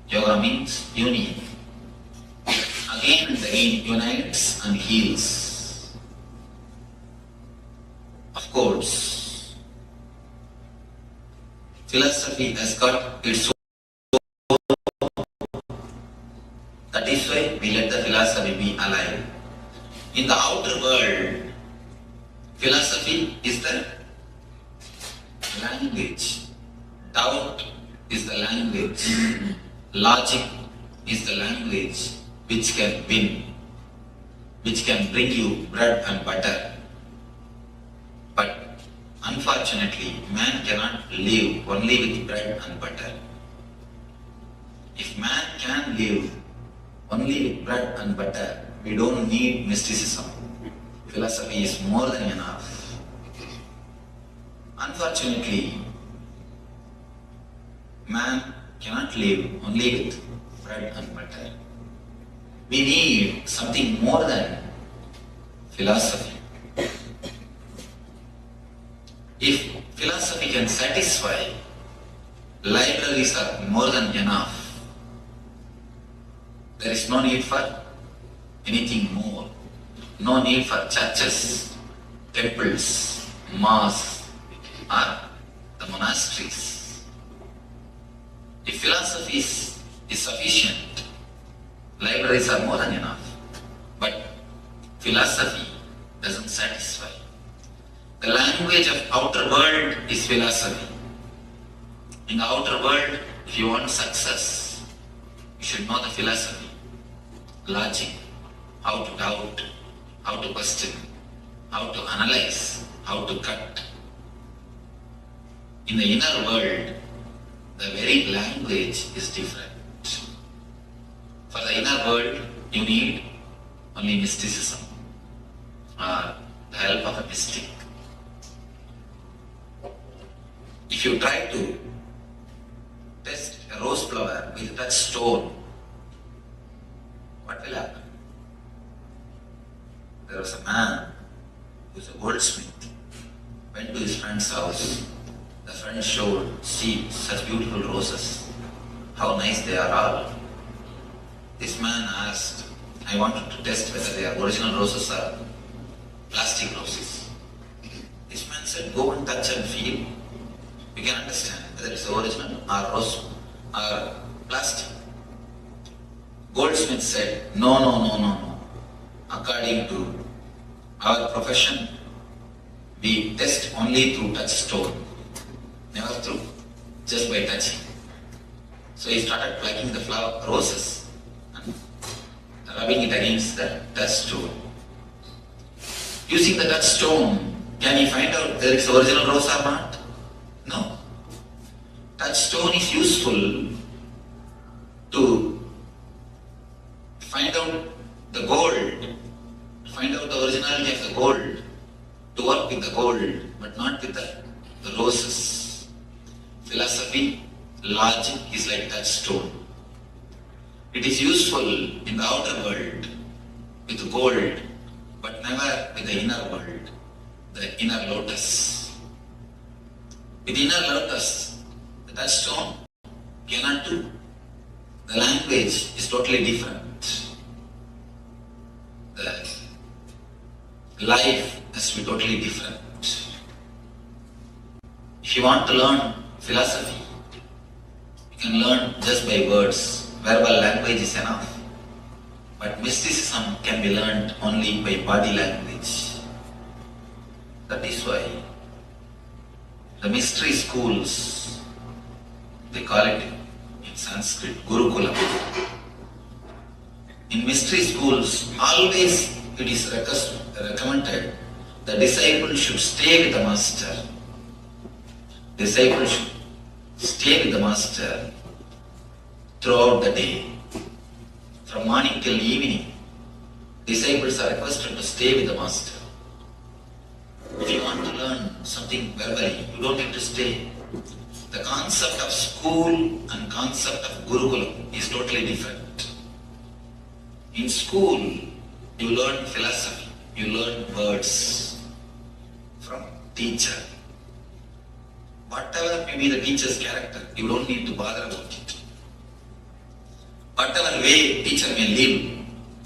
Yoga means union. Again and again unites and heals. Of course, philosophy has got its own. That is why we let the philosophy be alive. In the outer world, philosophy is the language. Doubt is the language. Logic is the language which can win, which can bring you bread and butter. But unfortunately, man cannot live only with bread and butter. If man can live only with bread and butter, we don't need mysticism. Philosophy is more than enough. Unfortunately, man cannot live only with bread and butter. We need something more than philosophy. If philosophy can satisfy, libraries are more than enough. There is no need for anything more. No need for churches, temples, mosques, or the monasteries. If philosophy is sufficient, libraries are more than enough. But philosophy doesn't satisfy. The language of outer world is philosophy. In the outer world, if you want success, you should know the philosophy, logic, how to doubt, how to question, how to analyze, how to cut. In the inner world, the very language is different. For the inner world, you need only mysticism or the help of a mystic. If you try to test a rose flower with a touchstone, what will happen? There was a man who was a goldsmith, went to his friend's house. The friend showed, see, such beautiful roses, how nice they are all. This man asked, I wanted to test whether they are original roses or plastic roses. This man said, go and touch and feel. You can understand whether it's original or rose or plastic. Goldsmith said, no. According to our profession, we test only through touchstone, never through, just by touching. So he started plucking the roses, rubbing it against the touchstone. Using the touchstone, can you find out whether it's original rose or not? No. Touchstone is useful to find out the gold, find out the originality of the gold, to work with the gold, but not with the roses. Philosophy, logic is like touchstone. It is useful in the outer world with gold, but never with the inner world, the inner lotus. With inner lotus, the touchstone cannot do. The language is totally different. The life has to be totally different. If you want to learn philosophy, you can learn just by words. Verbal language is enough. But mysticism can be learned only by body language. That is why the mystery schools, they call it in Sanskrit Gurukulam. In mystery schools, always it is recommended the disciple should stay with the master. Disciple should stay with the master throughout the day. From morning till evening, disciples are requested to stay with the master. If you want to learn something verbally, you don't need to stay. The concept of school and concept of Gurukulam is totally different. In school, you learn philosophy, you learn words from teacher. Whatever may be the teacher's character, you don't need to bother about it. way teacher may live,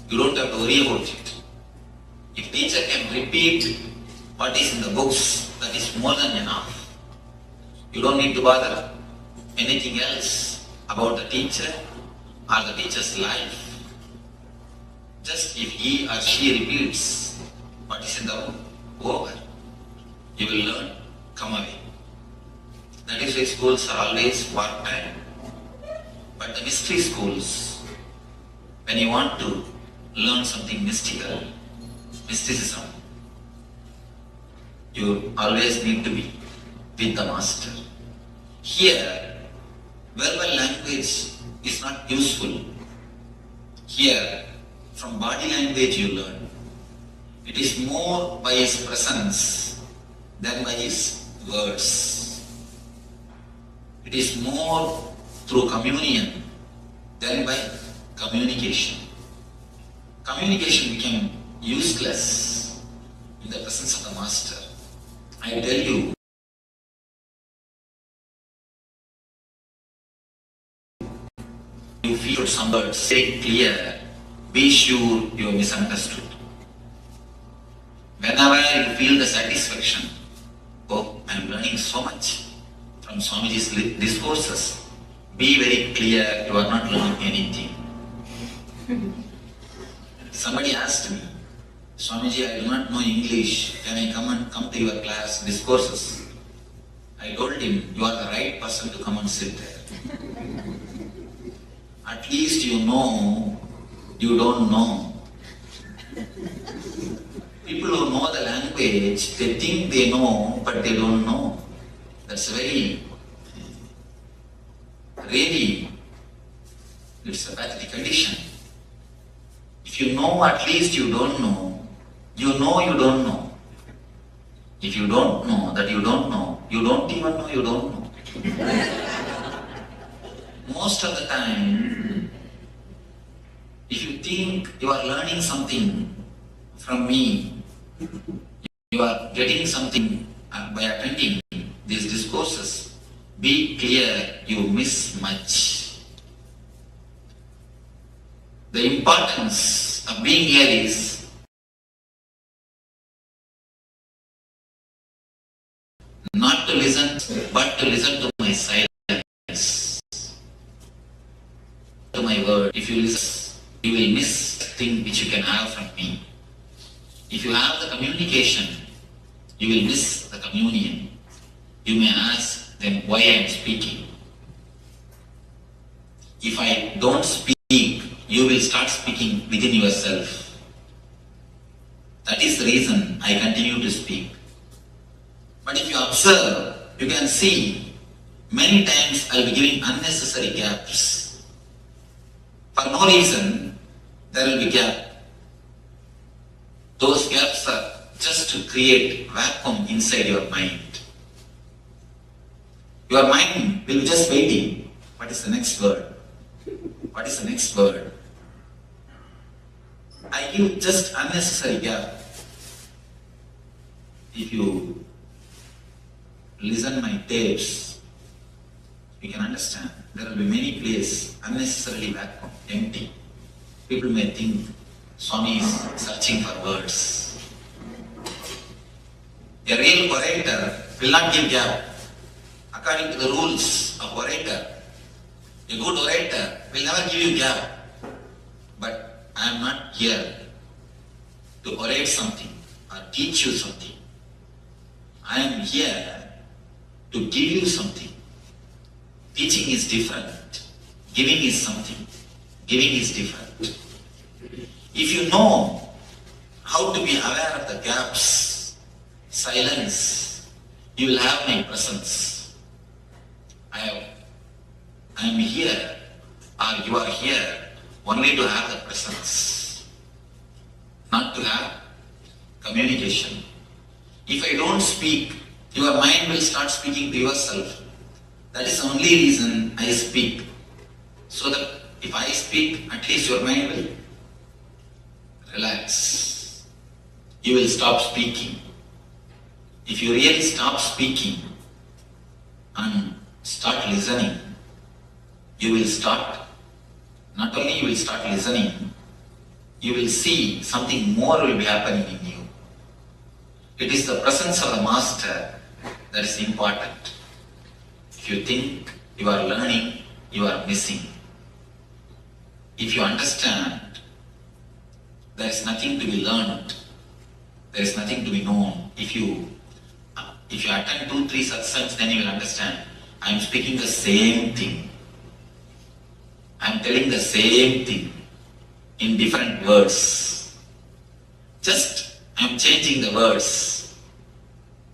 you don't have to worry about it. If teacher can repeat what is in the books, that is more than enough. You don't need to bother anything else about the teacher or the teacher's life. Just if he or she repeats what is in the book, over, you will learn, come away. That is why schools are always part-time. But the mystery schools, when you want to learn something mystical, mysticism, you always need to be with the master. Here, verbal language is not useful. Here, from body language you learn. It is more by his presence than by his words. It is more through communion than by communication. Communication became useless in the presence of the master. I tell you, you feel some words say clear, be sure you are misunderstood. Whenever you feel the satisfaction, oh, I am learning so much from Swamiji's discourses, be very clear you are not learning anything. Somebody asked me, Swamiji, I do not know English, can I come to your class discourses? I told him, you are the right person to come and sit there. At least you know, you don't know. People who know the language, they think they know, but they don't know. That's really, it's a pathetic condition. If you know, at least you don't know. You know you don't know. If you don't know that you don't know, you don't even know you don't know. Most of the time, if you think you are learning something from me, you are getting something by attending these discourses, be clear you miss much. The importance of being here is not to listen, but to listen to my silence, to my word. If you listen, you will miss the thing which you can have from me. If you have the communication, you will miss the communion. You may ask, then why I am speaking? If I don't speak, you will start speaking within yourself. That is the reason I continue to speak. But if you observe, you can see many times I will be giving unnecessary gaps. For no reason, there will be gap. Those gaps are just to create vacuum inside your mind. Your mind will be just waiting. What is the next word? What is the next word? I give just unnecessary gap. If you listen my tapes, you can understand. There will be many places unnecessarily vacuum, empty. People may think Swami is searching for words. A real orator will not give gap. According to the rules of orator, a good orator will never give you gap. But I am not here to orate something or teach you something. I am here to give you something. Teaching is different. Giving is something. Giving is different. If you know how to be aware of the gaps, silence, you will have my presence. I am here, or you are here only to have the presence, not to have communication. If I don't speak, your mind will start speaking to yourself. That is the only reason I speak. So that if I speak, at least your mind will relax. You will stop speaking. If you really stop speaking and start listening, you will start not only you will start listening, you will see something more will be happening in you. It is the presence of the Master that is important. If you think you are learning, you are missing. If you understand, there is nothing to be learned, there is nothing to be known. If you attend 2-3 satsangs, then you will understand. I am speaking the same thing. I am telling the same thing in different words. Just I am changing the words.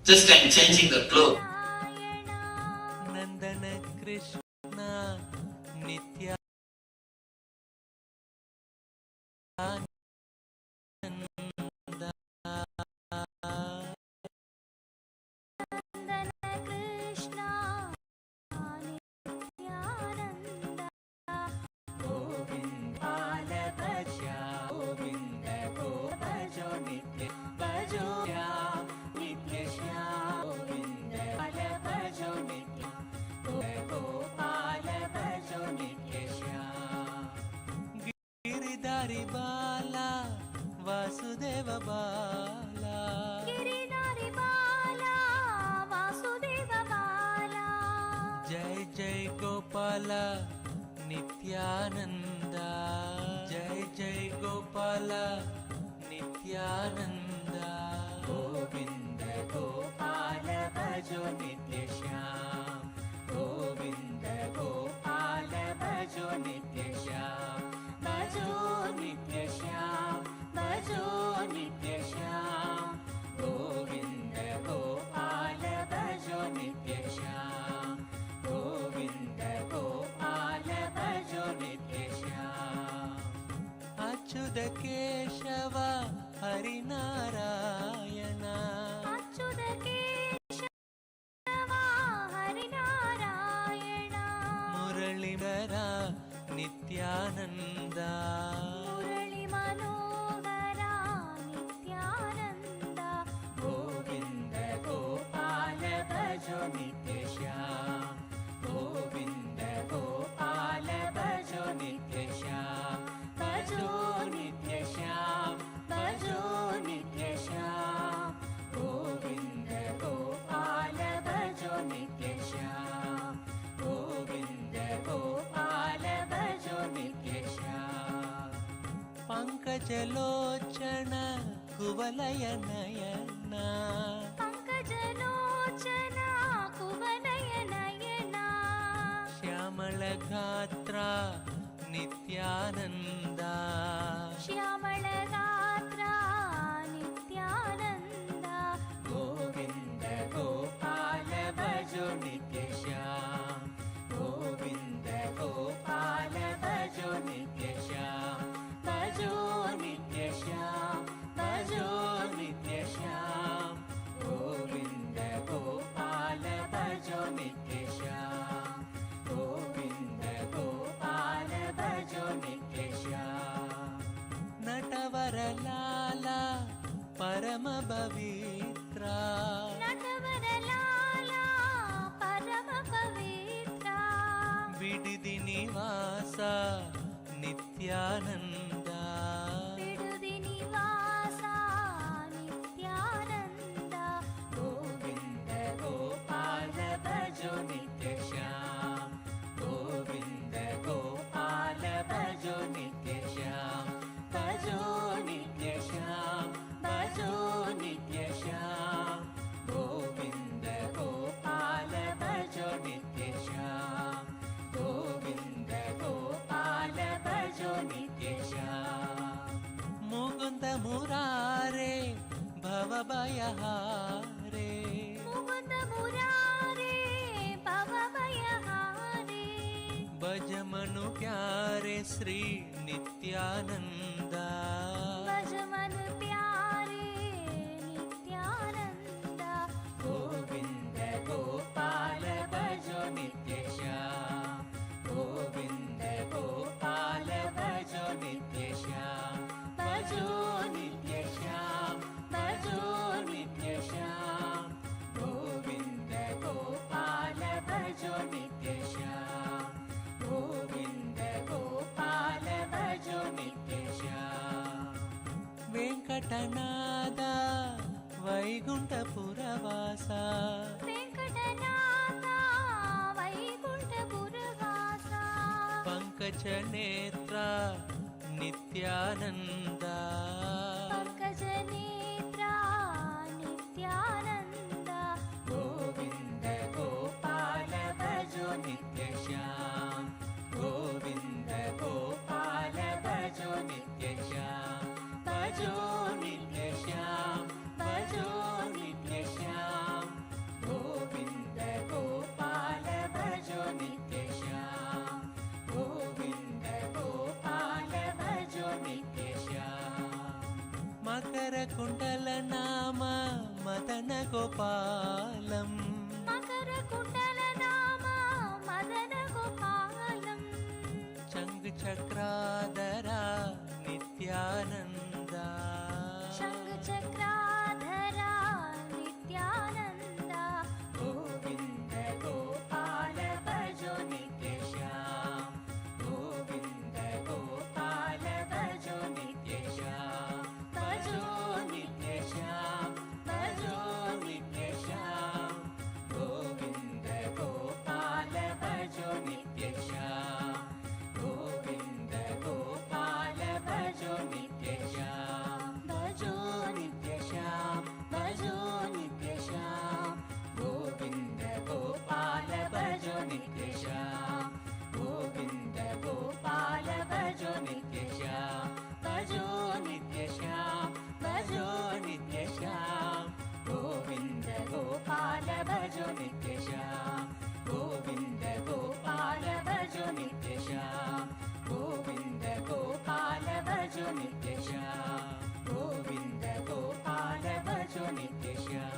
Just I am changing the flow. Nandana Krishna Nityananda Giridhari Bala Vasudeva Bala Giridhari Bala Vasudeva Bala Jai Jai Gopala Nityananda Jai Jai Gopala Nityananda Govinda Gopala Bhajo Nitya Shyam Govinda Gopala Bhajo Nitya Shyam Bhajo Nitya Shyam Bhajo Nitya Shyam Govinda Gopala Bhajo Nitya Shyam Govinda Gopala Bhajo Nitya Shyam Achyuta Keshava Hari Narayana Achyuta Keshava Hari Narayana Muralidhara Nityananda Murali Manohara Nityananda Govinda Gopala Bhajo Nitya Shyam Govinda Gopala Bhajo Nitya Shyam Bhajo Nitya Shyam Bhajo Nitya Shyam Govinda Gopala Bhajo Nitya Shyam Govinda Gopala Bhajo Nitya Shyam Pankajalochana Kuvalaya Nayana Pankajalochana Kuvalaya Nayana Shyamala Gatra Nityananda Shyamala Gatra Nityananda Govinda Gopala Bhajo Nitya Shyam Govinda Gopala Bhajo Nitya Shyam Bhajo Nitya Shyam Bhajo Nitya Shyam Govinda Gopala Bhajo Nitya Shyam Govinda Gopala Bhajo Nitya Shyam Natavara Lala Parama Pavitra Natavara Lala Parama Pavitra Vididi Nivasa Nityananda Vidudi Nivasa Nityananda Govinda Gopala Bhajo Nitya Shyam Govinda Gopala Bhajo Nitya Shyam Bhajo Nitya Shyam Bhajo Nitya Shyam Govinda Gopala Bhajo Nitya Shyam Govinda Gopala Bhajo Nitya Shyam Mukunda Murare Bhavabhayahare Mukunda Murare Bhavabhayahare Bhajamanu Pyare Sri Nityananda Bhajaman Pyare Nityananda Govinda Gopala Bhajo Nitya Shyam Govinda Gopala Bhajo Nitya Shyam Bhajo Nitya Shyam Bhajo Nitya Shyam Govinda Gopala Bhajo Nitya Shyam Govinda Gopala వెంకటనాద వైకుంఠపురవాస Venkatanatha వైకుంఠపురవాస పంకజనేత్ర Nityananda పంకజనేత్ర Nityananda Govinda Gopala భజో నిత్యశ్యాం Govinda Gopala భజో నిత్యశ్యాం భజో నిత్యశ్యాం భజో నిత్యశ్యాం Govinda Gopala భజో నిత్యశ్యాం Govinda Gopala భజో నిత్యశ్యాం Makar కుండల నామ మదన గోపాలం మకర కుండల నామ మదన గోపాలం చంగ్ చక్రాధర నిత్యానంద శంఖ చక్రాధర నిత్యానంద గోవింద గోపాల భజో నిత్యశ్యాం గోవింద గోపాల భజో నిత్యశ్యాం భజో నిత్యశ్యాం భజో నిత్యశ్యాం గోవింద గోపాల భజో నిత్యశ్యాం గోవింద గోపాల భజో నిత్యశ్యాం భజో నిత్యశ్యాం భజో నిత్యశ్యాం గోవింద గోపాల భజో నిత్యశ్యాం గోవింద గోపాల భజో నిత్యశ్యాం భజో నిత్యశ్యాం భజో నిత్యశ్యాం గోవింద గోపాల భజో నిత్యశ్యాం గోవింద గోపాల భజో నిత్యశ్యాం గోవింద గోపాల భజో నిత్యశ్యాం గోవింద గోపాల భజో నిత్యశ్యాం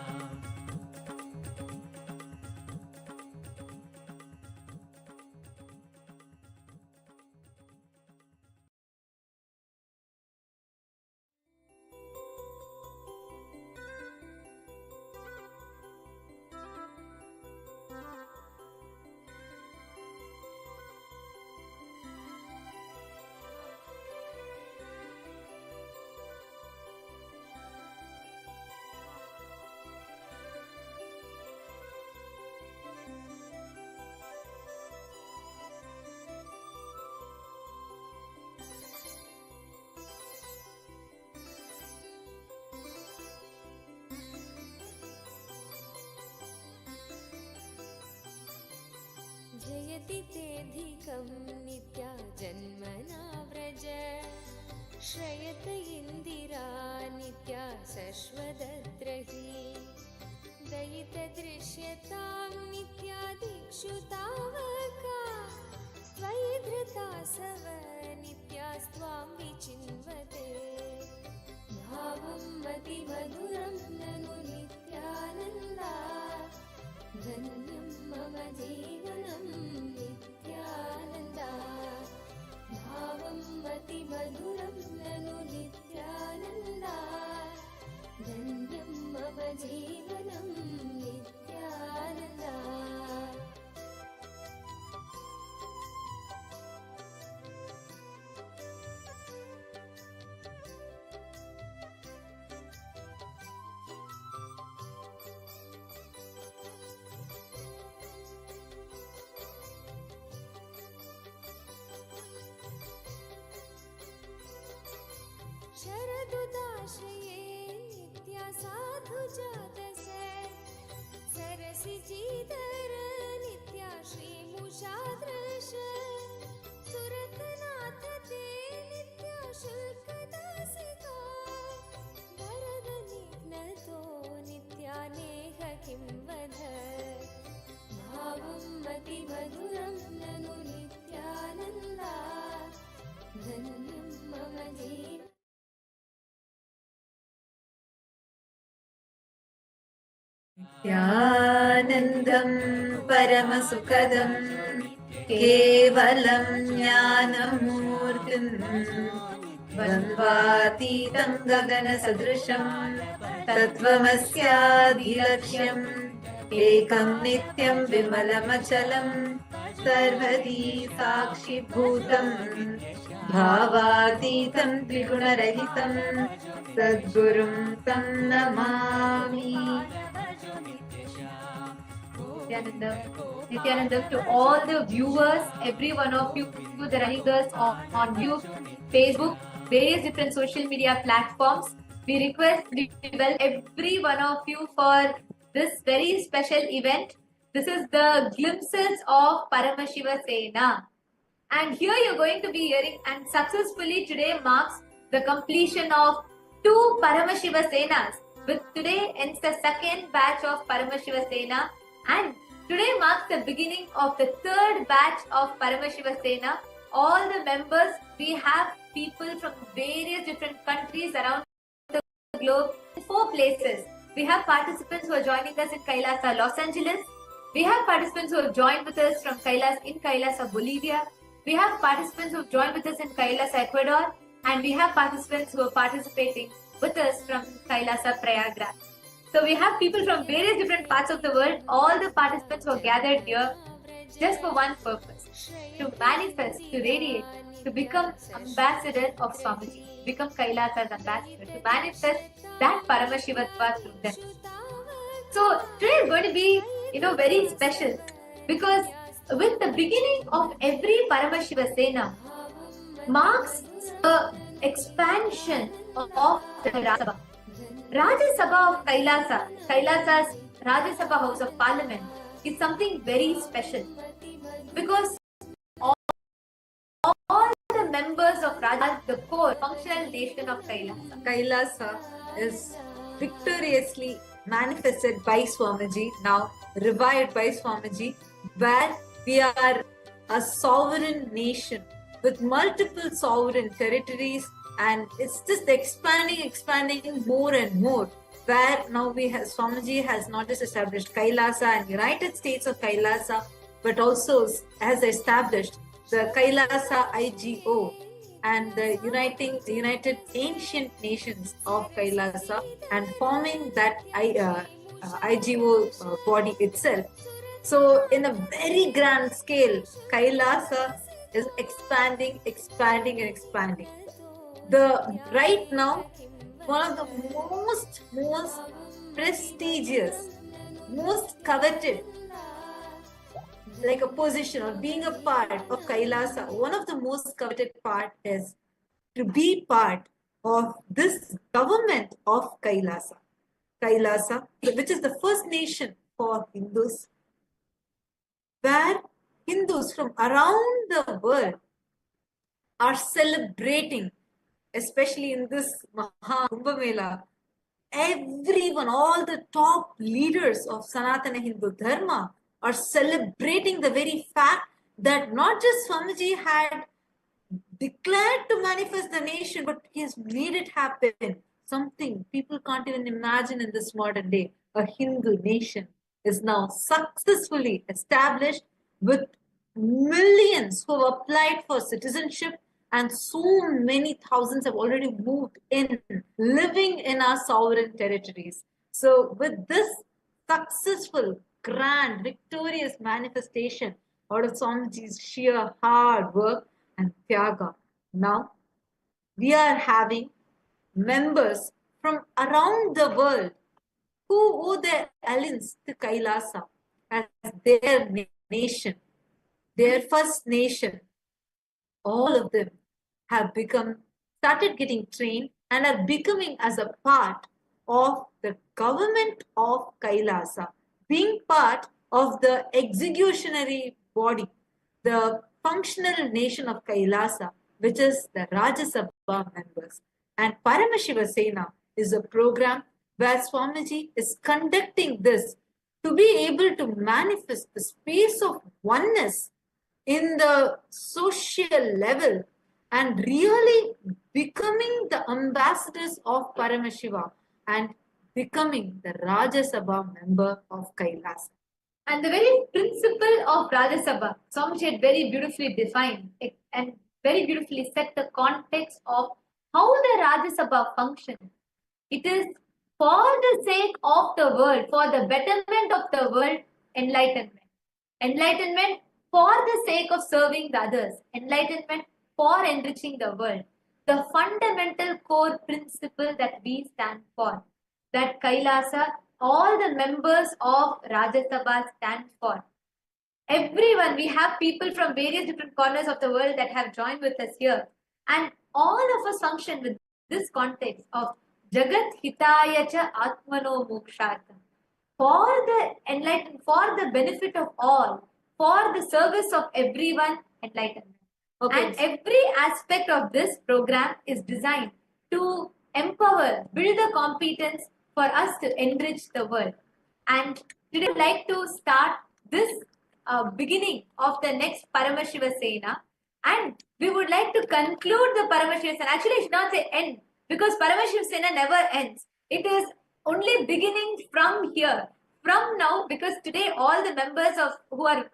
जयति तेऽधिकं नित्या जन्मना व्रज श्रयत इन्दिरा नित्या शश्वदद्रहि दयितदृश्यतां नित्या दिक्षु तावका त्वयि धृता सव नित्यास्त्वां विचिन्वते भावं मतिमधुरं ननु नित्यानन्दा धन्यं मम जीवनं नित्यानन्दा भावं मतिमधुरं ननु नित्यानन्दा धन्यं मम जीवनं नित्यानन्दा शरदुदाशये नित्या साधु जातसे सरसिजीधर नित्या श्रीमुषादृश सुरतनाथ ते नित्या शुल्कदासिका वरदनिघ्नतो नित्या नेह किं वद भावं मतिमधुरं ननु नित्यानन्दा धन्यं मम जीवनं नित्यानन्दं परमसुखदं केवलं ज्ञानमूर्तिं द्वन्द्वातीतं गगनसदृशं तत्त्वमस्याधिलक्ष्यं एकं नित्यं विमलमचलं सर्वदी साक्षिभूतं भावातीतं द्विगुणरहितं सद्गुरुं तं Namami. Nityananda, to all the viewers, every one of you, the running us on YouTube, Facebook, various different social media platforms, we request, we welcome every one of you for this very special event. This is the glimpses of Paramashiva Sena. And here you're going to be hearing, and successfully today marks the completion of 2 Paramashiva Senas. With today ends the second batch of Paramashiva Sena, and today marks the beginning of the 3rd batch of Paramashiva Sena. All the members, we have people from various different countries around the globe in 4 places. We have participants who are joining us in Kailasa, Los Angeles. We have participants who have joined with us from Kailasa, Bolivia. We have participants who have joined with us in Kailasa, Ecuador. And we have participants who are participating with us from Kailasa, Prayagraj. So we have people from various different parts of the world. All the participants who are gathered here just for one purpose: to manifest, to radiate, to become ambassador of Swamiji, become Kailasa's ambassador, to manifest that Paramashivatva through them. So today is going to be, very special, because with the beginning of every Paramashiva Sena marks the expansion of the Rajya Sabha. Rajya Sabha of Kailasa's Rajya Sabha House of Parliament is something very special, because all the members of Rajya, the core functional nation of Kailasa. Kailasa is victoriously manifested by Swamiji, now revived by Swamiji, where we are a sovereign nation with multiple sovereign territories, and it's just expanding more and more, where now Swamiji has not just established Kailasa and United States of Kailasa, but also has established the Kailasa IGO and the United Ancient Nations of Kailasa, and forming that IGO body itself. So in a very grand scale, Kailasa is expanding. Right now, one of the most prestigious, most coveted, like a position or being a part of Kailasa, one of the most coveted part is to be part of this government of Kailasa, which is the first nation for Hindus, where Hindus from around the world are celebrating, especially in this Maha Kumbh Mela. Everyone, all the top leaders of Sanatana Hindu Dharma are celebrating the very fact that not just Swamiji had declared to manifest the nation, but he has made it happen. Something people can't even imagine in this modern day. A Hindu nation is now successfully established with millions who have applied for citizenship, and so many thousands have already moved in, living in our sovereign territories. So with this successful, grand, victorious manifestation out of Swamiji's sheer hard work and tyaga, now we are having members from around the world who owe their allegiance to Kailasa as their nation, their first nation. All of them have started getting trained and are becoming as a part of the government of Kailasa, being part of the executionary body, the functional nation of Kailasa, which is the Rajya Sabha members. And Paramashiva Sena is a program where Swamiji is conducting this to be able to manifest the space of oneness in the social level and really becoming the ambassadors of Paramashiva and becoming the Rajya Sabha member of Kailasa. And the very principle of Rajya Sabha, Swamiji had very beautifully defined and very beautifully set the context of how the Rajya Sabha functions. It is for the sake of the world, for the betterment of the world, enlightenment. Enlightenment for the sake of serving the others. Enlightenment for enriching the world. The fundamental core principle that we stand for, that Kailasa, all the members of Rajya Sabha stand for. Everyone, we have people from various different corners of the world that have joined with us here. And all of us function with this context of Jagat Hitaya cha Atmano Mokshartham. For the enlightenment, for the benefit of all, for the service of everyone, enlightenment. Okay. And every aspect of this program is designed to empower, build the competence for us to enrich the world. And today I'd like to start this beginning of the next Paramashiva Sena, and we would like to conclude the Paramashiva Sena. Actually, I should not say end, because Paramashiva Sena never ends. It is only beginning from here, from now, because today all the members of who are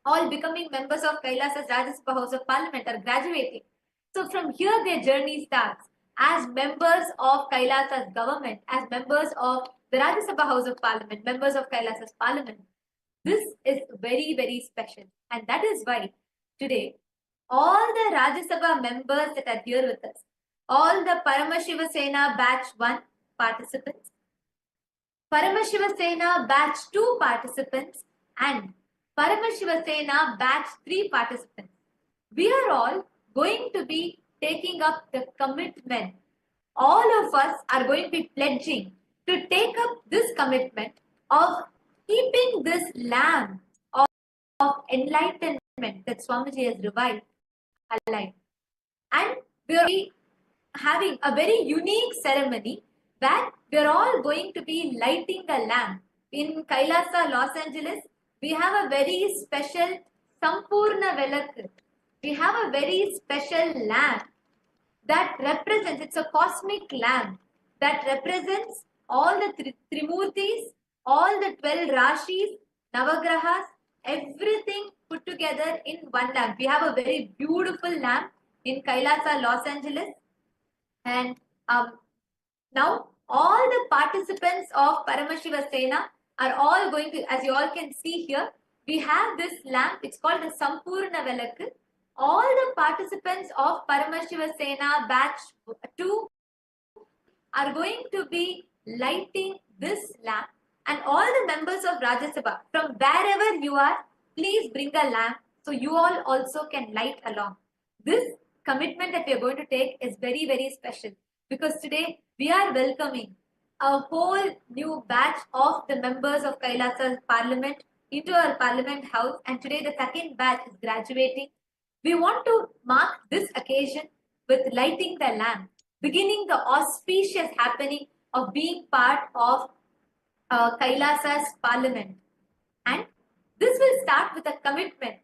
all becoming members of Kailasa's Rajya Sabha House of Parliament are graduating. So from here their journey starts as members of Kailasa's government, as members of the Rajya Sabha House of Parliament, members of Kailasa's Parliament. This is very, very special. And that is why today all the Rajya Sabha members that are here with us, all the Paramashiva Sena Batch 1 participants, Paramashiva Sena Batch 2 participants, and Paramashiva Sena Batch 3 participants, we are all going to be taking up the commitment. All of us are going to be pledging to take up this commitment of keeping this lamp of enlightenment that Swamiji has revived alive. And we are having a very unique ceremony where we are all going to be lighting the lamp. In Kailasa, Los Angeles, we have a very special Sampurna Velakku. We have a very special lamp that represents, it's a cosmic lamp that represents all the Trimurtis, all the 12 Rashis, Navagrahas, everything put together in one lamp. We have a very beautiful lamp in Kailasa, Los Angeles. And now all the participants of Paramashiva Sena are all going to, as you all can see here, we have this lamp, it's called the Sampurna Velakku. All the participants of Paramashiva Sena Batch 2 are going to be lighting this lamp, and all the members of Rajya Sabha, from wherever you are, please bring a lamp so you all also can light along. This commitment that we are going to take is very, very special, because today we are welcoming a whole new batch of the members of Kailasa's Parliament into our Parliament House, and today the second batch is graduating. We want to mark this occasion with lighting the lamp, beginning the auspicious happening of being part of Kailasa's Parliament. And this will start with a commitment.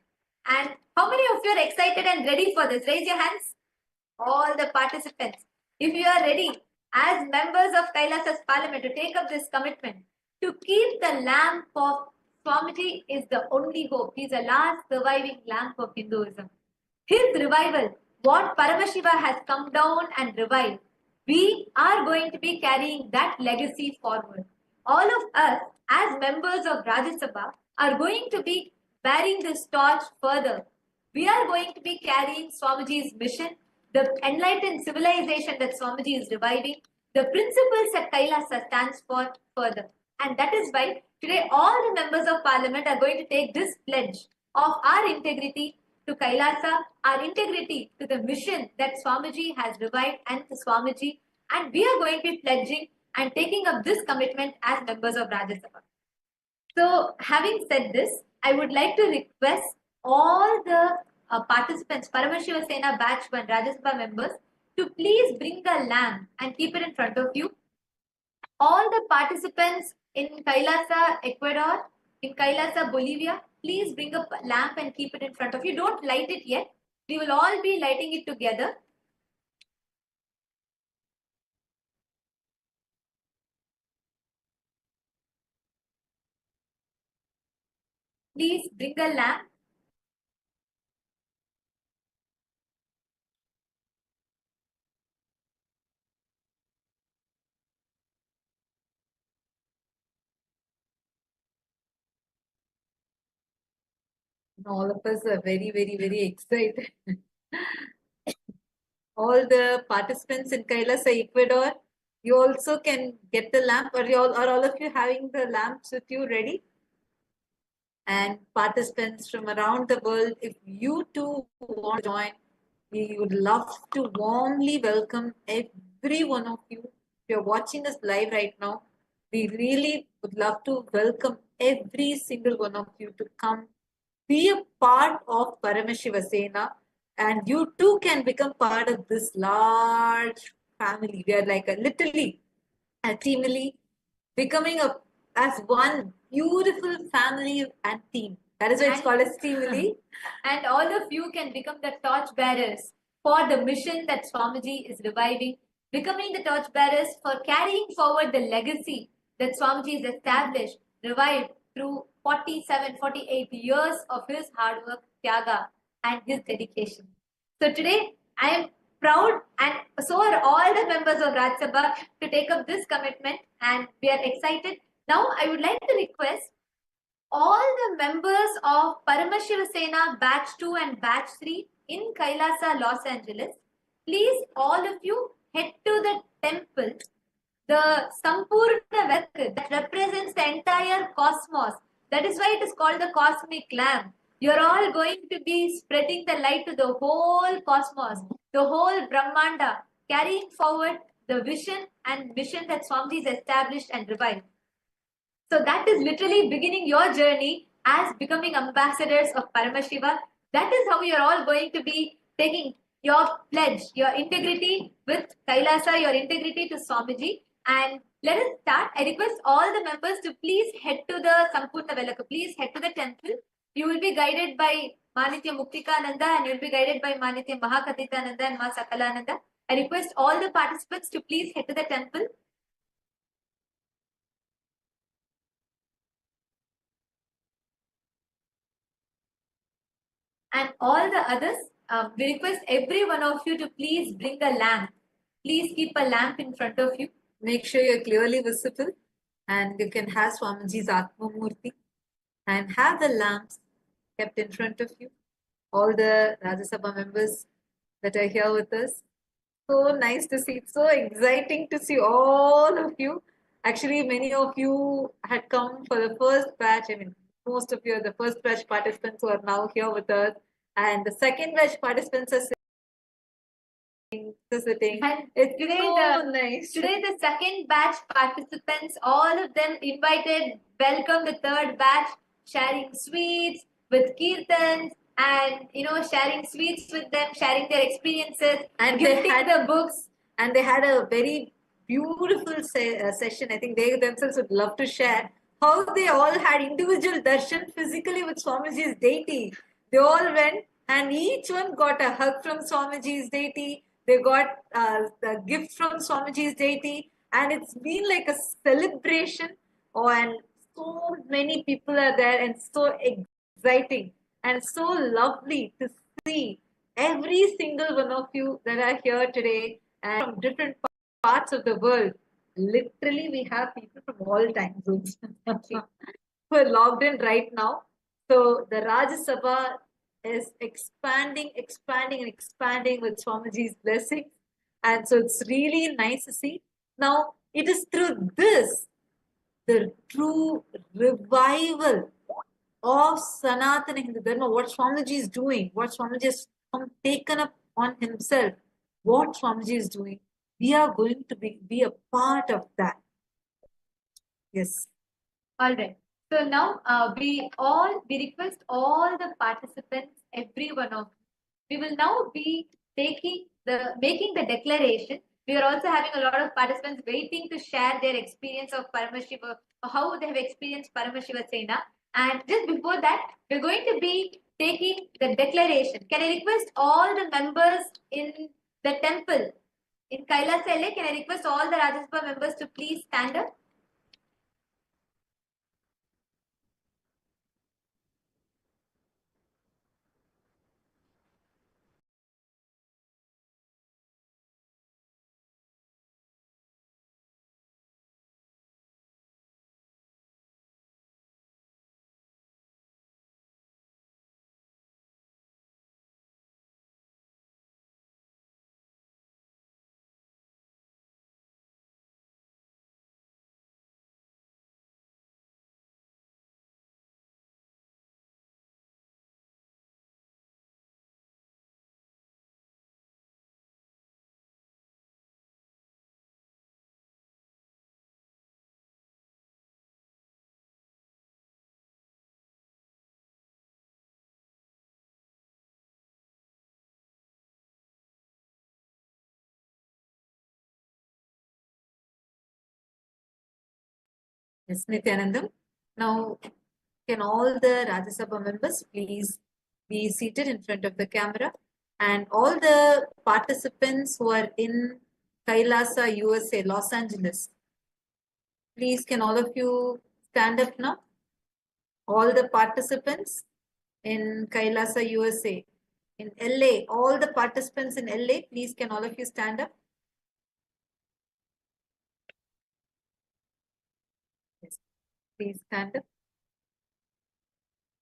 And how many of you are excited and ready for this? Raise your hands. All the participants. If you are ready as members of Kailasa's Parliament to take up this commitment, to keep the lamp of Swamiji is the only hope. He is the last surviving lamp of Hinduism. His revival, what Paramashiva has come down and revived, we are going to be carrying that legacy forward. All of us, as members of Rajya Sabha, are going to be bearing this torch further. We are going to be carrying Swamiji's mission, the enlightened civilization that Swamiji is reviving, the principles that Kailasa stands for further. And that is why today all the members of Parliament are going to take this pledge of our integrity to Kailasa, our integrity to the mission that Swamiji has revived and to Swamiji, and we are going to be pledging and taking up this commitment as members of Rajya Sabha. So, having said this, I would like to request all the participants, Paramashiva Sena Batch 1 Rajya Sabha members, to please bring a lamp and keep it in front of you. All the participants in Kailasa, Ecuador, in Kailasa, Bolivia, please bring a lamp and keep it in front of you. Don't light it yet. We will all be lighting it together. Please bring a lamp. All of us are very, very, very excited. All the participants in Kailasa, Ecuador, you also can get the lamp, or are all of you having the lamps with you ready? And participants from around the world, if you too want to join, we would love to warmly welcome every one of you. If you're watching us live right now, we really would love to welcome every single one of you to come be a part of Paramashiva Sena, and you too can become part of this large family. We are like literally, teamily becoming as one beautiful family and team. That is why it's called as teamily. And all of you can become the torch bearers for the mission that Swamiji is reviving, becoming the torch bearers for carrying forward the legacy that Swamiji has established, revived through 47, 48 years of his hard work, tyaga, and his dedication. So today, I am proud, and so are all the members of Raj Sabha, to take up this commitment, and we are excited. Now, I would like to request all the members of Paramashiva Sena Batch 2 and Batch 3 in Kailasa, Los Angeles, please all of you head to the temple, the Sampurna Vak that represents the entire cosmos. That is why it is called the cosmic lamp. You're all going to be spreading the light to the whole cosmos, the whole Brahmanda, carrying forward the vision and mission that Swamiji has established and revived. So that is literally beginning your journey as becoming ambassadors of Paramashiva. That is how you're all going to be taking your pledge, your integrity with Kailasa, your integrity to Swamiji. And let us start. I request all the members to please head to the Sampurna Velaka. Please head to the temple. You will be guided by Manitya Muktikananda, and you will be guided by Manitya Mahakatitananda and Ma Sakalananda. I request all the participants to please head to the temple. And all the others, we request every one of you to please bring a lamp. Please keep a lamp in front of you. Make sure you're clearly visible, and you can have Swamiji's Atma Murthy and have the lamps kept in front of you. All the Rajya Sabha members that are here with us. So nice to see. It's so exciting to see all of you. Actually, many of you had come for the first batch. I mean, most of you are the first batch participants who are now here with us. And the second batch participants are sitting. And it's today so nice. Today the second batch participants, all of them invited, welcome the third batch, sharing sweets with kirtans, and sharing sweets with them, sharing their experiences, And gifting they had the books. And they had a very beautiful session. I think they themselves would love to share how they all had individual darshan physically with Swamiji's deity. They all went and each one got a hug from Swamiji's deity. They got the gift from Swamiji's deity. And it's been like a celebration. Oh, and so many people are there and so exciting and so lovely to see every single one of you that are here today and from different parts of the world. Literally, we have people from all time zones who are logged in right now. So the Rajya Sabha is expanding, expanding, and expanding with Swamiji's blessings. And so it's really nice to see. Now, it is through this, the true revival of Sanatana Hindu Dharma, what Swamiji is doing, what Swamiji has taken up on himself, what Swamiji is doing, we are going to be a part of that. Yes. All right. So now we request all the participants, every one of you. We will now be making the declaration. We are also having a lot of participants waiting to share their experience of Paramashiva, how they have experienced Paramashiva Sena. And just before that, we're going to be taking the declaration. Can I request all the members in the temple in Kailasa LA? Can I request all the Rajya Sabha members to please stand up? Yes, Nithyanandam. Now, can all the Rajya Sabha members please be seated in front of the camera, and all the participants who are in Kailasa, USA, Los Angeles, please can all of you stand up now? All the participants in Kailasa, USA, in LA, all the participants in LA, please can all of you stand up? Yes, please stand up.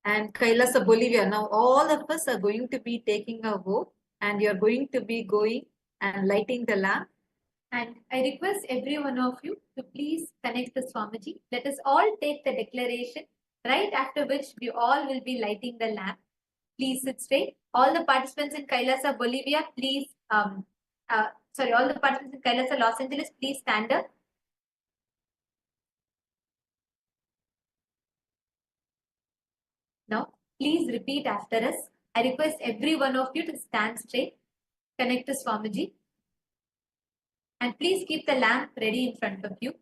And Kailasa, Bolivia. Now all of us are going to be taking a vote, and you're going to be going and lighting the lamp. And I request every one of you to please connect to Swamiji. Let us all take the declaration, right after which we all will be lighting the lamp. Please sit straight. All the participants in Kailasa, Bolivia, please, all the participants in Kailasa, Los Angeles, please stand up. Now, please repeat after us. I request every one of you to stand straight, connect to Swamiji, and please keep the lamp ready in front of you.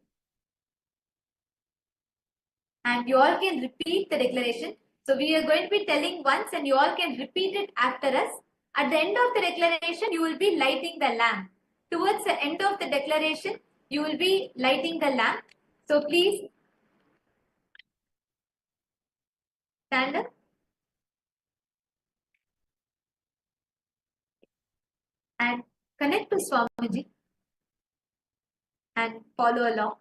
And you all can repeat the declaration. So we are going to be telling once and you all can repeat it after us. At the end of the declaration, you will be lighting the lamp. Towards the end of the declaration, you will be lighting the lamp. So please stand up and connect to Swamiji and follow along.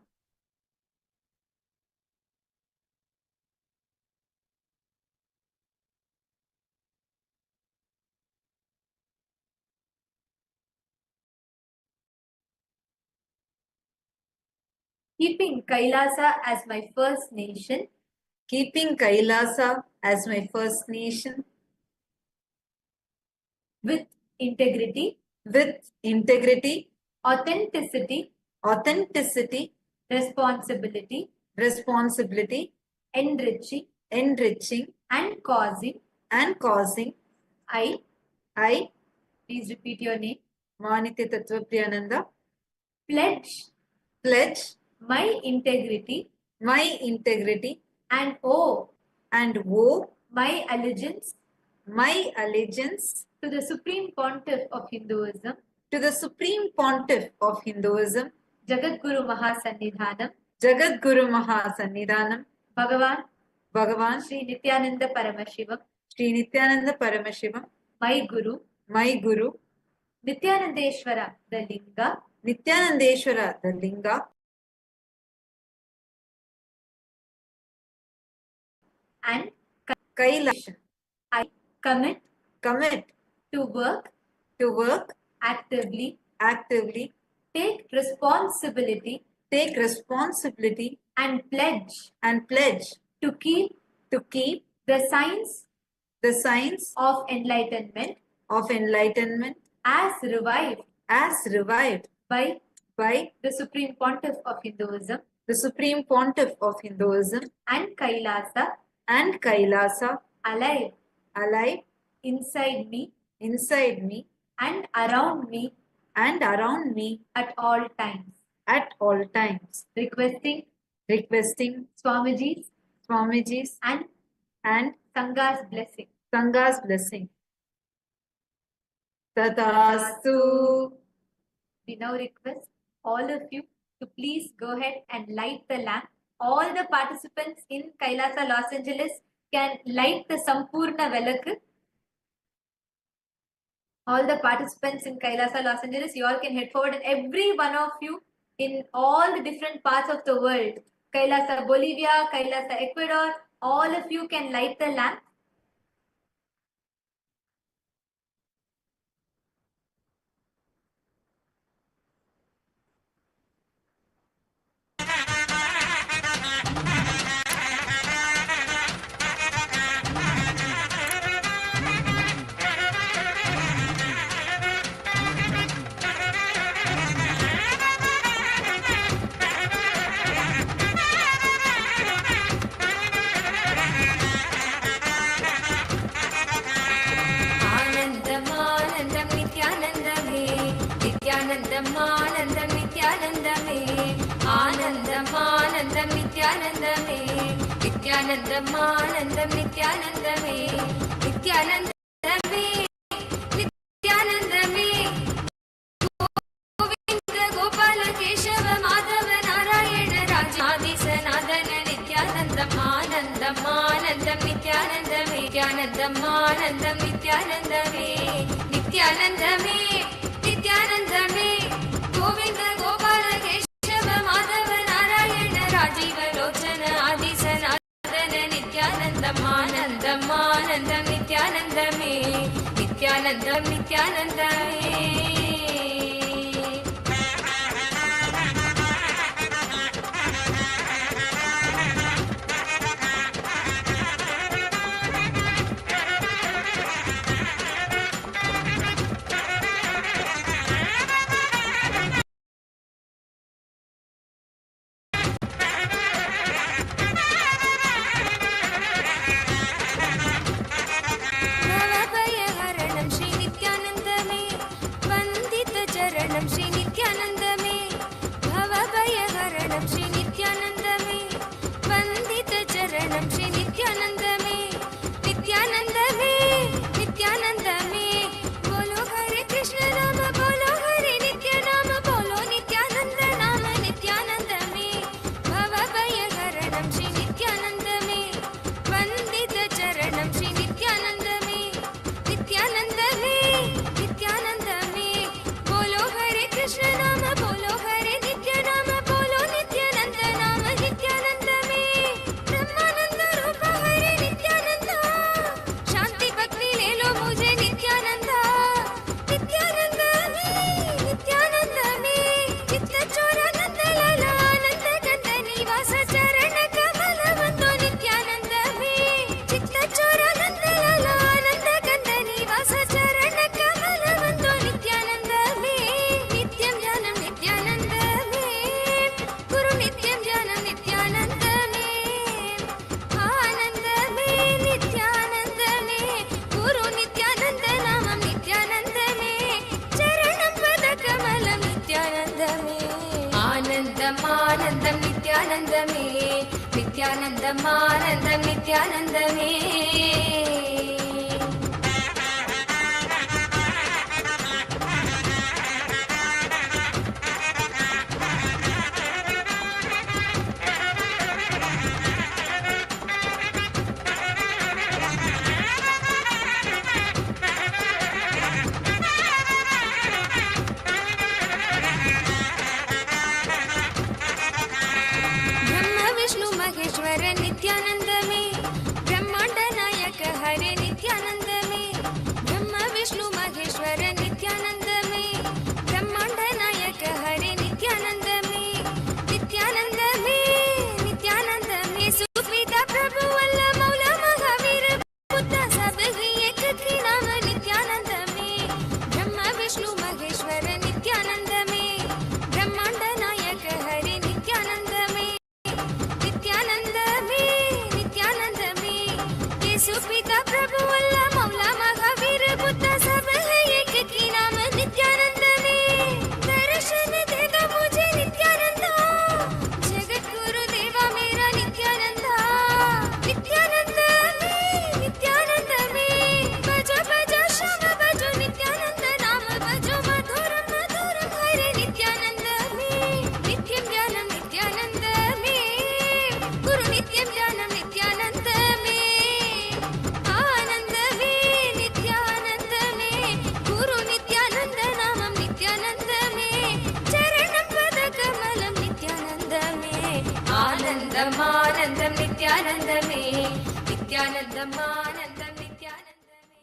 Keeping Kailasa as my first nation, Keeping Kailasa as my first nation, with integrity, authenticity, responsibility, enriching, and causing, I, please repeat your name, Manitya Tattva Priyananda, pledge my integrity and owe my allegiance to the Supreme Pontiff of Hinduism, Jagadguru Mahasannidhanam, Bhagavan Sri Sri Nithyananda Paramashivam, my Guru, Nithyanandeshwara the Linga, and Kailasha. I commit to work actively, take responsibility, and pledge to keep the signs of enlightenment as revived by the Supreme Pontiff of Hinduism and Kailasa alive inside me and around me at all times. Requesting Swamiji's and Sanga's blessing. Tatastu. We now request all of you to please go ahead and light the lamp. All the participants in Kailasa, Los Angeles can light the Sampurna Velakku. All the participants in Kailasa, Los Angeles, you all can head forward, and every one of you in all the different parts of the world, Kailasa, Bolivia, Kailasa, Ecuador, all of you can light the lamp. Nityanandam Nityanandame, Anandam Nityanandame, नित्यानन्दमे नित्यानन्दमानन्दं नित्यानन्दमे नित्यानन्दमे नित्यानन्दमे Govind Gopal Keshav Madhav Narayan राजादि सनातन नित्यानन्दमानन्दमानन्दं नित्यानन्दमे नित्यानन्दमानन्दं नित्यानन्दमे नित्यानन्दमे नित्यानन्दमे गोविन्द गोपाल केशव माधव नारायण राजीव लोचन आदि सनातन नित्यानन्दमानन्दमानन्दं नित्यानन्दमे नित्यानन्दं नित्यानन्दमे भवभयहरणं श्री नित्यानन्दमे वन्दितचरणं श्री नित्यानन्दमे भवभयहरणं श्री नित्यानन्दमे वन्दितचरणं श्री नित्यानन्दमे नित्यानन्दमे नित्यानन्दमे बोलो हरे कृष्ण नाम बोलो हरे नित्य नाम बोलो नित्यानन्द नाम नित्यानन्दमे भवभयहरणं श्री नित्यानन्दमे वन्दितचरणं श्री नित्यानन्दमे नित्यानन्दमे नित्यानन्दमे बोलो हरे कृष्ण नाम बोलो हरे नित्य नाम बोलो नित्यानन्द नाम नित्यानन्दमे ब्रह्मानन्द रूप हरे नित्यानन्द शांति भक्ति ले लो मुझे नित्यानन्द नित्यानन्दमे नित्यानन्दमे चित्त चोरानन्द लाला आनन्द गन्ध निवास चरण कमल बंधो नित्यानन्दमे चित्त चोरानन्द लाला आनन्द गन्ध निवास चरण कमल बंधो नित्यानन्दमे नित्यं ध्यानं नित्यानन्दमे गुरु नित्यं ध्यानं नित्यानन्दमे आनन्दमे नित्यानन्दमे गुरु नित्यानन्द नामं नित्यानन्दमे चरणं पदकमलं नित्यानन्दमे आनन्दमानन्दं नित्यानन्दमे नित्यानन्दमानन्दं नित्यानन्दमे ब्रह्म विष्णु महेश्वर नित्यानन्दमे ब्रह्माण्ड नायक हरे नित्यानन्दमे ब्रह्म विष्णु महेश्वर नित्यानन्दमे ब्रह्माण्ड नायक हरे नित्यानन्दमे नित्यानन्दमे नित्यानन्दमे सुविधा प्रभु अल्लाह मौला महावीर बुद्ध सब ही एक ही नाम नित्यानन्दमे ब्रह्म विष्णु महेश्वर नित्यानन्दमे ब्रह्माण्ड नायक हरे नित्यानन्दमे नित्यानन्दमे नित्यानन्दमे येशु पिता प्रभु अल्लाह मौला महावीर बुद्ध सब है एक ही नाम नित्यानन्दमे दर्शन दे दो मुझे नित्यानंद जगत गुरु देवा मेरा नित्यानंद नित्यानन्दमे नित्यानन्दमे भजो भजो श्याम भजो नित्यानंद नाम भजो मधुरम मधुरम हरे नित्यानन्दमे नित्यं ध्यानं नित्यानन्दमे गुरु नित्यं ध्यानं नित्यानन्दमे आनन्दमे नित्यानन्दमे गुरु नित्यानन्द नामं नित्यानन्दमे चरणं पदकमलं नित्यानन्दमे आनन्दमानन्दं नित्यानन्दमे नित्यानन्दमानन्दं नित्यानन्दमे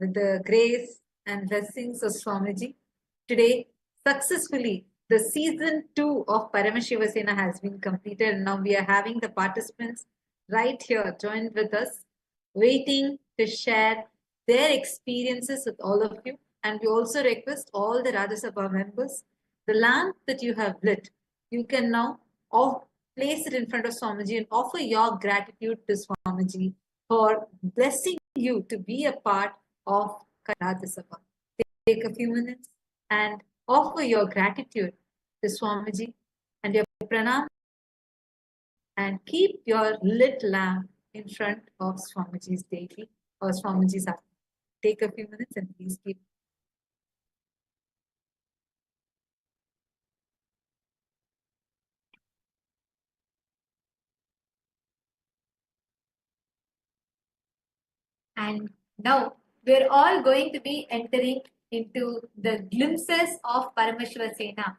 With the grace and blessings of Swamiji, today successfully the season 2 of Paramashiva Sena has been completed, and now we are having the participants right here joined with us, waiting to share their experiences with all of you. And we also request all the Rajya Sabha members, the lamp that you have lit, you can now place it in front of Swamiji and offer your gratitude to Swamiji for blessing you to be a part of Rajya Sabha. Take a few minutes and offer your gratitude to Swamiji and your pranam and keep your lit lamp in front of Swamiji's daily or Swamiji's aarti. Take a few minutes and please keep. And now we're all going to be entering into the glimpses of Paramashiva Sena.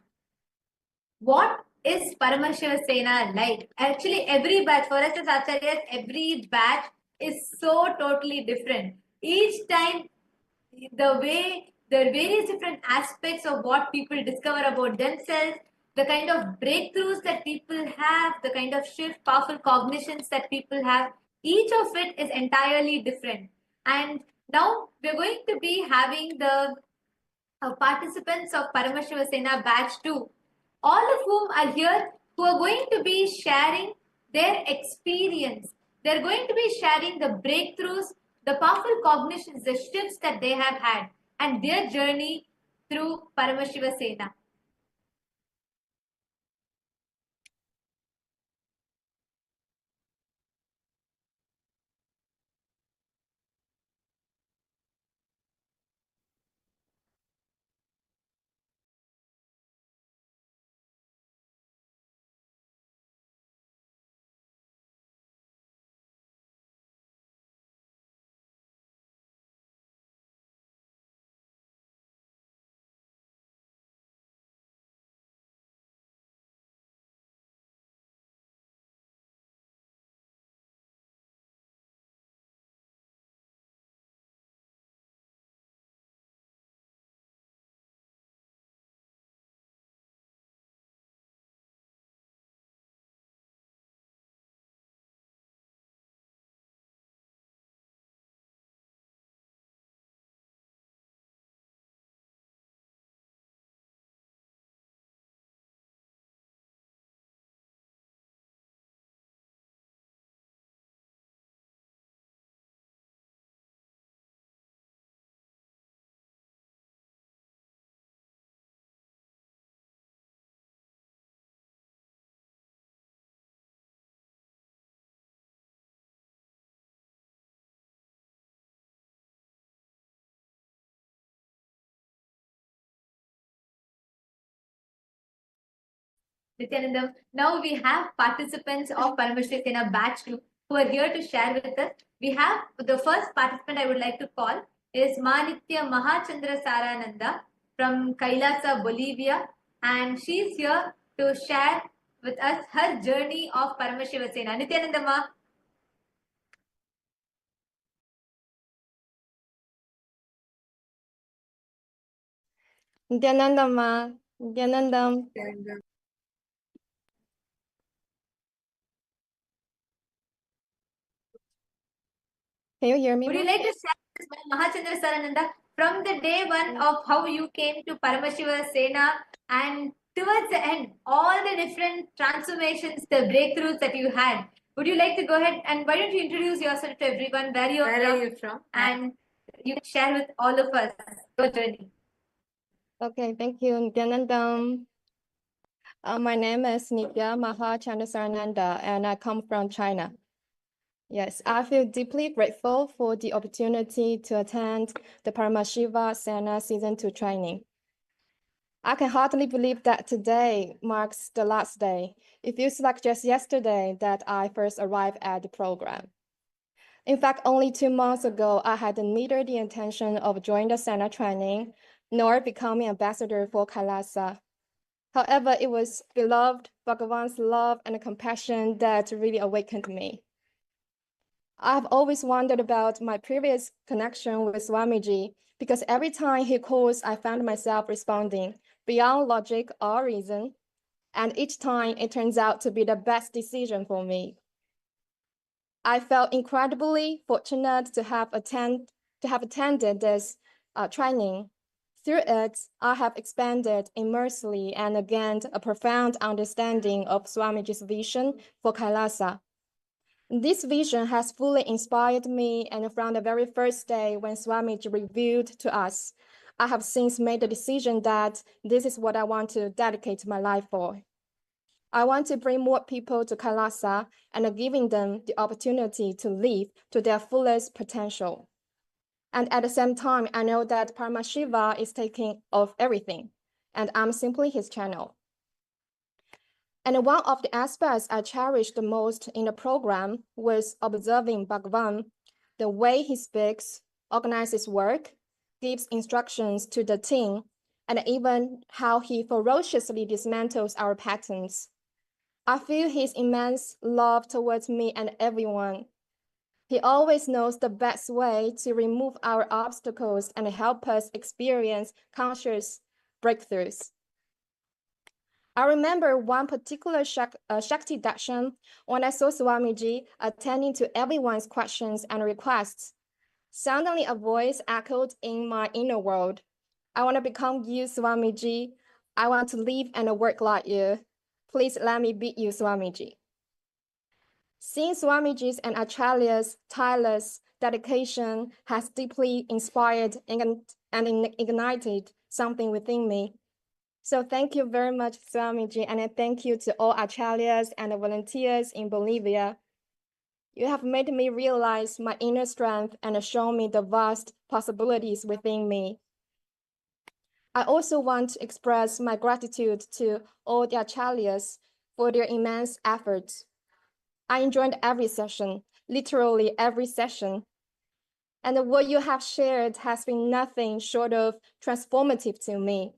What is Paramashiva Sena like? Actually, every batch, for us as Acharyas, every batch is so totally different. Each time, the way, the various different aspects of what people discover about themselves, the kind of breakthroughs that people have, the kind of shift, powerful cognitions that people have, each of it is entirely different. And now we're going to be having the participants of Paramashiva Sena batch 2, all of whom are here, who are going to be sharing their experience. They're going to be sharing the breakthroughs, the powerful cognitions, the shifts that they have had, and their journey through Paramashiva Sena. Nityanandam. Now we have participants of Paramashiva Sena batch 2 who are here to share with us. We have the first participant I would like to call is Manitya Mahachandra Sarananda from Kailasa, Bolivia, and she's here to share with us her journey of Paramashiva Sena. Nityanandama. Nityanandama, Nityanandam. Can you hear me? Would you like to share with us, Mahachandra Sarananda, from the day one of how you came to Paramashiva Sena and towards the end, all the different transformations, the breakthroughs that you had? Would you like to go ahead and why don't you introduce yourself to everyone, where Where are you from? and you can share with all of us your journey. Okay, thank you, Nityanandam. My name is Nitya Mahachandrasarananda, and I come from China. Yes, I feel deeply grateful for the opportunity to attend the Paramashiva Sena Season 2 training. I can hardly believe that today marks the last day. It feels like just yesterday that I first arrived at the program. In fact, only 2 months ago, I had neither the intention of joining the Sena training nor becoming ambassador for Kailasa. However, it was beloved Bhagavan's love and compassion that really awakened me. I've always wondered about my previous connection with Swamiji because every time he calls, I found myself responding beyond logic or reason, and each time it turns out to be the best decision for me. I felt incredibly fortunate to have attended this training. Through it, I have expanded immensely and gained a profound understanding of Swamiji's vision for Kailasa. This vision has fully inspired me, and from the very first day when Swamiji revealed to us, I have since made the decision that this is what I want to dedicate my life for. I want to bring more people to Kailasa and giving them the opportunity to live to their fullest potential. And at the same time, I know that Paramashiva is taking of everything, and I'm simply his channel. And one of the aspects I cherished the most in the program was observing Bhagavan, the way he speaks, organizes work, gives instructions to the team, and even how he ferociously dismantles our patterns. I feel his immense love towards me and everyone. He always knows the best way to remove our obstacles and help us experience conscious breakthroughs. I remember one particular Shakti darshan when I saw Swamiji attending to everyone's questions and requests. Suddenly a voice echoed in my inner world. I want to become you, Swamiji. I want to live and work like you. Please let me be you, Swamiji. Seeing Swamiji's and Acharya's tireless dedication has deeply inspired and ignited something within me. So thank you very much, Swamiji, and thank you to all Acharyas and volunteers in Bolivia. You have made me realize my inner strength and shown me the vast possibilities within me. I also want to express my gratitude to all the Acharyas for their immense efforts. I enjoyed every session, literally every session. And what you have shared has been nothing short of transformative to me.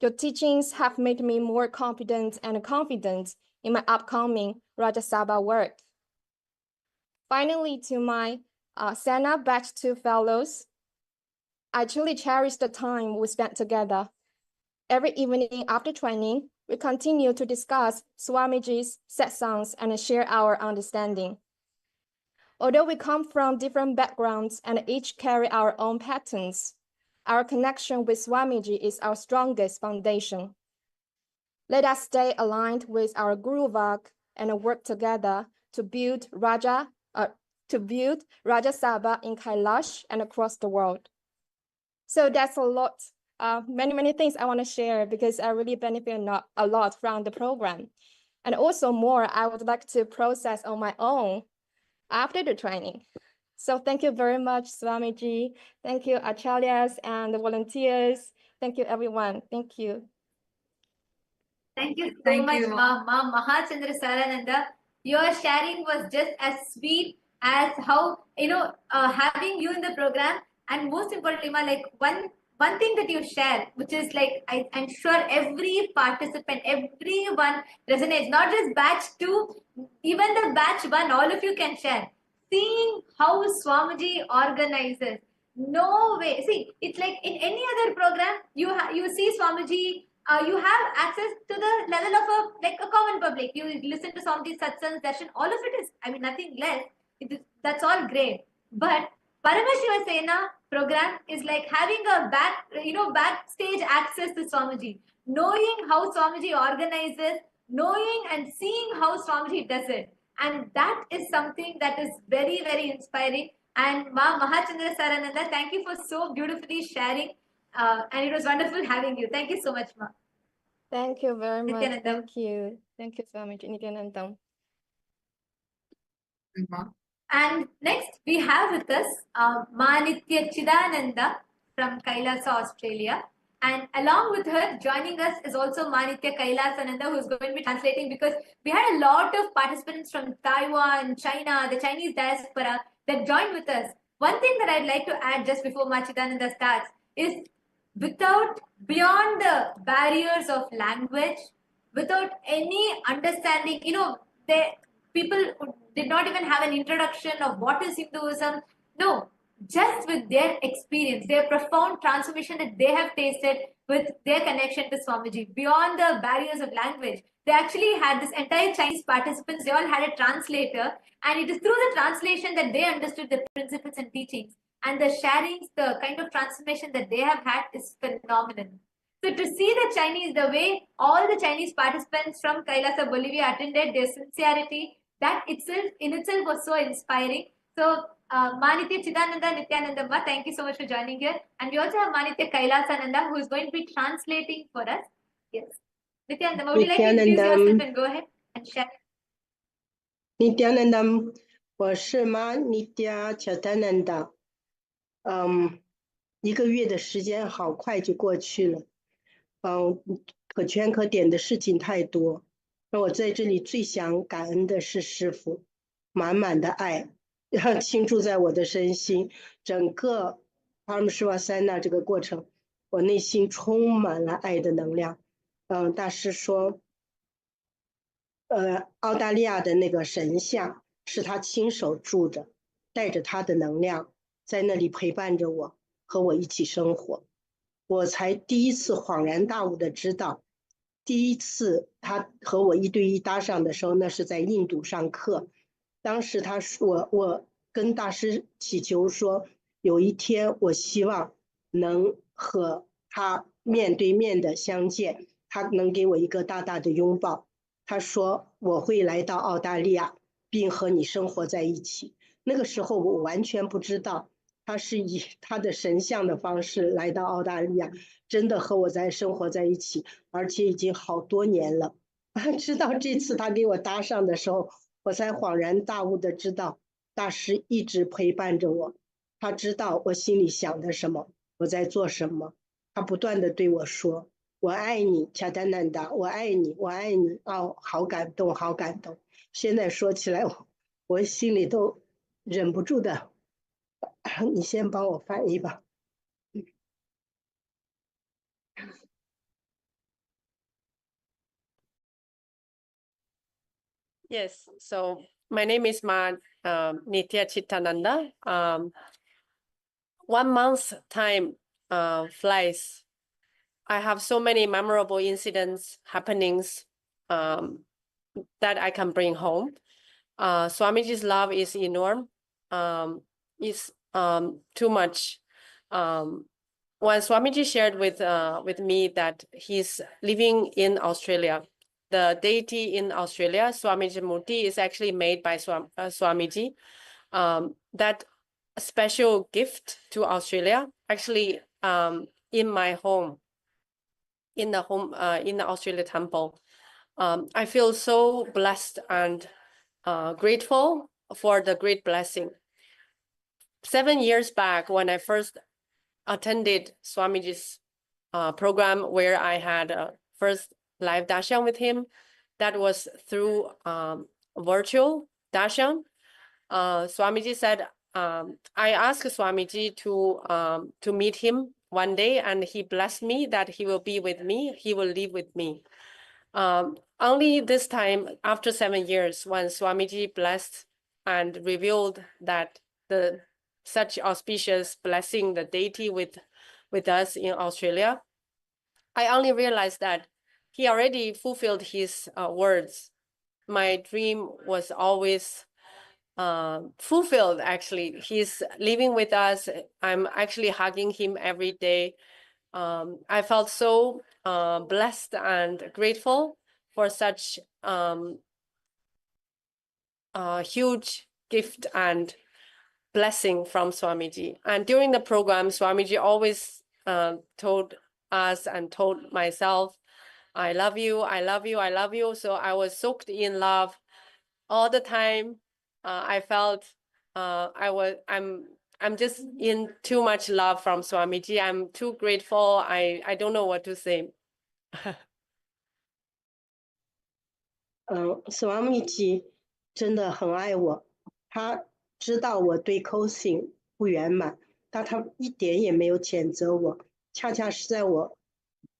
Your teachings have made me more confident in my upcoming Raja Sabha work. Finally, to my Sena Batch 2 fellows, I truly cherish the time we spent together. Every evening after training, we continue to discuss Swamiji's satsangs and share our understanding. Although we come from different backgrounds and each carry our own patterns, our connection with Swamiji is our strongest foundation. Let us stay aligned with our Guru Vak and work together to build Raja Sabha in Kailash and across the world. So that's a lot. Many things I want to share because I really benefit a lot from the program. And also more I would like to process on my own after the training. So thank you very much, Swamiji. Thank you, Acharyas and the volunteers. Thank you, everyone. Thank you. Thank you so Thank much, you. Ma Mahachandra Sarananda. Your sharing was just as sweet as how, having you in the program, and most importantly, Ma, like one thing that you share, which is like, I'm sure every participant, everyone resonates, not just batch 2, even the batch 1, all of you can share. Seeing how Swamiji organizes, no way. See, it's like in any other program, you see Swamiji, you have access to the level of a common public. You listen to Swamiji's satsangs, darshan, all of it is, I mean, nothing less. That's all great. But Paramashiva Sena program is like having a backstage access to Swamiji, knowing how Swamiji organizes, knowing and seeing how Swamiji does it. And that is something that is very, very inspiring. And Ma Mahachandra Sarananda, thank you for so beautifully sharing. And it was wonderful having you. Thank you so much, Ma. Thank you very much. Nityanandam. Thank you. Thank you, Swamiji Nityanandam. And next we have with us Manitya Chidananda from Kailasa, Australia. And along with her, joining us is also Manitya Kailasananda, who is going to be translating, because we had a lot of participants from Taiwan, China, the Chinese diaspora that joined with us. One thing that I'd like to add just before Machidananda starts is, beyond the barriers of language, without any understanding, people did not even have an introduction of what is Hinduism. No, just with their experience, their profound transformation that they have tasted with their connection to Swamiji, beyond the barriers of language. They actually had this entire Chinese participants, they all had a translator, and it is through the translation that they understood the principles and teachings. And the sharings, the kind of transformation that they have had is phenomenal. So to see the Chinese, the way all the Chinese participants from Kailasa, Bolivia attended, their sincerity, that in itself was so inspiring. So Manitya Chidananda Nityanandamma, thank you so much for joining here. And we also have Manitya Kailasananda, who is going to be translating for us. Yes. Nityananda, would you like to introduce yourself Nityanandam. and go ahead and share? Nityanandam, 我是妈 Nitya Chatananda。1个月的时间好快就过去了。可圈可点的事情太多。那我在这里最想感恩的是师父，满满的爱，倾注在我的身心。整个 Paramashivasana 这个过程，我内心充满了爱的能量。大师说，澳大利亚的那个神像是他亲手铸的，带着他的能量在那里陪伴着我，和我一起生活。我才第一次恍然大悟的知道，第一次他和我1对1搭上的时候，那是在印度上课。当时他说，我跟大师祈求说，有一天我希望能和他面对面的相见，他能给我一个大大的拥抱。他说我会来到澳大利亚，并和你生活在一起。那个时候我完全不知道他是以他的神像的方式来到澳大利亚，真的和我在生活在一起，而且已经好多年了。直到这次他给我搭上的时候，我才恍然大悟的知道，大师一直陪伴着我，他知道我心里想的什么，我在做什么，他不断的对我说，我爱你，恰丹南达，我爱你，我爱你。好感动，好感动。现在说起来，我心里都忍不住的。你先帮我翻译吧。Yes, so my name is Nitya Chittananda. 1 month time flies. I have so many memorable incidents, happenings that I can bring home. Swamiji's love is enormous. It's too much. When Swamiji shared with me that he's living in Australia, the deity in Australia, Swamiji Murthy, is actually made by Swamiji. That special gift to Australia, actually, in my home, in the Australia temple. I feel so blessed and grateful for the great blessing. 7 years back, when I first attended Swamiji's program, where I had a first live darshan with him, that was through virtual darshan. Swamiji said, I asked Swamiji to meet him one day, and he blessed me that he will be with me, he will live with me. Only this time, after 7 years, when Swamiji blessed and revealed that such auspicious blessing, the deity with us in Australia, I only realized that he already fulfilled his words. My dream was always fulfilled, actually. He's living with us. I'm actually hugging him every day. I felt so blessed and grateful for such huge gift and blessing from Swamiji. And during the program, Swamiji always told us and told myself, I love you, I love you, I love you. So I was soaked in love all the time. I felt I'm just in too much love from Swamiji. I'm too grateful. I don't know what to say. Swamiji 真的很爱我，他知道我对 cosing 不圆满，但他一点也没有谴责我，恰恰是在我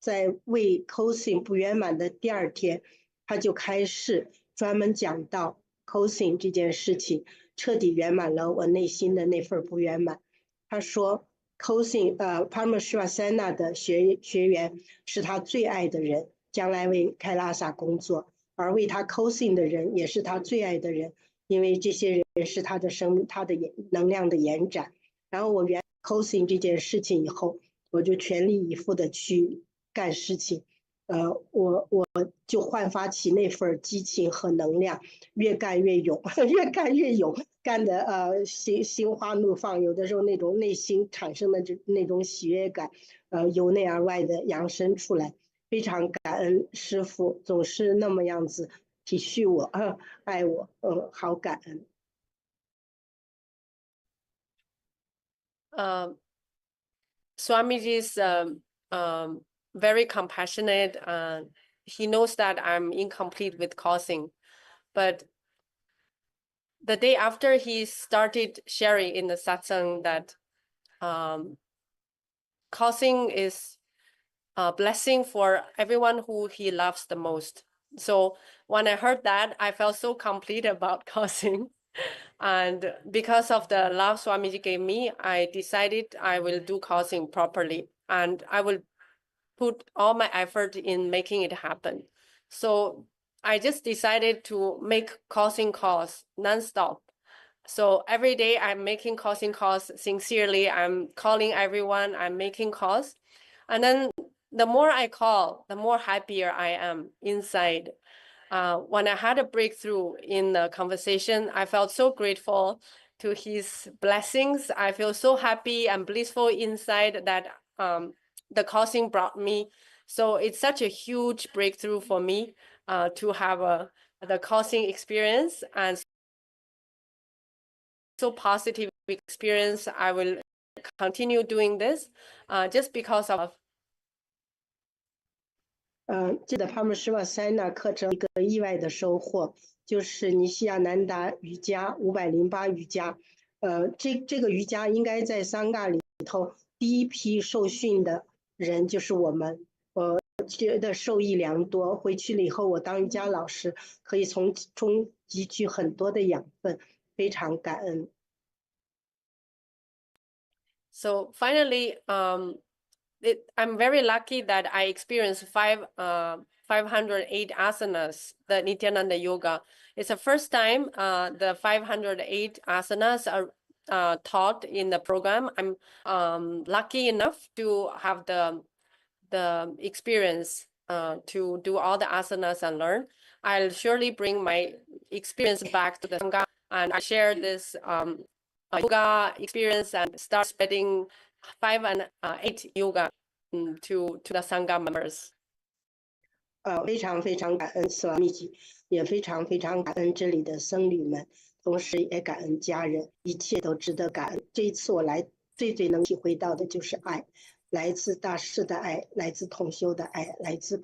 在为 cosing 不圆满的第2天，他就开始专门讲到 cosing 这件事情，彻底圆满了我内心的那份不圆满。他说 cosing Paramashivasana 的学员是他最爱的人，将来为开拉萨工作，而为他 cosing 的人也是他最爱的人，因为这些人是他的能量的延展。然后我圆 cosing 这件事情以后，我就全力以赴的去干事情，我就焕发起那份激情和能量，越干越勇，越干越勇，干的心花怒放，有的时候那种内心产生的那种喜悦感，由内而外的扬升出来。非常感恩师父总是那么样子体恤我，爱我，好感恩。Swamiji is very compassionate. He knows that I'm incomplete with causing, but the day after he started sharing in the satsang that causing is a blessing for everyone who he loves the most. So when I heard that, I felt so complete about causing. And because of the love Swamiji gave me, I decided I will do causing properly. And I will put all my effort in making it happen. So I just decided to make causing calls nonstop. So every day I'm making causing calls sincerely. I'm calling everyone, I'm making calls. And then the more I call, the more happier I am inside. When I had a breakthrough in the conversation, I felt so grateful to his blessings. I feel so happy and blissful inside that the causing brought me. So it's such a huge breakthrough for me to have the causing experience, and so positive experience. I will continue doing this just because of 记得帕姆施瓦塞纳课程一个意外的收获，就是尼西亚南达瑜伽508瑜伽。这个瑜伽应该在桑嘎里头第一批受训的人就是我们。觉得受益良多，回去了以后我当瑜伽老师，可以从中汲取很多的养分，非常感恩。So finally, I'm very lucky that I experienced 508 asanas, the Nityananda Yoga. It's the first time the 508 asanas are taught in the program. I'm lucky enough to have the experience to do all the asanas and learn. I'll surely bring my experience back to the Sangha, and I share this yoga experience and start spreading 5 and 8 yoga to the Sangha members. 非常非常感恩斯瓦密吉，也非常非常感恩这里的僧侣们，同时也感恩家人，一切都值得感恩。这一次我来最能体会到的就是爱，来自大师的爱，来自同修的爱，来自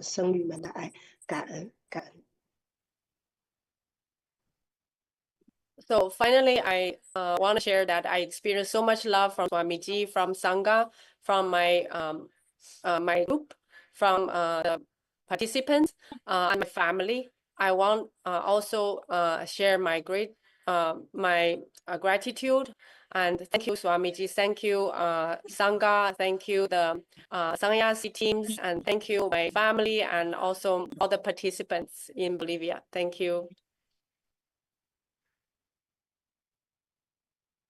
僧侣们的爱，感恩感恩。So finally, I want to share that I experienced so much love from Swamiji, from Sangha, from my my group, from the participants, and my family. I want also share my gratitude, and thank you Swamiji, thank you Sangha, thank you the Sannyasi teams, and thank you my family and also all the participants in Bolivia. Thank you.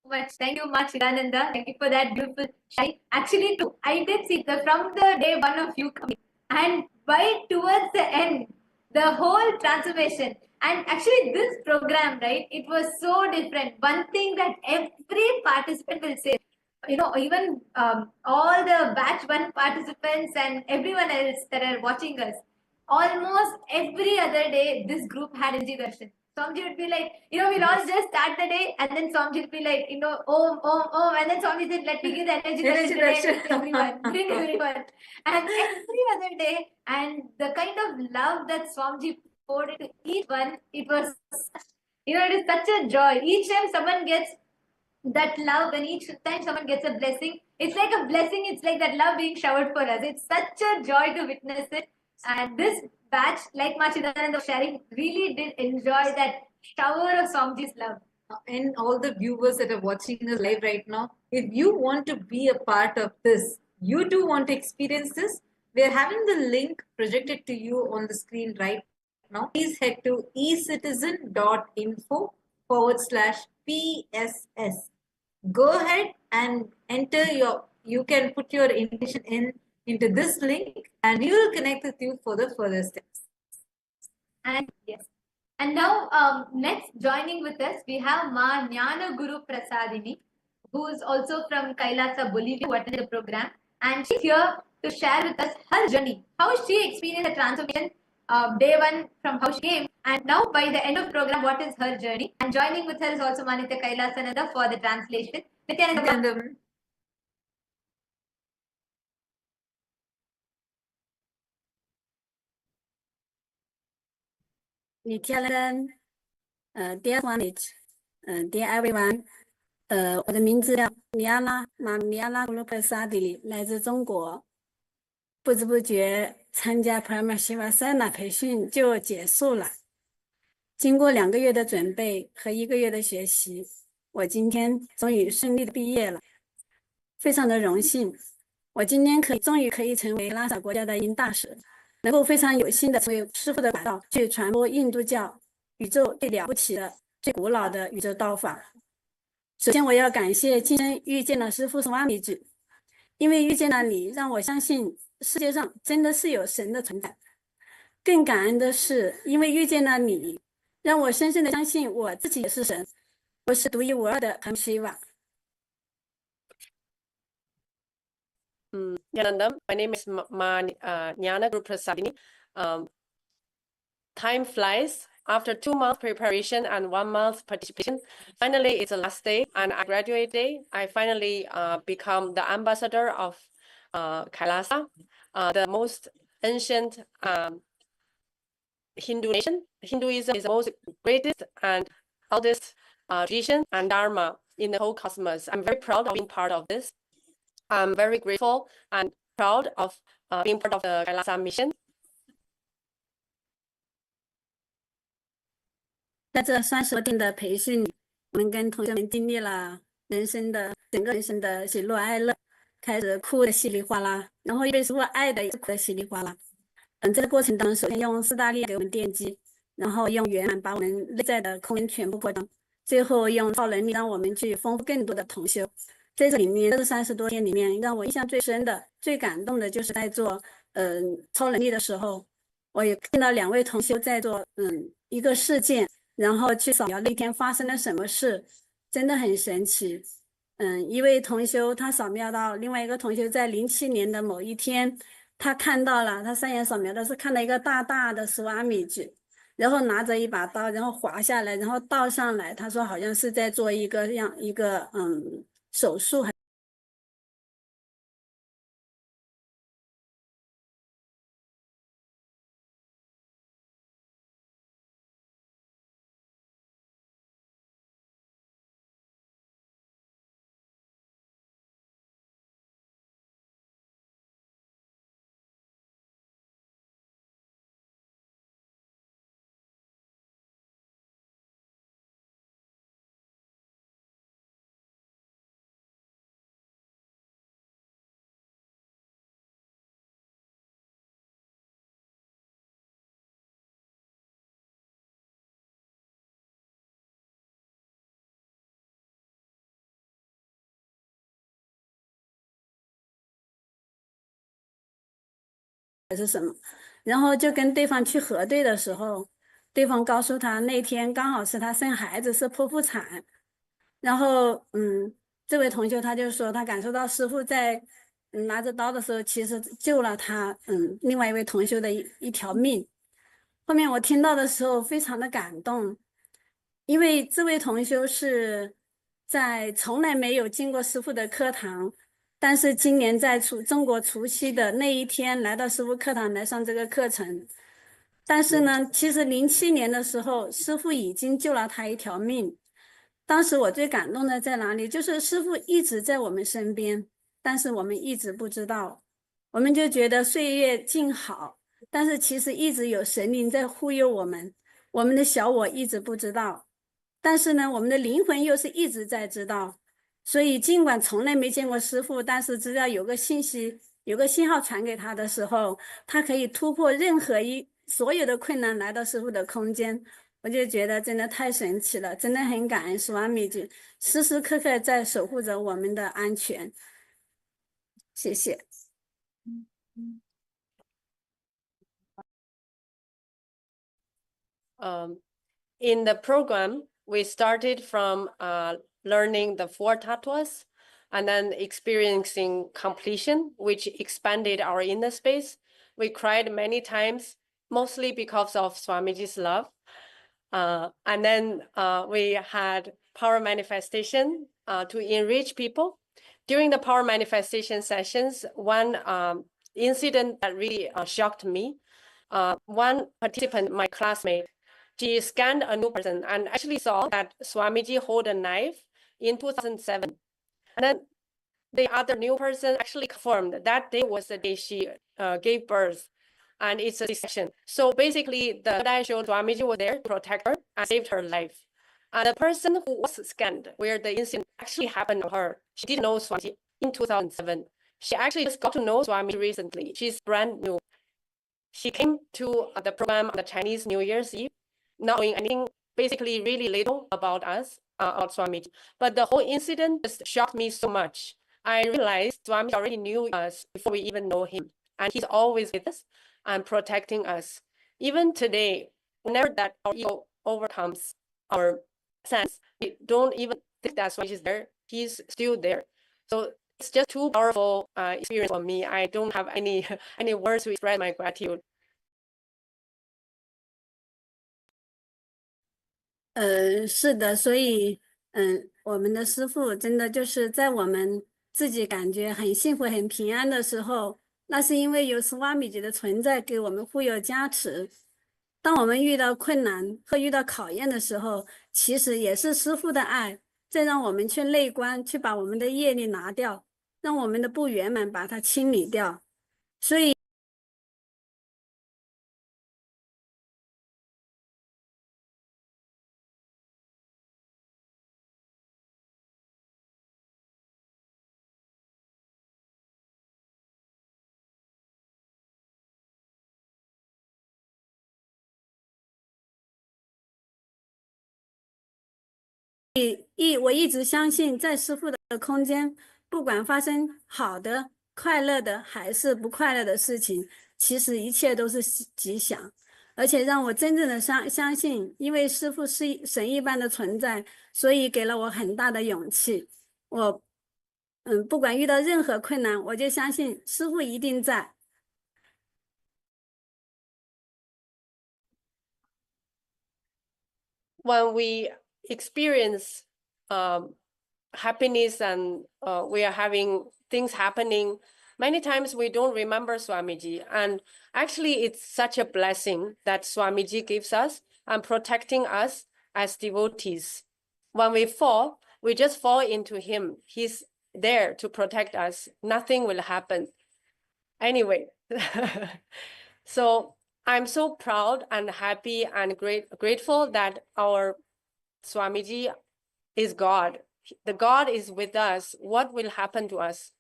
Much. Thank you much, Chidananda. Thank you for that beautiful sharing. Actually, too, I did see from the day one of you coming, and by towards the end, the whole transformation. And actually, this program, right, it was so different. One thing that every participant will say, you know, even all the batch one participants and everyone else that are watching us, almost every other day, this group had energy darshan. Swamiji would be like, you know, we'll all just start the day, and then Swamiji would be like, you know, om, and then Swamiji said, let me give the energy darshan to everyone, bring everyone. And every other day, and the kind of love that Swamiji poured into each one, it was, you know, it is such a joy. Each time someone gets that love, and each time someone gets a blessing, it's like a blessing, it's like that love being showered for us. It's such a joy to witness it. And this batch, like Machidananda was sharing, really did enjoy that shower of Swamiji's love. And all the viewers that are watching us live right now, if you want to be a part of this, you too want to experience this, we are having the link projected to you on the screen right now. Please head to ecitizen.info/PSS. Go ahead and enter you can put your intention into this link, and we will connect with you for the further steps. And yes. And now, next joining with us, we have Ma Jnana Guru Prasadini, who is also from Kailasa, Bolivia, who attended the program. and she's here to share with us her journey, how she experienced the transformation, day one from how she came, and now by the end of the program, what is her journey. And joining with her is also Manitya Kailasananda for the translation. Nityananda. Nityanandam. Nityanand, dear Swanage, dear everyone，我的名字叫米亚拉，米亚拉古鲁克萨迪里，来自中国。不知不觉参加 Paramashiva 3培训就结束了。经过2个月的准备和1个月的学习，我今天终于顺利的毕业了，非常的荣幸。我今天终于可以成为拉萨国家的印大使。能够非常有幸的成为师父的管道，去传播印度教宇宙最了不起的、最古老的宇宙道法。首先，我要感谢今生遇见了师父斯瓦米居，因为遇见了你，让我相信世界上真的是有神的存在。更感恩的是，因为遇见了你，让我深深的相信我自己也是神，我是独一无二的Shiva。Nyanandam, my name is Nyana Guru Prasadini. Time flies. After 2 months preparation and 1 month participation, finally it's the last day and I graduate day. I finally become the ambassador of Kailasa, the most ancient Hindu nation. Hinduism is the most greatest and oldest tradition and Dharma in the whole cosmos. I'm very proud of being part of this. I'm very grateful and proud of being part of the Kailasa mission. 在这30多天的培训里，我们跟同学们经历了整个人生的喜怒哀乐，开始哭的稀里哗啦，然后被师父爱的也哭的稀里哗啦。这个过程当中，首先用4大力给我们奠基，然后用圆满把我们内在的空间全部扩张，最后用超能力让我们去丰富更多的同修。在这里面，这30多天里面，让我印象最深的、最感动的，就是在做超能力的时候，我也看到2位同修在做一个事件，然后去扫描那天发生了什么事，真的很神奇。一位同修他扫描到另外一个同修在07年的某一天，他看到了，他3眼扫描的是看到一个大大的斯瓦米居，然后拿着一把刀，然后划下来，然后倒上来，他说好像是在做一个手术。还是什么，然后就跟对方去核对的时候，对方告诉他那天刚好是他生孩子是剖腹产，然后这位同学他就说他感受到师父在拿着刀的时候，其实救了他另外一位同学的一条命。后面我听到的时候非常的感动，因为这位同学是在从来没有进过师父的课堂。但是今年在中国除夕的那一天来到师父课堂来上这个课程，但是呢，其实07年的时候，师父已经救了他一条命。当时我最感动的在哪里？就是师父一直在我们身边，但是我们一直不知道，我们就觉得岁月静好，但是其实一直有神灵在护佑我们，我们的小我一直不知道，但是呢，我们的灵魂又是一直在知道。所以尽管从来没见过师父，但是只要有个信息、有个信号传给他的时候，他可以突破任何所有的困难来到师父的空间。我就觉得真的太神奇了，真的很感恩斯瓦米居时时刻刻在守护着我们的安全。谢谢。In the program, we started from learning the 4 tattvas, and then experiencing completion, which expanded our inner space. We cried many times, mostly because of Swamiji's love. And then we had power manifestation to enrich people. During the power manifestation sessions, one incident that really shocked me, one participant, my classmate, she scanned a new person and actually saw that Swamiji hold a knife in 2007. And then the other new person actually confirmed that day was the day she gave birth, and it's a C-section. So basically, the guy showed Swamiji was there to protect her and saved her life. And the person who was scanned, where the incident actually happened to her, she didn't know Swamiji in 2007. She actually just got to know Swamiji recently. She's brand new. She came to the program on the Chinese New Year's Eve, not knowing anything, basically really little about us, about Swamiji. But the whole incident just shocked me so much. I realized Swamiji already knew us before we even know him. And he's always with us and protecting us. Even today, whenever that our ego overcomes our sense, we don't even think that Swamiji is there. He's still there. So it's just too powerful experience for me. I don't have any words to express my gratitude. 是的，所以，我们的师父真的就是在我们自己感觉很幸福、很平安的时候，那是因为有斯瓦米姐的存在给我们护佑加持。当我们遇到困难和遇到考验的时候，其实也是师父的爱，在让我们去内观，去把我们的业力拿掉，让我们的不圆满把它清理掉。所以。我一直相信，在师父的空间，不管发生好的、快乐的还是不快乐的事情，其实一切都是吉祥。而且让我真正的相信，因为师父是神一般的存在，所以给了我很大的勇气。我，不管遇到任何困难，我就相信师父一定在。When we experience happiness and we are having things happening, many times we don't remember Swamiji. And actually, it's such a blessing that Swamiji gives us and protecting us as devotees. When we fall, we just fall into him. He's there to protect us. Nothing will happen. Anyway, so I'm so proud and happy and grateful that our Swamiji is God. The God is with us. What will happen to us?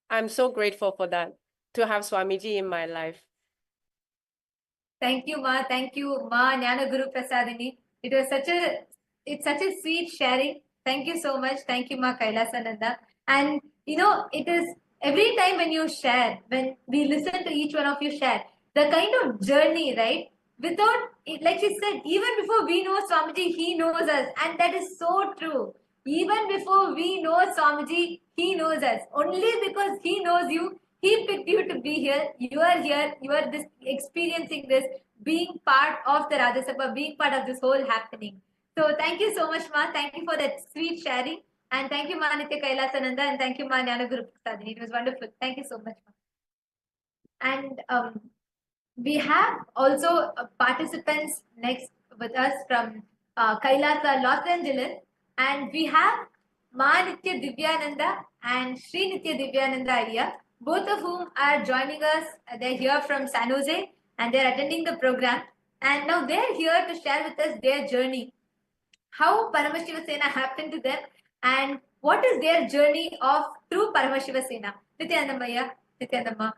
I'm so grateful for that, to have Swamiji in my life. Thank you, Ma. Thank you, Ma Jnana Guru Prasadini. It's such a sweet sharing. Thank you so much. Thank you, Ma Kailasananda. And it is every time when you share, when we listen to each one of you share, the kind of journey, right? Without it, like she said, even before we know Swamiji, he knows us, and that is so true. Even before we know Swamiji, he knows us. Only because he knows you, he picked you to be here. You are here. You are this experiencing this, being part of the Radha Sabha, being part of this whole happening. So thank you so much, Ma. Thank you for that sweet sharing. And thank you, Ma Nitya Kailasananda. And thank you, Ma Jnana Guru Prasadini. It was wonderful. Thank you so much, Ma. And we have also participants next with us from Kailasa, Los Angeles. And we have Ma Nitya Divyananda and Sri Nitya Divyananda Arya, both of whom are joining us. They're here from San Jose and they're attending the program. And now they're here to share with us their journey, how Paramashiva Sena happened to them, and what is their journey of true Paramashiva Sena. Nityanandamaya, Nityanandamma.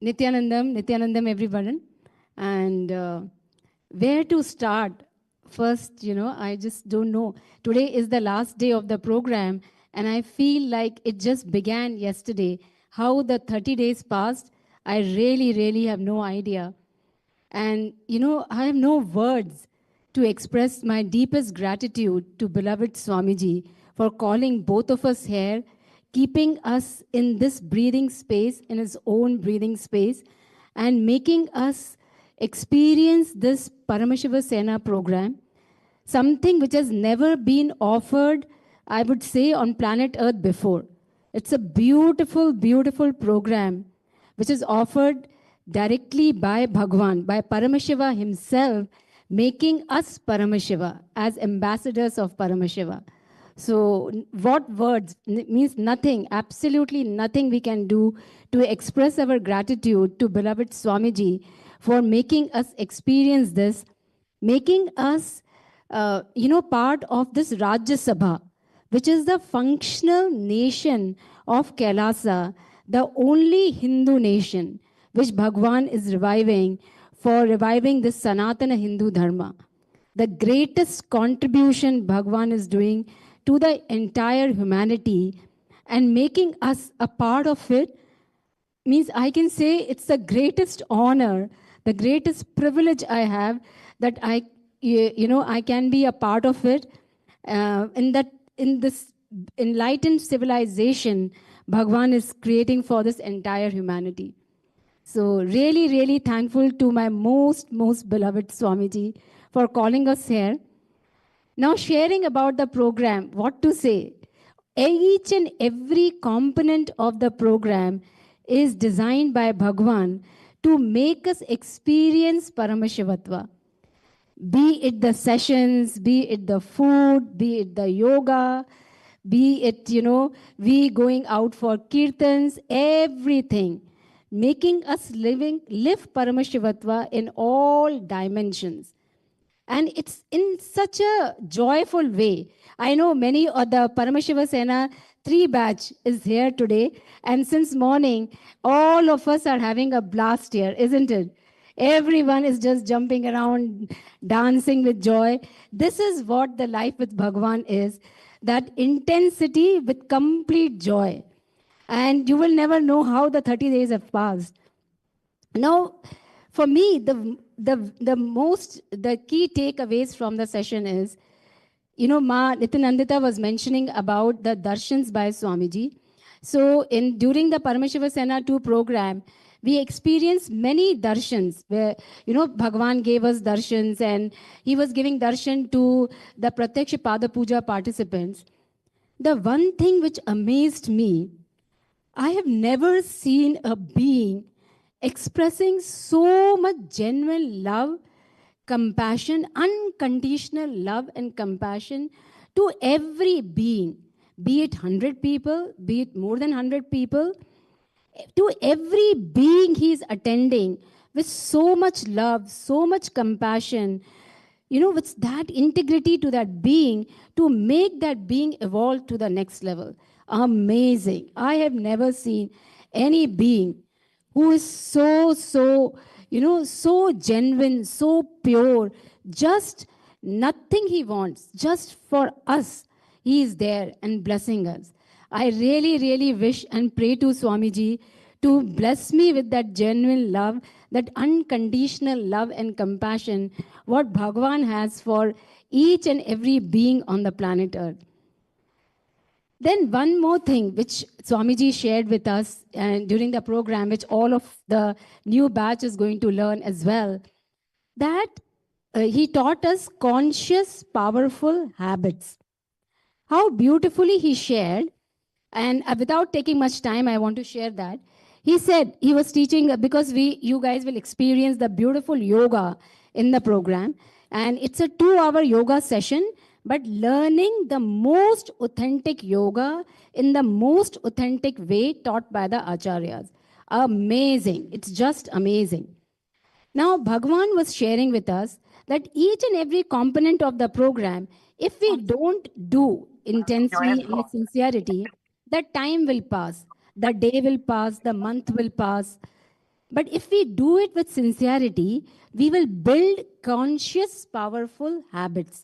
Nithyanandam, everyone. And where to start? First, I just don't know. Today is the last day of the program, and I feel like it just began yesterday. How the 30 days passed, I really, really have no idea. And, I have no words to express my deepest gratitude to beloved Swamiji for calling both of us here, keeping us in this breathing space, in his own breathing space, and making us experience this Paramashiva Sena program, something which has never been offered, I would say, on planet Earth before. It's a beautiful, beautiful program which is offered directly by Bhagavan, by Paramashiva himself, making us Paramashiva as ambassadors of Paramashiva. So what words means nothing, absolutely nothing we can do to express our gratitude to beloved Swamiji for making us experience this, making us, part of this Rajya Sabha, which is the functional nation of Kailasa, the only Hindu nation which Bhagwan is reviving for reviving this Sanatana Hindu Dharma. The greatest contribution Bhagwan is doing to the entire humanity and making us a part of it means I can say it's the greatest honor, the greatest privilege I have that I can be a part of it in this enlightened civilization Bhagwan is creating for this entire humanity. So really, really thankful to my most beloved Swamiji for calling us here. Now sharing about the program, what to say? Each and every component of the program is designed by Bhagwan to make us experience Paramashivatva. Be it the sessions, be it the food, be it the yoga, be it, we going out for kirtans, everything. Making us live Paramashivatva in all dimensions. And it's in such a joyful way. I know many of the Paramashiva Sena 3 batch is here today. And since morning, all of us are having a blast here, isn't it? Everyone is just jumping around, dancing with joy. This is what the life with Bhagavan is, that intensity with complete joy. And you will never know how the 30 days have passed. Now, for me, the key takeaways from the session is, Ma Nityananda was mentioning about the darshans by Swamiji. So during the Paramashiva Sena 2 program, we experienced many darshans where, Bhagavan gave us darshans and he was giving darshan to the Pratyaksha Pada Puja participants. The one thing which amazed me, I have never seen a being expressing so much genuine love, compassion, unconditional love and compassion to every being, be it 100 people, be it more than 100 people, to every being he is attending with so much love, so much compassion, with that integrity to that being to make that being evolve to the next level. Amazing. I have never seen any being who is so genuine, so pure, just nothing he wants, just for us. He is there and blessing us. I really, really wish and pray to Swamiji to bless me with that genuine love, that unconditional love and compassion, what Bhagavan has for each and every being on the planet Earth. Then one more thing which Swamiji shared with us during the program, which all of the new batch is going to learn as well, that he taught us conscious, powerful habits. How beautifully he shared, and without taking much time, I want to share that. He said he was teaching, because you guys will experience the beautiful yoga in the program, and it's a 2-hour yoga session, but learning the most authentic yoga in the most authentic way taught by the acharyas. Amazing. It's just amazing. Now, Bhagavan was sharing with us that each and every component of the program, if we don't do intensely and with sincerity, the time will pass, the day will pass, the month will pass. But if we do it with sincerity, we will build conscious, powerful habits.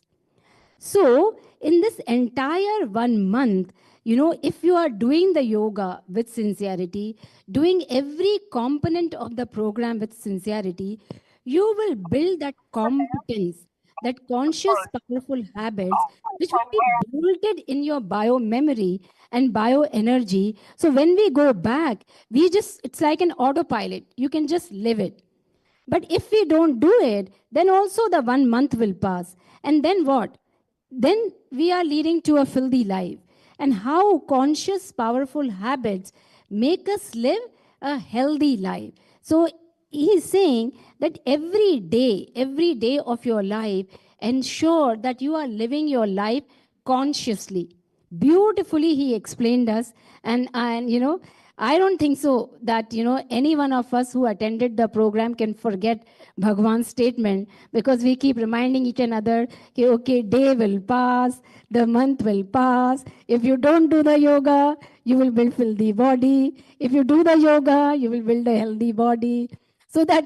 So, in this entire 1 month, if you are doing the yoga with sincerity, doing every component of the program with sincerity, you will build that competence, that conscious, powerful habits, which will be bolted in your bio memory and bio energy. So, when we go back, it's like an autopilot. You can just live it. But if we don't do it, then also the 1 month will pass. And then what? Then we are leading to a filthy life. And how conscious, powerful habits make us live a healthy life. So he's saying that every day of your life, ensure that you are living your life consciously. Beautifully he explained us. And I don't think so that any one of us who attended the program can forget Bhagavan's statement, because we keep reminding each another, okay, day will pass, the month will pass. If you don't do the yoga, you will build filthy body. If you do the yoga, you will build a healthy body. So that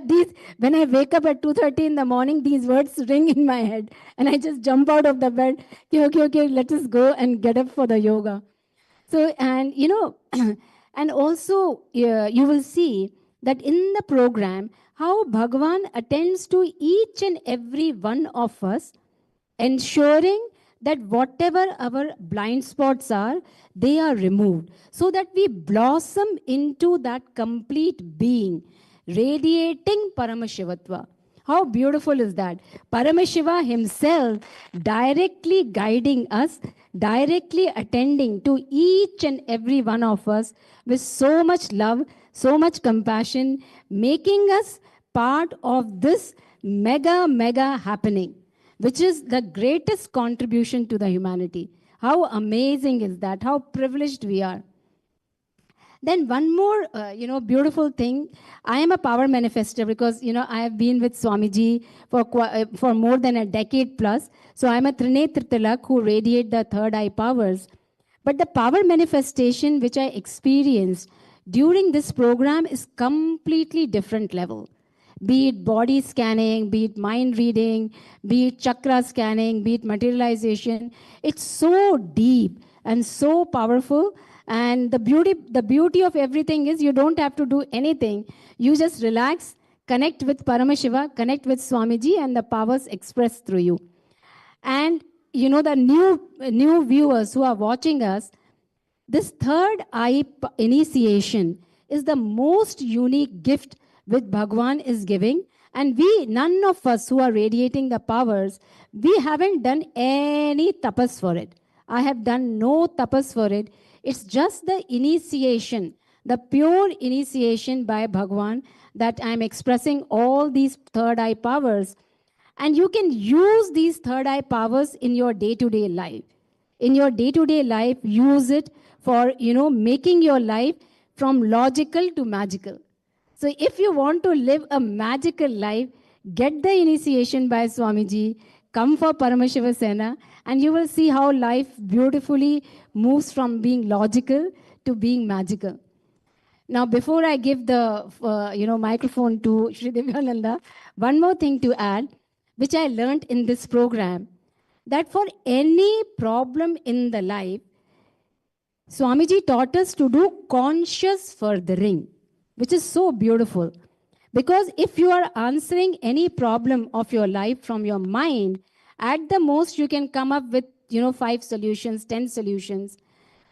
when I wake up at 2:30 in the morning, these words ring in my head, and I just jump out of the bed. Okay, let us go and get up for the yoga. So, and and also you will see that in the program, how Bhagavan attends to each and every one of us, ensuring that whatever our blind spots are, they are removed, so that we blossom into that complete being, radiating Paramashivatva. How beautiful is that? Paramashiva himself directly guiding us, directly attending to each and every one of us with so much love, so much compassion, making us part of this mega happening, which is the greatest contribution to the humanity. How amazing is that? How privileged we are. Then one more, beautiful thing. I am a power manifester because, I have been with Swamiji for more than a decade plus. So I'm a Trinetra Tilak who radiate the third eye powers. But the power manifestation which I experienced during this program is completely different level. Be it body scanning, be it mind reading, be it chakra scanning, be it materialization. It's so deep and so powerful. And the beauty of everything is you don't have to do anything. You just relax, connect with Paramashiva, connect with Swamiji, and the powers express through you. And the new viewers who are watching us, this third eye initiation is the most unique gift which Bhagavan is giving. And none of us who are radiating the powers, we haven't done any tapas for it. I have done no tapas for it. It's just the initiation, the pure initiation by Bhagavan, that I'm expressing all these third eye powers. And you can use these third eye powers in your day-to-day life. In your day-to-day life, use it for, making your life from logical to magical. So if you want to live a magical life, get the initiation by Swamiji, come for Paramashiva Sena, and you will see how life beautifully moves from being logical to being magical. Now, before I give the microphone to Shri Divyananda, one more thing to add, which I learned in this program, that for any problem in the life, Swamiji taught us to do conscious furthering, which is so beautiful. Because if you are answering any problem of your life from your mind, at the most you can come up with 5 solutions, 10 solutions.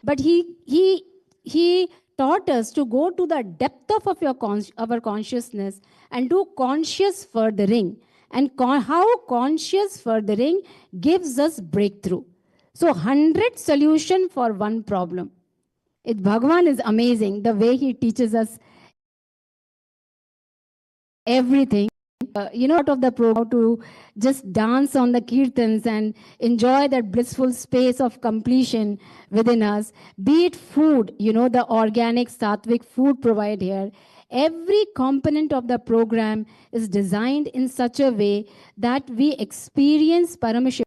But he taught us to go to the depth of our consciousness and do conscious furthering. And how conscious furthering gives us breakthrough. So 100 solution for one problem. Bhagavan is amazing, the way he teaches us everything. Out of the program to just dance on the kirtans and enjoy that blissful space of completion within us. Be it food, the organic sattvic food provided here. Every component of the program is designed in such a way that we experience Paramashiva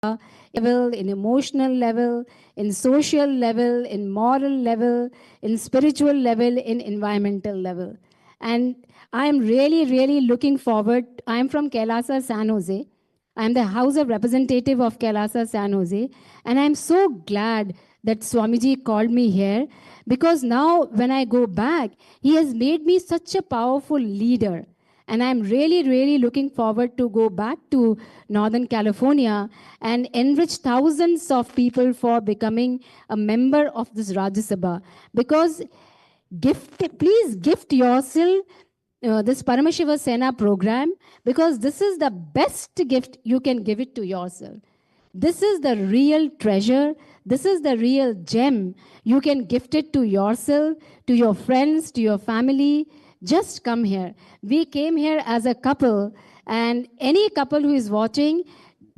level, in emotional level, in social level, in moral level, in spiritual level, in environmental level. And I am really, really looking forward. I am from Kailasa, San Jose. I am the House of Representative of Kailasa, San Jose. And I'm so glad that Swamiji called me here, because now when I go back, he has made me such a powerful leader. And I'm really, really looking forward to go back to Northern California and enrich thousands of people for becoming a member of this Rajya Sabha. Because please gift yourself this Paramashiva Sena program, because this is the best gift you can give it to yourself. This is the real treasure. This is the real gem. You can gift it to yourself, to your friends, to your family. Just come here. We came here as a couple, and any couple who is watching,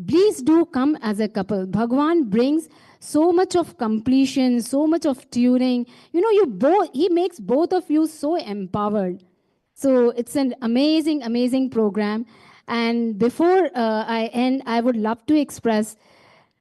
please do come as a couple. Bhagavan brings so much of completion, so much of tuning. You know, he makes both of you so empowered. So it's an amazing, amazing program. And before I end, I would love to express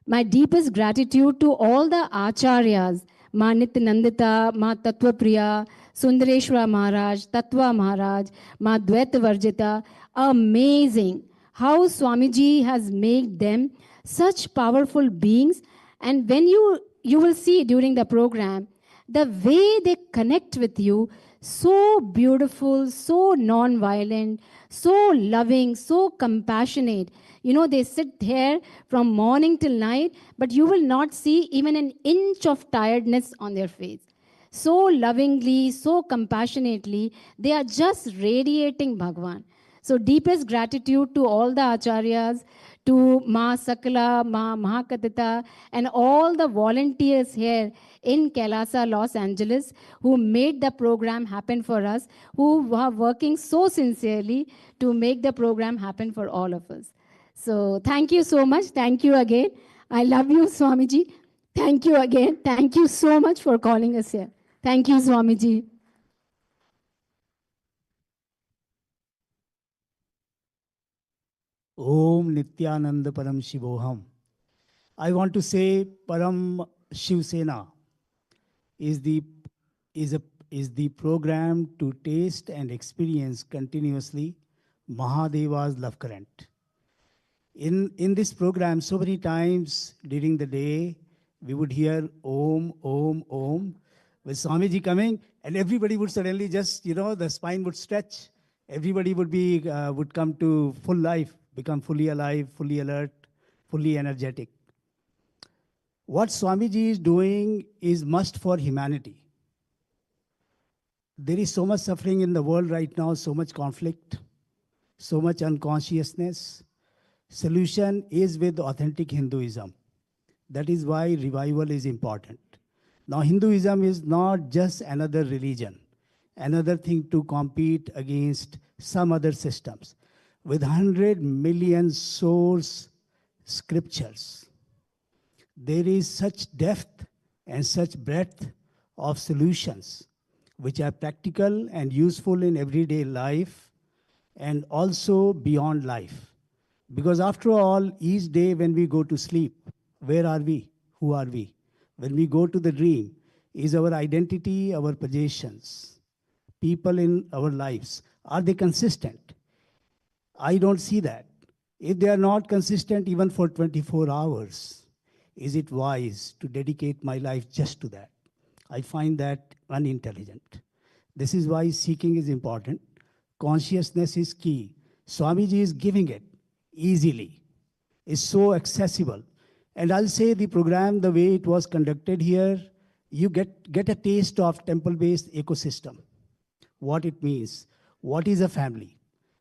my deepest gratitude to all the acharyas, Ma Nityanandita, Ma Tattva-priya, Sundareshwara Maharaj, Tattva Maharaj, Ma Dvaita Varjita. Amazing how Swamiji has made them such powerful beings. And when you will see during the program, the way they connect with you, so beautiful, so non-violent, so loving, so compassionate. You know, they sit here from morning till night, but you will not see even an inch of tiredness on their face. So lovingly, so compassionately, they are just radiating Bhagavan. So deepest gratitude to all the acharyas, to Ma Sakala, Ma Mahakatita, and all the volunteers here in Kailasa, Los Angeles, who made the program happen for us, who are working so sincerely to make the program happen for all of us. So thank you so much. Thank you again. I love you, Swamiji. Thank you again. Thank you so much for calling us here. Thank you, Swamiji. Om Nityananda Paramashivam. I want to say Param Shiv Sena is the program to taste and experience continuously Mahadeva's love current. In this program, so many times during the day, we would hear Om, Om, Om, with Swamiji coming, and everybody would suddenly just, the spine would stretch. Everybody would come to full life, become fully alive, fully alert, fully energetic. What Swamiji is doing is must for humanity. There is so much suffering in the world right now, so much conflict, so much unconsciousness. Solution is with authentic Hinduism. That is why revival is important. Now, Hinduism is not just another religion, another thing to compete against some other systems. With 100 million source scriptures, there is such depth and such breadth of solutions which are practical and useful in everyday life and also beyond life. Because after all, each day when we go to sleep, where are we? Who are we? When we go to the dream, is our identity, our possessions, people in our lives, are they consistent? I don't see that. If they are not consistent even for 24 hours, is it wise to dedicate my life just to that? I find that unintelligent. This is why seeking is important. Consciousness is key. Swamiji is giving it easily. It's so accessible. And I'll say the program, the way it was conducted here, you get a taste of temple-based ecosystem. What it means. What is a family?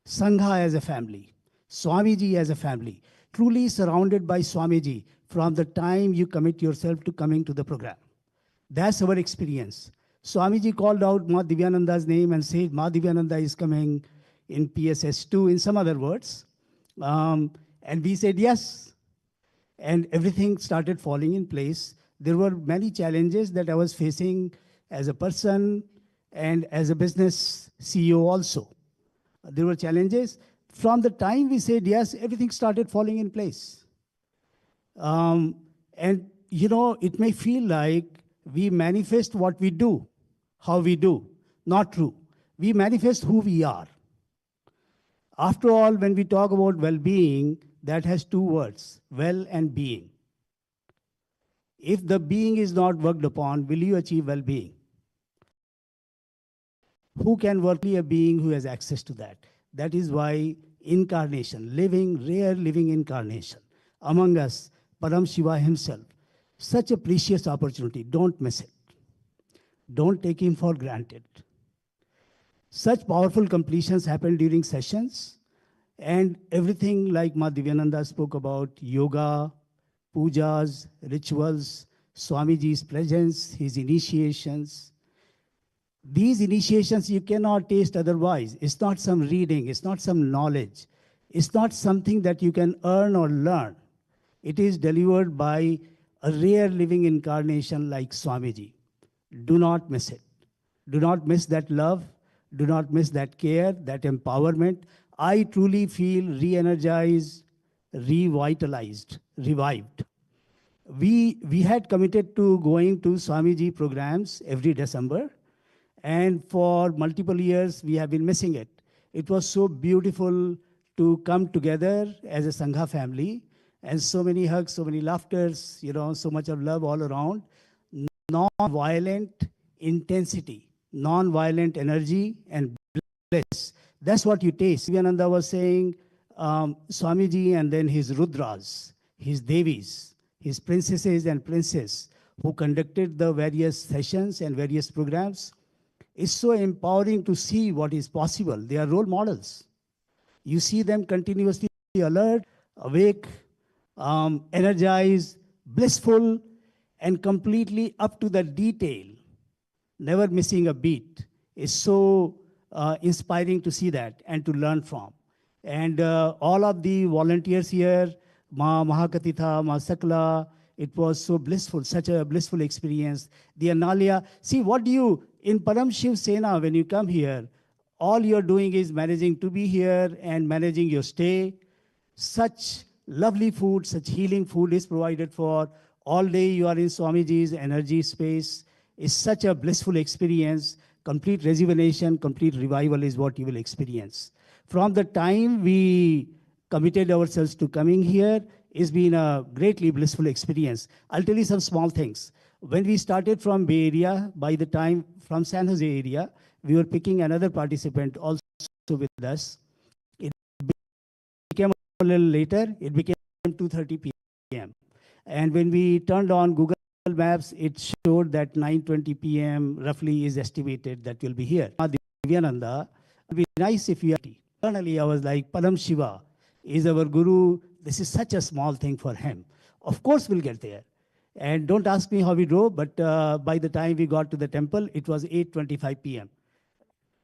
Sangha as a family. Swamiji as a family. Truly surrounded by Swamiji from the time you commit yourself to coming to the program. That's our experience. Swamiji called out Ma Divyananda's name and said, Ma Divyananda is coming in PSS2, in some other words. And we said yes. And everything started falling in place. There were many challenges that I was facing as a person and as a business CEO also. There were challenges. From the time we said yes, everything started falling in place. And it may feel like we manifest what we do, how we do. Not true. We manifest who we are. After all, when we talk about well-being, that has two words, well and being. If the being is not worked upon, will you achieve well-being? Who can work a being who has access to that? That is why incarnation, rare living incarnation among us, Param Shiva himself, such a precious opportunity. Don't miss it. Don't take him for granted. Such powerful completions happen during sessions, and everything like Ma Divyananda spoke about, yoga, pujas, rituals, Swamiji's presence, his initiations. These initiations you cannot taste otherwise. It's not some reading, it's not some knowledge. It's not something that you can earn or learn. It is delivered by a rare living incarnation like Swamiji. Do not miss it. Do not miss that love. Do not miss that care, that empowerment. I truly feel re-energized, revitalized, revived. We had committed to going to Swamiji programs every December, and for multiple years we have been missing it. It was so beautiful to come together as a Sangha family, and so many hugs, so many laughters, so much of love all around. Non-violent intensity, non-violent energy and bliss. That's what you taste. Vivekananda was saying, Swamiji and then his Rudras, his Devis, his princesses and princes who conducted the various sessions and various programs. It's so empowering to see what is possible. They are role models. You see them continuously alert, awake, energized, blissful, and completely up to the detail, never missing a beat. It's so inspiring to see that and to learn from. And all of the volunteers here, Ma Mahakatitha, Ma Sakla, it was so blissful, such a blissful experience. The Analya, see what do you, in Param Shiv Sena, when you come here, all you're doing is managing to be here and managing your stay. Such lovely food, such healing food is provided for. All day you are in Swamiji's energy space. It's such a blissful experience. Complete rejuvenation, complete revival is what you will experience. From the time we committed ourselves to coming here, it's been a greatly blissful experience. I'll tell you some small things. When we started from Bay Area, by the time from San Jose area, we were picking another participant also with us. It became a little later, it became 2:30 p.m. And when we turned on Google Maps, it showed that 9:20 p.m. roughly is estimated that we'll be here. Divyananda, it would be nice if you are. Internally, I was like, Param Shiva is our guru. This is such a small thing for him. Of course, we'll get there. And don't ask me how we drove, but by the time we got to the temple, it was 8:25 p.m.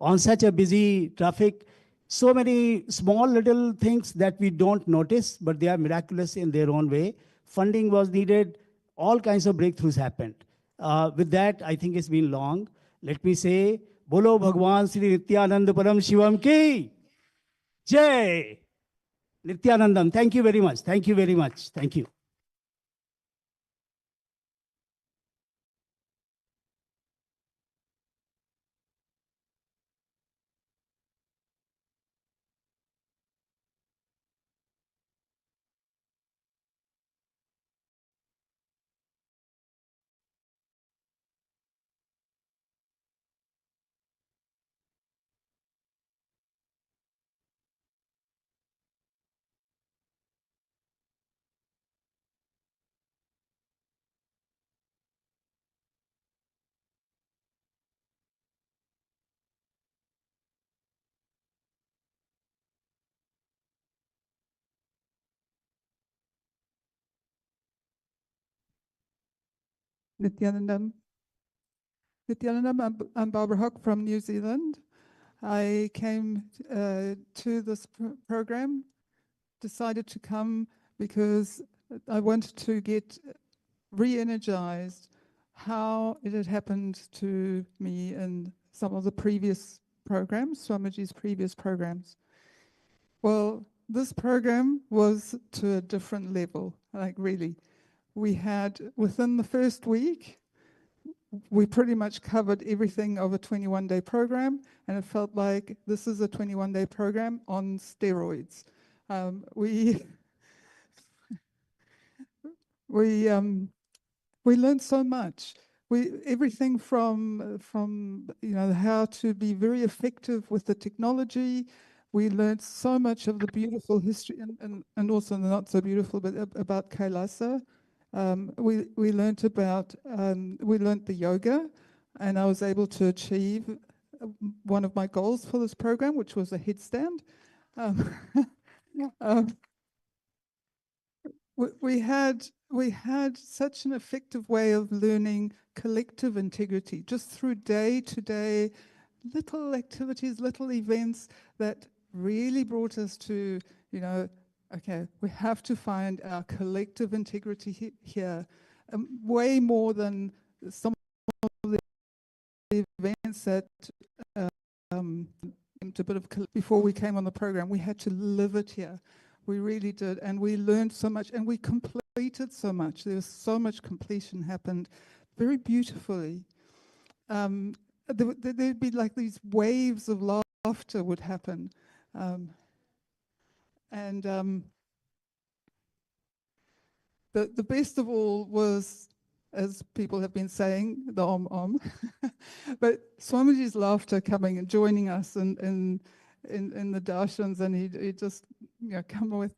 On such a busy traffic, so many small little things that we don't notice, but they are miraculous in their own way. Funding was needed. All kinds of breakthroughs happened. With that, I think it's been long. Let me say, Bolo Bhagavan Sri Nityananda Paramashivamki ki Jai. Nityanandam, thank you very much. Thank you very much. Thank you. Nityanandam. Nityanandam, I'm Barbara Hock from New Zealand. I came to this program, decided to come because I wanted to get re-energized how it had happened to me in some of the previous programs, Swamiji's previous programs. Well, this program was to a different level. like really. We had, within the first week, we pretty much covered everything of a 21-day program, and it felt like this is a 21-day program on steroids. We learned so much. Everything from how to be very effective with the technology. We learned so much of the beautiful history and also the not so beautiful, but about Kailasa. We learned the yoga, and I was able to achieve one of my goals for this program, which was a headstand. We had such an effective way of learning collective integrity just through day-to-day little activities, little events that really brought us to, okay, we have to find our collective integrity here, way more than some of the events that a bit of before we came on the program. We had to live it here. We really did, and we learned so much, and we completed so much. There was so much completion happened very beautifully. There'd be like these waves of laughter would happen. The best of all was, as people have been saying, the om. But Swamiji's laughter coming and joining us in the darshans, and he'd just come with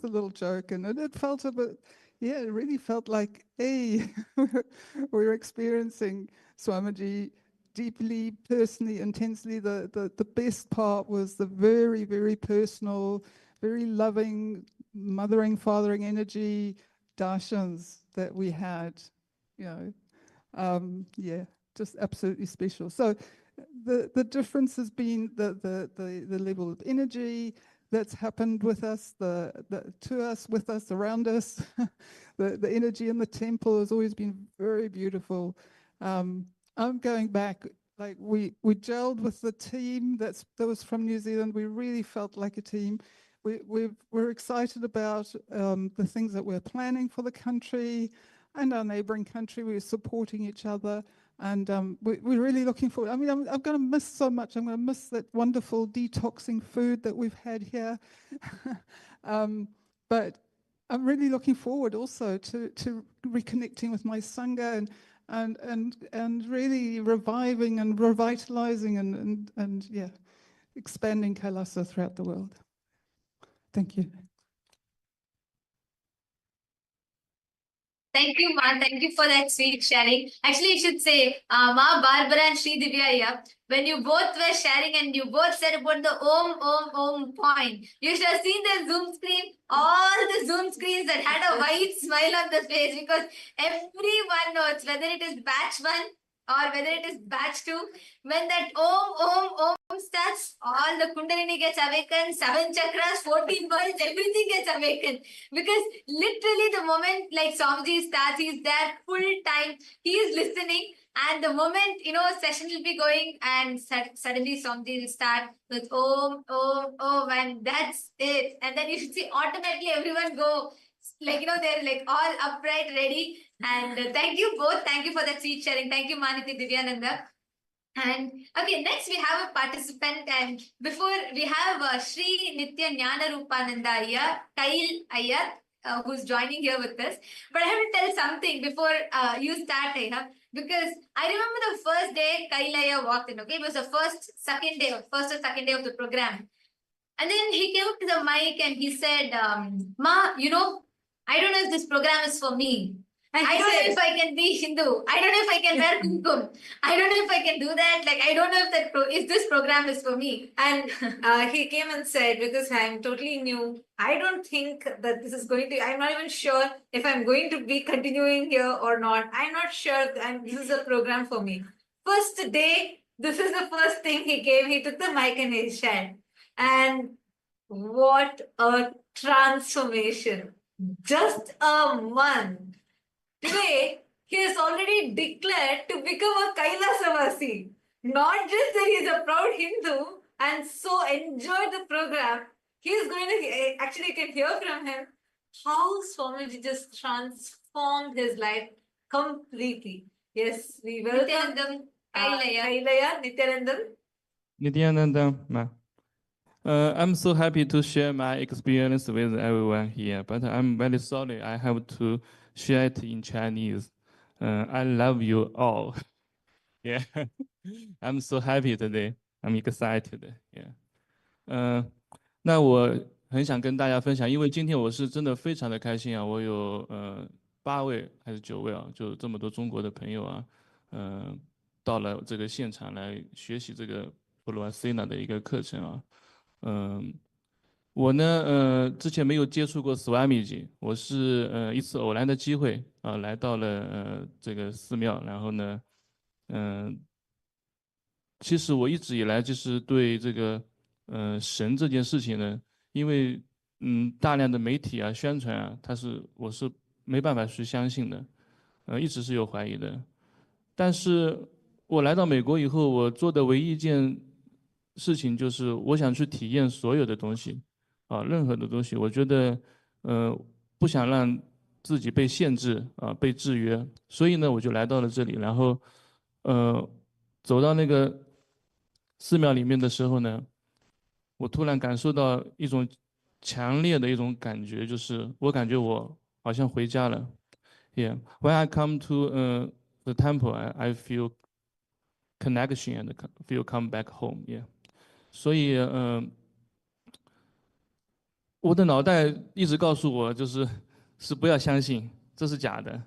a little joke, and it felt a bit, it really felt like, hey, we're experiencing Swamiji deeply, personally, intensely. The best part was the very, very personal, very loving, mothering, fathering energy darshans that we had, just absolutely special. So the difference has been the level of energy that's happened with us, to us, with us, around us. the energy in the temple has always been very beautiful. I'm going back, like we gelled with the team that was from New Zealand. We really felt like a team. We're excited about the things that we're planning for the country and our neighboring country. We're supporting each other. And we're really looking forward. I mean, I'm going to miss so much. I'm going to miss that wonderful detoxing food that we've had here. But I'm really looking forward also to reconnecting with my Sangha and really reviving and revitalizing and expanding Kailasa throughout the world. Thank you. Thank you, Ma. Thank you for that sweet sharing. Actually, you should say, Ma Barbara and Sri Divya here, when you both were sharing and you both said about the Om point, you should have seen the Zoom screen, all the Zoom screens that had a white smile on the face, because everyone knows, whether it is batch 1 or whether it is batch 2, when that Om starts, all the Kundalini gets awakened, 7 chakras, 14 points, everything gets awakened. Because literally the moment like Swamiji starts, he's there full time, he is listening, and the moment, session will be going, and suddenly Swamiji will start with Om, and that's it. And then you should see automatically everyone go, like, they're like all upright, ready. And thank you both. Thank you for that sweet sharing. Thank you, Maniti Divyananda. And okay, next we have a participant, and before we have Sri Nithyananda Rupananda Kail Ayar, who's joining here with us. But I have to tell something before you start, because I remember the first day Kail Ayar walked in. Okay, it was the first or second day of the program, and then he came up to the mic and he said, "Ma, I don't know if this program is for me. I don't know if I can be Hindu. I don't know if I can wear kumkum. I don't know if I can do that. Like, I don't know if this program is for me." And he came and said, because I'm totally new, I don't think that this is going to, I'm not even sure if I'm going to be continuing here or not. I'm not sure this is a program for me. First day, this is the first thing he gave. He took the mic and he shared. And what a transformation. Just a month. Today, he has already declared to become a Kailasavasi. Not just that he is a proud Hindu and so enjoyed the program, he is going to, actually you can hear from him, how Swamiji just transformed his life completely. Yes, we welcome Nithyanandam, Kailaya. Kailaya, Nithyanandam. Nithyananda, I'm so happy to share my experience with everyone here, but I'm very sorry I have to share it in Chinese. I love you all. Yeah, I'm so happy today. I'm excited. Yeah. 那我很想跟大家分享，因为今天我是真的非常的开心啊，我有8位还是9位啊，就这么多中国的朋友啊，到了这个现场来学习这个普罗塞纳的一个课程啊，我呢之前没有接触过 Swamiji， 我是一次偶然的机会啊来到了这个寺庙，然后呢其实我一直以来就是对这个神这件事情呢，因为大量的媒体啊宣传啊，我是没办法去相信的，一直是有怀疑的。但是我来到美国以后，我做的唯一一件事情就是我想去体验所有的东西，啊，任何的东西，我觉得不想让自己被限制啊，被制约，所以呢，我就来到了这里，然后走到那个寺庙里面的时候呢，我突然感受到一种强烈的一种感觉，就是我感觉我好像回家了。Yeah, when I come to the temple, I feel connection and feel come back home. Yeah, 所以我的脑袋一直告诉我，是不要相信，这是假的。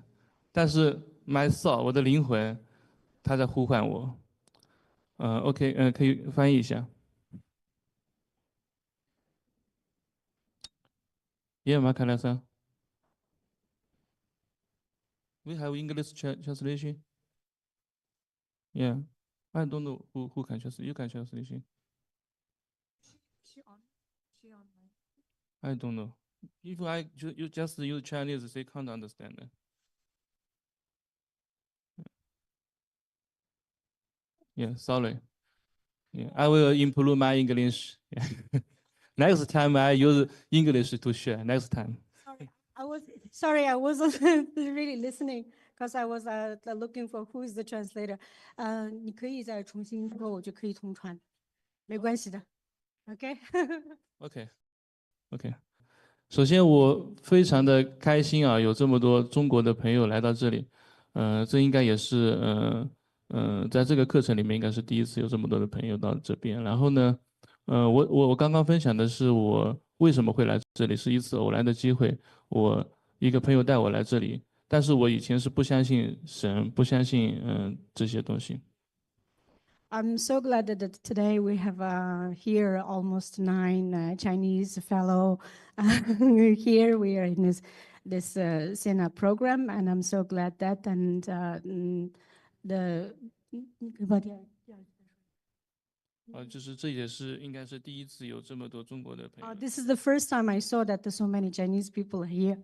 但是 my soul， 我的灵魂，它在呼唤我。OK， 可以翻译一下。Yeah, 马卡拉桑。We have English translation. Yeah, I don't know who can translate. You can translation. I don't know. If you just use Chinese, they can't understand. Yeah, sorry. Yeah, I will improve my English. Yeah. Next time I use English to share. Next time. I wasn't really listening because I was looking for who is the translator. 你可以再重新说，我就可以通传，没关系的。OK OK。首先我非常的开心啊，有这么多中国的朋友来到这里，这应该也是在这个课程里面应该是第一次有这么多的朋友到这边。然后呢，我刚刚分享的是我为什么会来这里，是一次偶然的机会，我一个朋友带我来这里，但是我以前是不相信神，不相信这些东西。I'm so glad that today we have here almost 9 Chinese fellow here. We are in this Sena program, and I'm so glad that就是这也是应该是第一次有这么多中国的朋友。This is the first time I saw that so many Chinese people are here.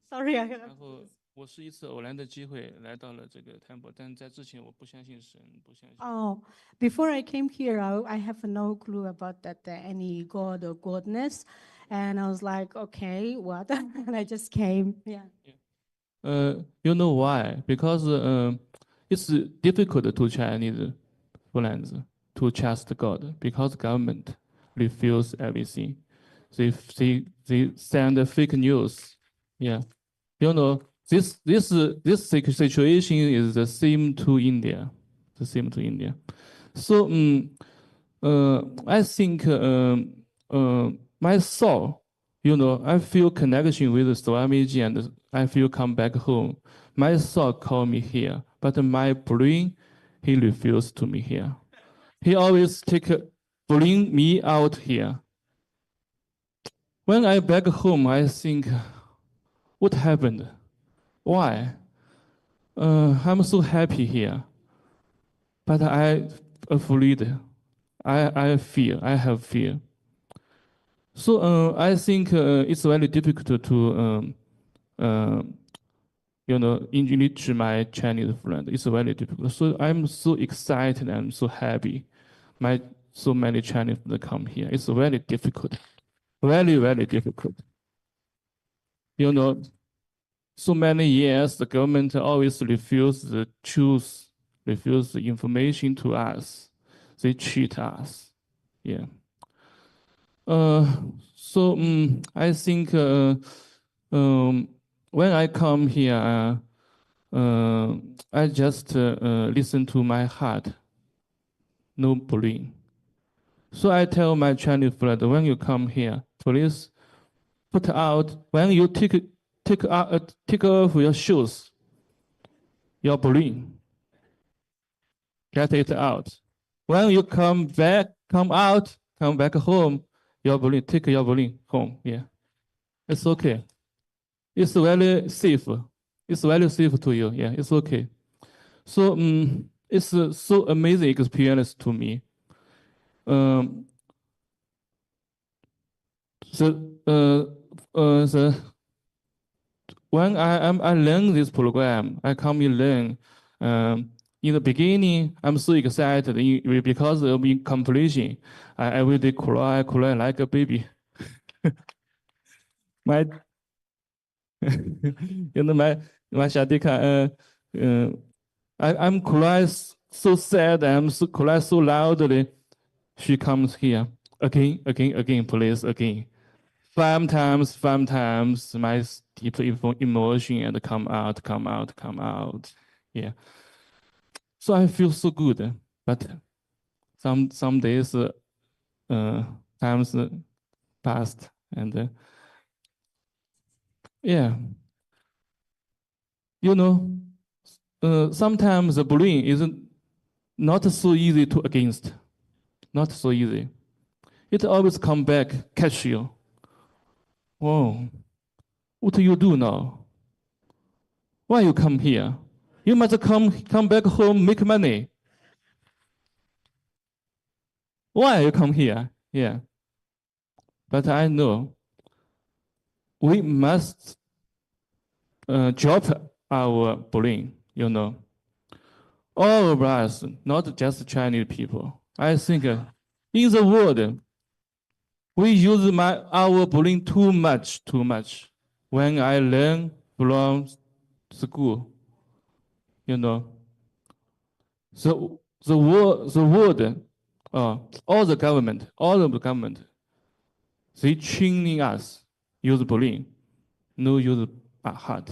Sorry, 然后我是一次偶然的机会来到了这个 temple， 但在之前我不相信神，不相信。Before I came here, I have no clue about that any God or godness, and I was like, okay, what? And I just came. Yeah. You know why? Because it's difficult to Chinese friends to trust God because government refuse everything. They send fake news. Yeah, you know this situation is the same to India, So I think my soul, you know, I feel connection with Swamiji and I feel come back home. My soul call me here, but my brain, he refused to me here. He always bring me out here. When I back home, I think, what happened? Why? I'm so happy here, but I afraid. I fear. I have fear. So I think it's very difficult to, you know, enrich my Chinese friend. It's very difficult. So I'm so excited and so happy. So many Chinese that come here. It's very difficult. Very, very difficult. You know, so many years, the government always refuse the truth, refuse the information to us. They cheat us. Yeah. So I think when I come here, I just listen to my heart, no brain. So I tell my Chinese friend, when you come here, please put out, when you take off your shoes, your brain, get it out. When you come back home, your brain, take your brain home. Yeah, it's okay. It's very safe. It's very safe to you. Yeah, it's okay. So it's so amazing experience to me. When I learn this program, I come and learn. In the beginning, I'm so excited because of completion. I every day cry like a baby. My, you know, my Shadika, I'm crying so sad. I'm so cry so loudly. She comes here again, please, again. 5 times, my deep emotion and come out. Yeah. So I feel so good, but some days, times passed, and yeah. You know, sometimes the bullying is not so easy to against, not so easy. It always come back, catch you. Whoa, what do you do now? Why you come here? You must come back home, make money. Why you come here? Yeah. But I know we must drop our bullying, you know. All of us, not just Chinese people. I think in the world, we use our bullying too much. When I learn from school, you know, the world, all the government, they training us use bullying, no use heart.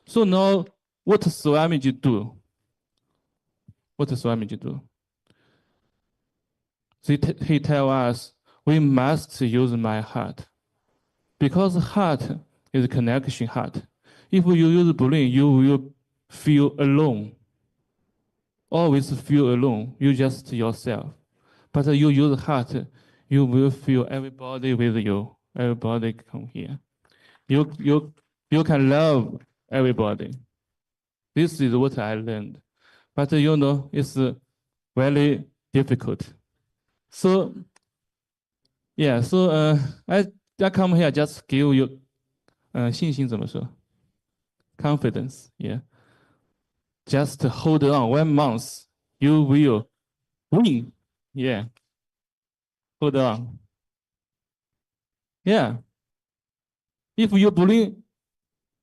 So now, what Swamiji do? What does Swamiji do? He tell us we must use my heart, because heart is a connection heart. If you use bullying, you will feel alone. Always feel alone. You just yourself. But you use heart, you will feel everybody with you. Everybody come here. You can love everybody. This is what I learned. But you know, it's very difficult. So, yeah, so I come here just give you 信心怎么说? Confidence, yeah. Just hold on 1 month, you will win. Yeah. Hold on. Yeah. If you believe,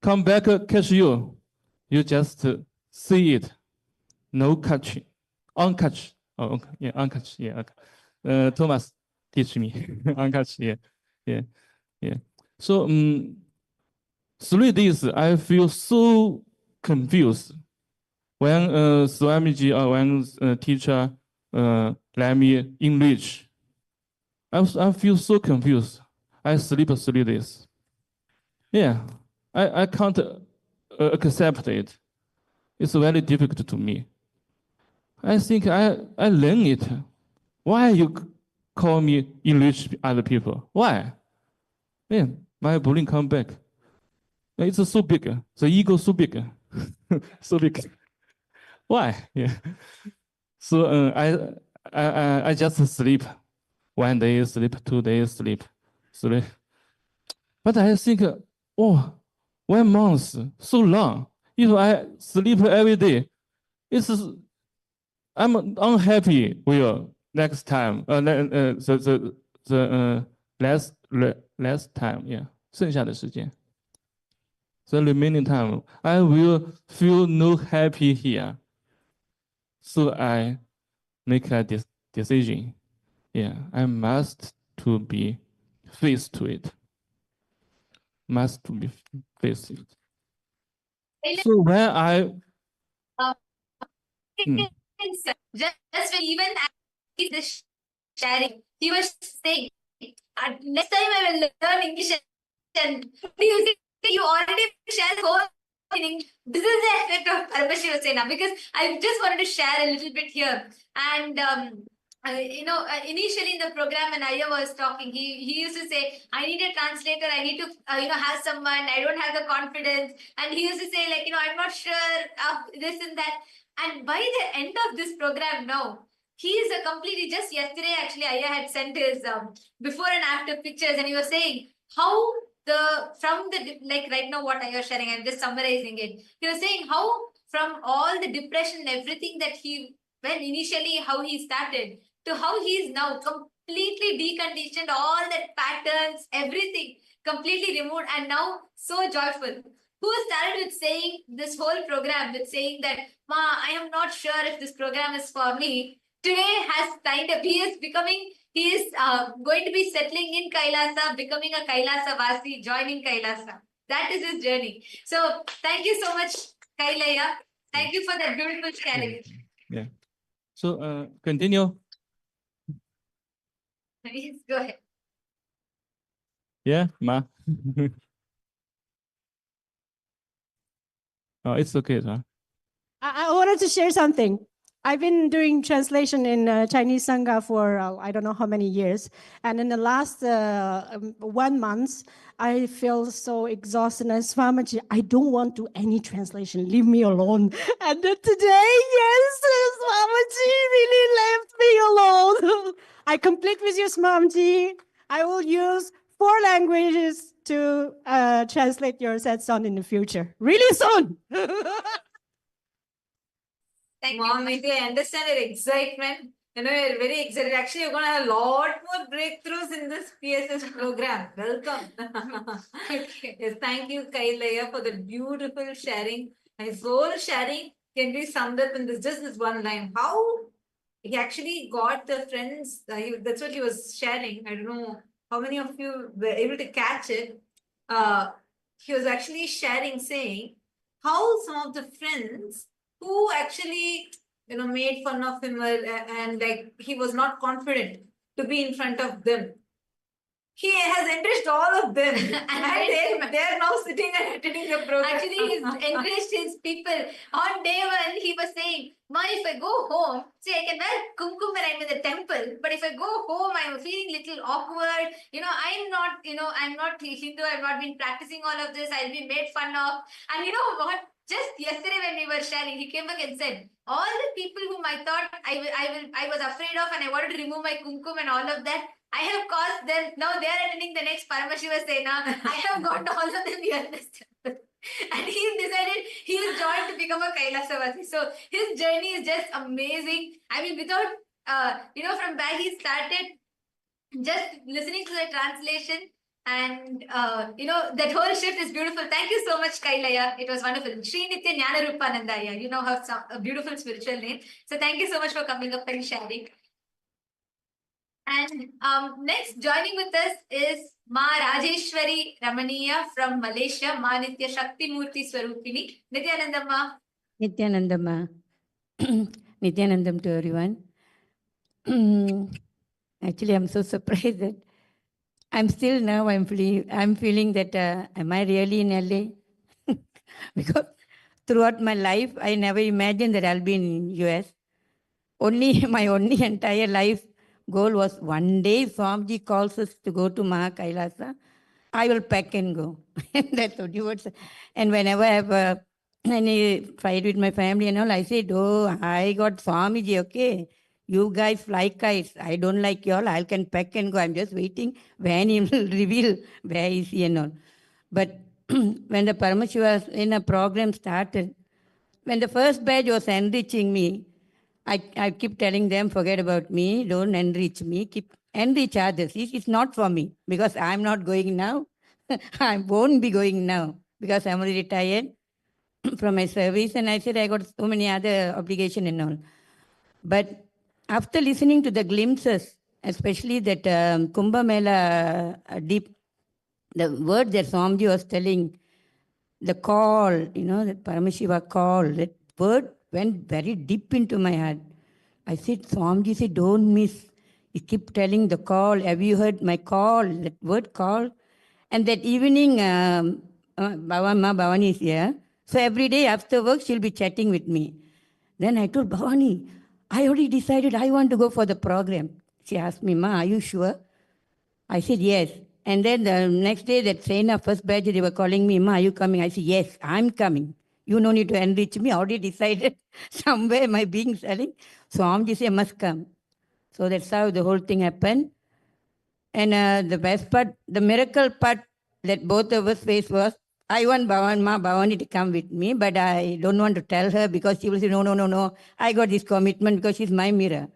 come back, catch you, you just see it. No catching. Uncatch. Oh, okay. Yeah, uncatch. Yeah. Okay. Thomas, teach me. Uncatch. Yeah. So, 3 days, I feel so confused. When Swamiji or when teacher let me English, I feel so confused. I sleep 3 days. Yeah, I can't accept it. It's very difficult to me. I think I learn it. Why you call me English other people? Why? Yeah, my bullying come back. It's so big. The ego so big. So big. Why? Yeah. So I just sleep. 1 day sleep, 2 days sleep, 3. But I think, 1 month, so long. If I sleep every day, I'm unhappy with next time. The less time, yeah. 剩下的时间. the remaining time, I will feel no happy here. So I make a decision. Yeah, I must to be faced to it. Must to be faced it. So when I just when even this sharing, he was saying, next time I will learn English and you already shared the whole thing. This is the effect of Paramashiva Sena, because I just wanted to share a little bit here. And initially in the program when Aya was talking, he used to say, I need a translator, I need to have someone, I don't have the confidence. And he used to say, like, I'm not sure of this and that. And by the end of this program now, he is a completely, just yesterday actually Aya had sent his before and after pictures, and he was saying how like right now what Aya was sharing, I'm just summarizing it. He was saying how from all the depression and everything that when initially how he started to how he is now completely deconditioned, all that patterns, everything completely removed, and now so joyful. Who started with saying this whole program with saying that, Ma, I am not sure if this program is for me. Today has signed up. He is going to be settling in Kailasa, becoming a Kailasa Vasi, joining Kailasa. That is his journey. So thank you so much, Kailaya. Thank you for that beautiful sharing. Yeah. So continue. Yes, go ahead. Yeah, Ma. Oh, it's okay, huh? I wanted to share something. I've been doing translation in Chinese Sangha for I don't know how many years. And in the last 1 month, I feel so exhausted. And Swamiji, I don't want to do any translation. Leave me alone. And then today, yes, Swamiji really left me alone. I complete with you, Swamiji. I will use 4 languages to translate your satsang in the future. Really soon. Thank Mom, you. I understand your excitement. You're very excited. Actually, you're going to have a lot more breakthroughs in this PSS program. Welcome. Okay. Yes, thank you, Kailaya, for the beautiful sharing. His whole sharing can be summed up in this one line. How he actually got the friends. That's what he was sharing. I don't know how many of you were able to catch it. He was actually sharing, saying how some of the friends who actually made fun of him and like he was not confident to be in front of them. He has enriched all of them and they're now sitting and attending the program. Actually, he's enriched his people. On day 1, he was saying, Ma, if I go home, see, I can wear kumkum when I'm in the temple, but if I go home, I'm feeling little awkward. I'm not Hindu, I've not been practicing all of this, I'll be made fun of. And you know what? Just yesterday when we were sharing, he came back and said, all the people whom I thought I was afraid of and I wanted to remove my kumkum and all of that, I have caused them. Now they are attending the next Paramashiva Sena. I have got all of them here in this temple. And he's decided he's joined to become a Kailasavasi. So his journey is just amazing. I mean, without, from where he started, just listening to the translation and, that whole shift is beautiful. Thank you so much, Kailaya. It was wonderful. Sri Nithyananda Paramashivam. You know, have a beautiful spiritual name. So thank you so much for coming up and sharing. And next joining with us is Ma Rajeshwari Ramaniya from Malaysia, Ma Nitya Shakti Murthy Swarupini. Nithyanandam Ma. Nithyanandam Ma. Nithyanandam to everyone. Actually, I'm so surprised that I'm feeling that am I really in LA? Because throughout my life, I never imagined that I'll be in US. My only entire life goal was one day Swamiji calls us to go to Mahakailasa, I will pack and go. That's what you would say. And whenever I have any fight with my family and all, I said, oh, I got Swamiji, okay. You guys fly kites. I don't like y'all. I can pack and go. I'm just waiting when he will reveal where is he and all. But when the Paramashiva in a program started, when the first batch was enriching me, I keep telling them, forget about me, don't enrich me, keep enrich others. It's not for me because I'm not going now. I won't be going now because I'm already retired from my service. And I said, I got so many other obligations and all. But after listening to the glimpses, especially that Kumbh Mela deep, the word that Swamiji was telling, the call, that Paramashiva call, that word went very deep into my heart. I said, Swamiji said, don't miss. He keep telling the call. Have you heard my call? That word call. And that evening, Bhavani is here. So every day after work, she'll be chatting with me. Then I told Bhavani, I already decided I want to go for the program. She asked me, Ma, are you sure? I said, yes. And then the next day, that Sena first batch, they were calling me, Ma, are you coming? I said, yes, I'm coming. You no need to enrich me. I already decided somewhere my being selling. So Amji said, must come. So that's how the whole thing happened. And the best part, the miracle part that both of us faced was, I want Bhavani to come with me, but I don't want to tell her because she will say, no. I got this commitment because she's my mirror.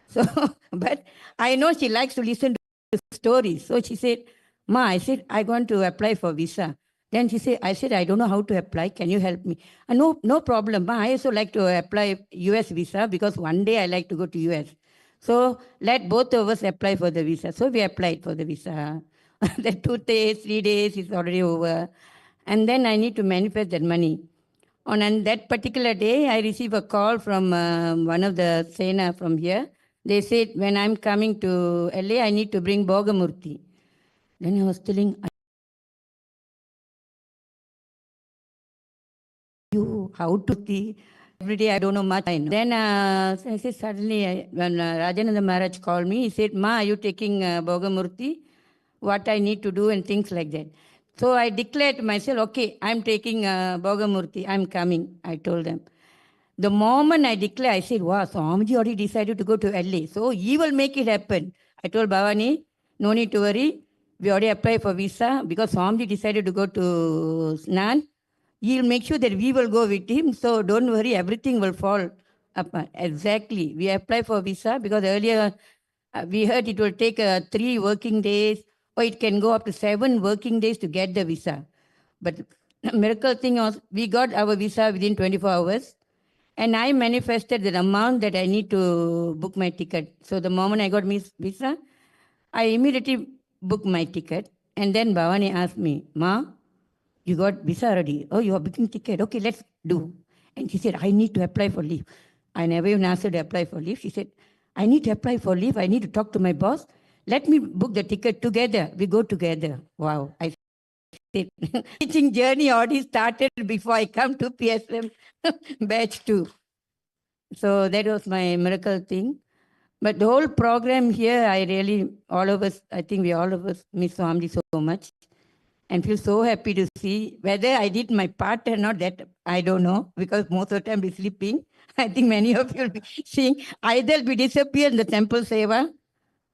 So, but I know she likes to listen to stories. So she said, Ma, I said, I want to apply for visa. Then she said, I don't know how to apply. Can you help me? No problem. Ma, I also like to apply US visa because one day I like to go to US. So let both of us apply for the visa. So we applied for the visa. The 2 days, 3 days is already over. And then I need to manifest that money. On that particular day, I received a call from one of the Sena from here. They said, when I'm coming to LA, I need to bring Bhogamurti. Then I was telling you how to see. Every day I don't know much. I know. Then I said, suddenly, when Rajananda Maharaj called me, he said, Ma, are you taking Bhogamurti? What I need to do and things like that. So I declared to myself, okay, I'm taking Bhogamurti. I'm coming, I told them. The moment I declare, I said, wow, Swamiji already decided to go to LA. So he will make it happen. I told Bhavani, no need to worry. We already applied for visa because Swamiji decided to go to Snan. He'll make sure that we will go with him. So don't worry, everything will fall apart. Exactly. We applied for visa because earlier we heard it will take 3 working days or it can go up to 7 working days to get the visa. But the miracle thing was we got our visa within 24 hours. And I manifested the amount that I need to book my ticket. So the moment I got visa, I immediately booked my ticket. And then Bhavani asked me, Ma, you got visa already? Oh, you are booking ticket. Okay, let's do. And she said, I need to apply for leave. I never even asked her to apply for leave. She said, I need to apply for leave. I need to talk to my boss. Let me book the ticket together. We go together. Wow. I said, teaching journey already started before I come to PSM batch 2. So that was my miracle thing. But the whole program here, I think we all of us miss Swamiji so much and feel so happy to see. Whether I did my part or not, that I don't know, because most of the time we're sleeping. I think many of you will be seeing either we disappear in the temple seva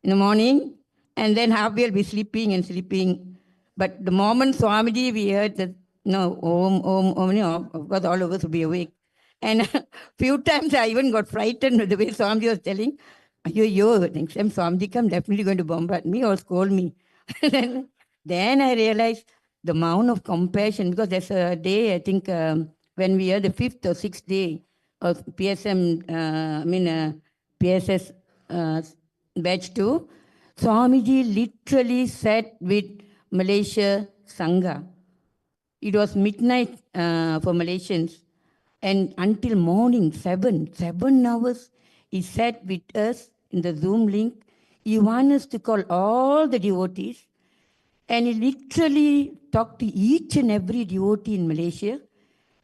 in the morning, and then half we'll be sleeping. But the moment Swamiji, we heard that, Om, of course all of us will be awake. And a few times I even got frightened with the way Swamiji was telling, next time Swamiji come, definitely going to bombard me or scold me. Then I realized the amount of compassion, because there's a day, I think, when we are the 5th or 6th day of PSS batch 2, Swamiji literally sat with Malaysia Sangha. It was midnight for Malaysians. And until morning, 7 hours, he sat with us in the Zoom link. He wanted us to call all the devotees. And he literally talked to each and every devotee in Malaysia.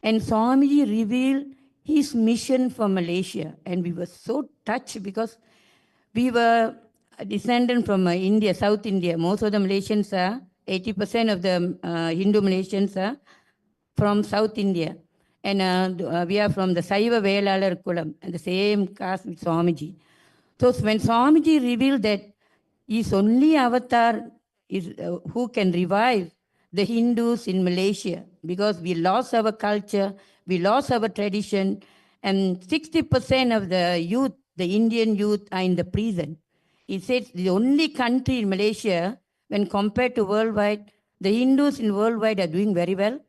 And Swamiji revealed his mission for Malaysia. And we were so touched because we were a descendant from India, South India. Most of the Malaysians 80% of the Hindu Malaysians are from South India. And we are from the Saiva Velalar Kulam, and the same caste with Swamiji. So when Swamiji revealed that his only avatar is who can revive the Hindus in Malaysia, because we lost our culture, we lost our tradition, and 60% of the youth, the Indian youth, are in the prison. He said the only country in Malaysia, when compared to worldwide, the Hindus in worldwide are doing very well,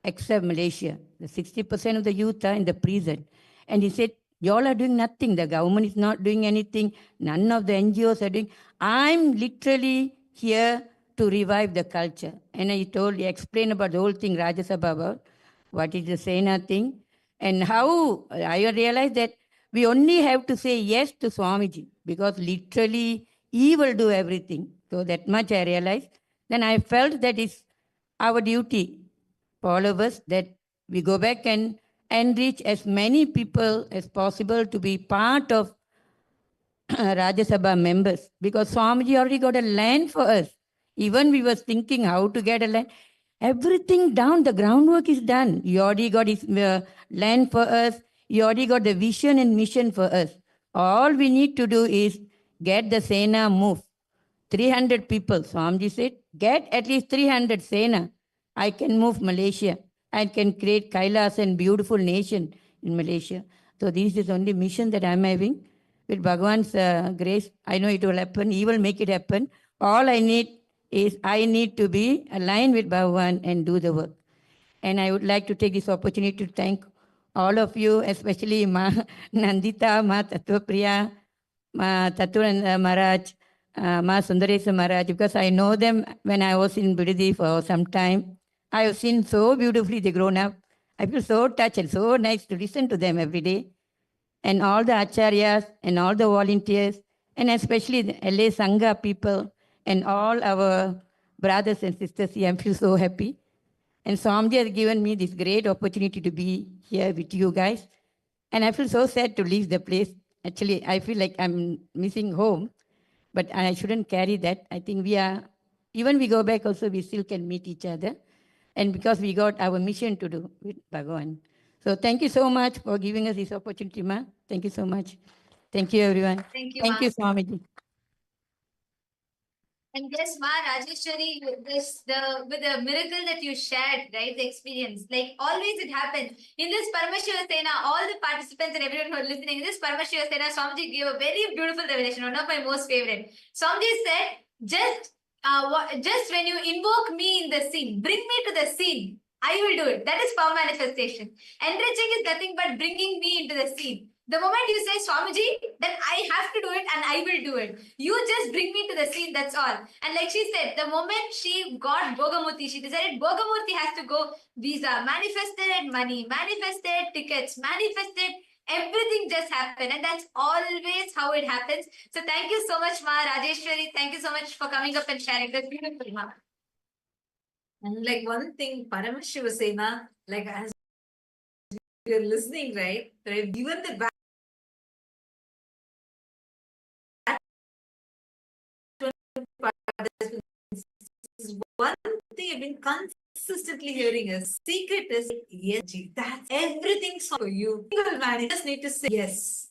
except Malaysia. The 60% of the youth are in the prison. And he said, y'all are doing nothing. The government is not doing anything. None of the NGOs are doing. I'm literally here to revive the culture. And he explained about the whole thing, Rajya Sabha, about what is the Sena thing. And how I realized that we only have to say yes to Swamiji, because literally he will do everything. So that much I realized. Then I felt that it's our duty for all of us that we go back and enrich as many people as possible to be part of Rajya Sabha members, because Swamiji already got a land for us. Even we were thinking how to get a land. Everything down, the groundwork is done. He already got his land for us. He already got the vision and mission for us. All we need to do is get the Sena move. 300 people. Swamiji said, get at least 300 Sena. I can move Malaysia. I can create Kailas and beautiful nation in Malaysia. So this is the only mission that I'm having. With Bhagavan's grace, I know it will happen. He will make it happen. All I need is I need to be aligned with Bhagavan and do the work. And I would like to take this opportunity to thank all of you, especially Ma Nandita, Ma Tattvapriya, Ma Tattvananda Maharaj, Ma Sundaresa Maharaj, because I know them when I was in Bidadi for some time. I have seen so beautifully they grown up. I feel so touched and so nice to listen to them every day. And all the acharyas and all the volunteers, and especially the LA Sangha people and all our brothers and sisters here, I feel so happy. And Swamiji has given me this great opportunity to be here with you guys. And I feel so sad to leave the place. Actually, I feel like I'm missing home, but I shouldn't carry that. I think even we go back also, we still can meet each other. And because we got our mission to do with Bhagavan. So thank you so much for giving us this opportunity, Ma. Thank you so much. Thank you, everyone. Thank you, Thank Ma. you, Swamiji. And yes, Ma Rajeshwari, with the miracle that you shared, right? The experience. Like always it happens. In this Paramashiva Sena, all the participants and everyone who are listening, in this Paramashiva Sena, Swamiji gave a very beautiful revelation, one of my most favorite. Swamiji said, just when you invoke me in the scene, bring me to the scene, I will do it. That is power manifestation. Enriching is nothing but bringing me into the scene. The moment you say, Swamiji, then I have to do it and I will do it. You just bring me to the scene, that's all. And like she said, the moment she got Bhogamurti, she decided Bhogamurti has to go visa, manifested money, manifested tickets, manifested everything just happened. And that's always how it happens. So thank you so much, Ma Rajeshwari. Thank you so much for coming up and sharing. That's beautiful, Ma. And like one thing, Paramashiva Sena, like as you're listening, right? Given the back is one thing I've been consistently hearing is secret is yes, that's everything for you. You just need to say yes.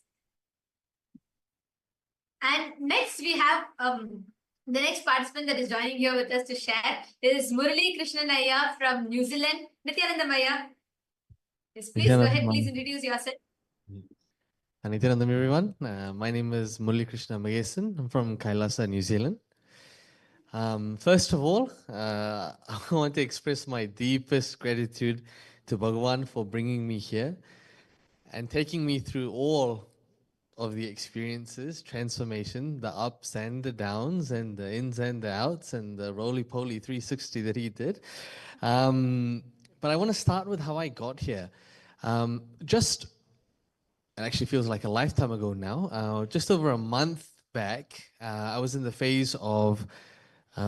And next we have the next participant that is joining here with us to share is Murali Krishnanaya from New Zealand. Nithyananda Maya. Yes, please go ahead. Please introduce yourself. Nithyanandam, everyone. My name is Murali Krishna Magesan. I'm from Kailasa, New Zealand. First of all, I want to express my deepest gratitude to Bhagavan for bringing me here and taking me through all of the experiences, transformation, the ups and the downs, and the ins and the outs, and the roly-poly 360 that he did. But I want to start with how I got here. It actually feels like a lifetime ago now. Just over a month back, I was in the phase of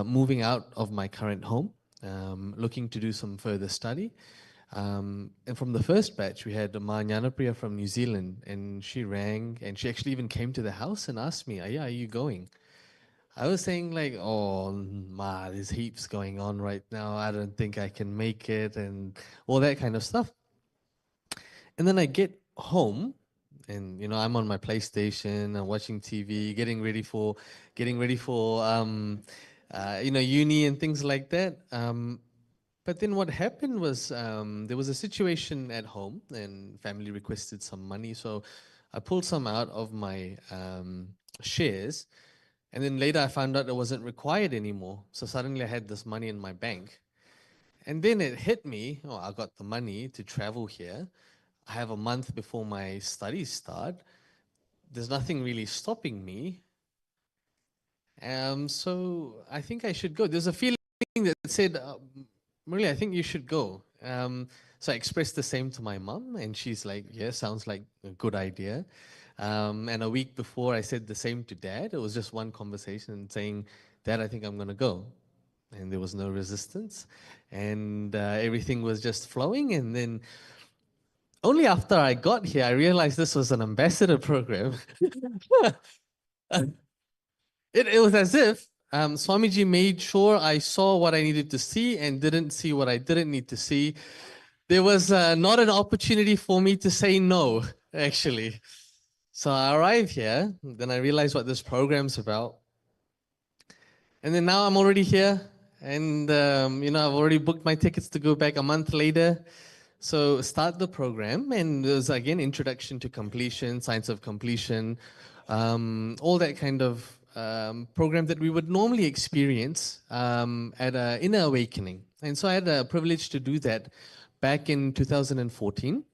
moving out of my current home, looking to do some further study. And from the first batch, we had Ma Nyanapriya from New Zealand, and she rang, and she actually even came to the house and asked me, are you going? I was saying like, oh, Ma, there's heaps going on right now. I don't think I can make it, and all that kind of stuff. And then I get home, and I'm on my PlayStation, I'm watching TV, getting ready for uni and things like that. But then what happened was there was a situation at home, and family requested some money, so I pulled some out of my shares, and then later I found out it wasn't required anymore. So suddenly I had this money in my bank, And then it hit me, oh, I got the money to travel here. I have a month before my studies start. There's nothing really stopping me. So I think I should go. There's a feeling that said, really, I think you should go. So I expressed the same to my mom, and she's like, yeah, sounds like a good idea. And a week before, I said the same to Dad. It was just one conversation saying, Dad, I think I'm going to go. And there was no resistance. And everything was just flowing. And then only after I got here, I realized this was an ambassador program. It was as if Swamiji made sure I saw what I needed to see and didn't see what I didn't need to see. There was not an opportunity for me to say no, actually. So I arrived here, then I realized what this program's about. And then now I'm already here, and I've already booked my tickets to go back a month later. So start the program, and there's again introduction to completion, science of completion, all that kind of program that we would normally experience at an inner awakening. And so I had the privilege to do that back in 2014.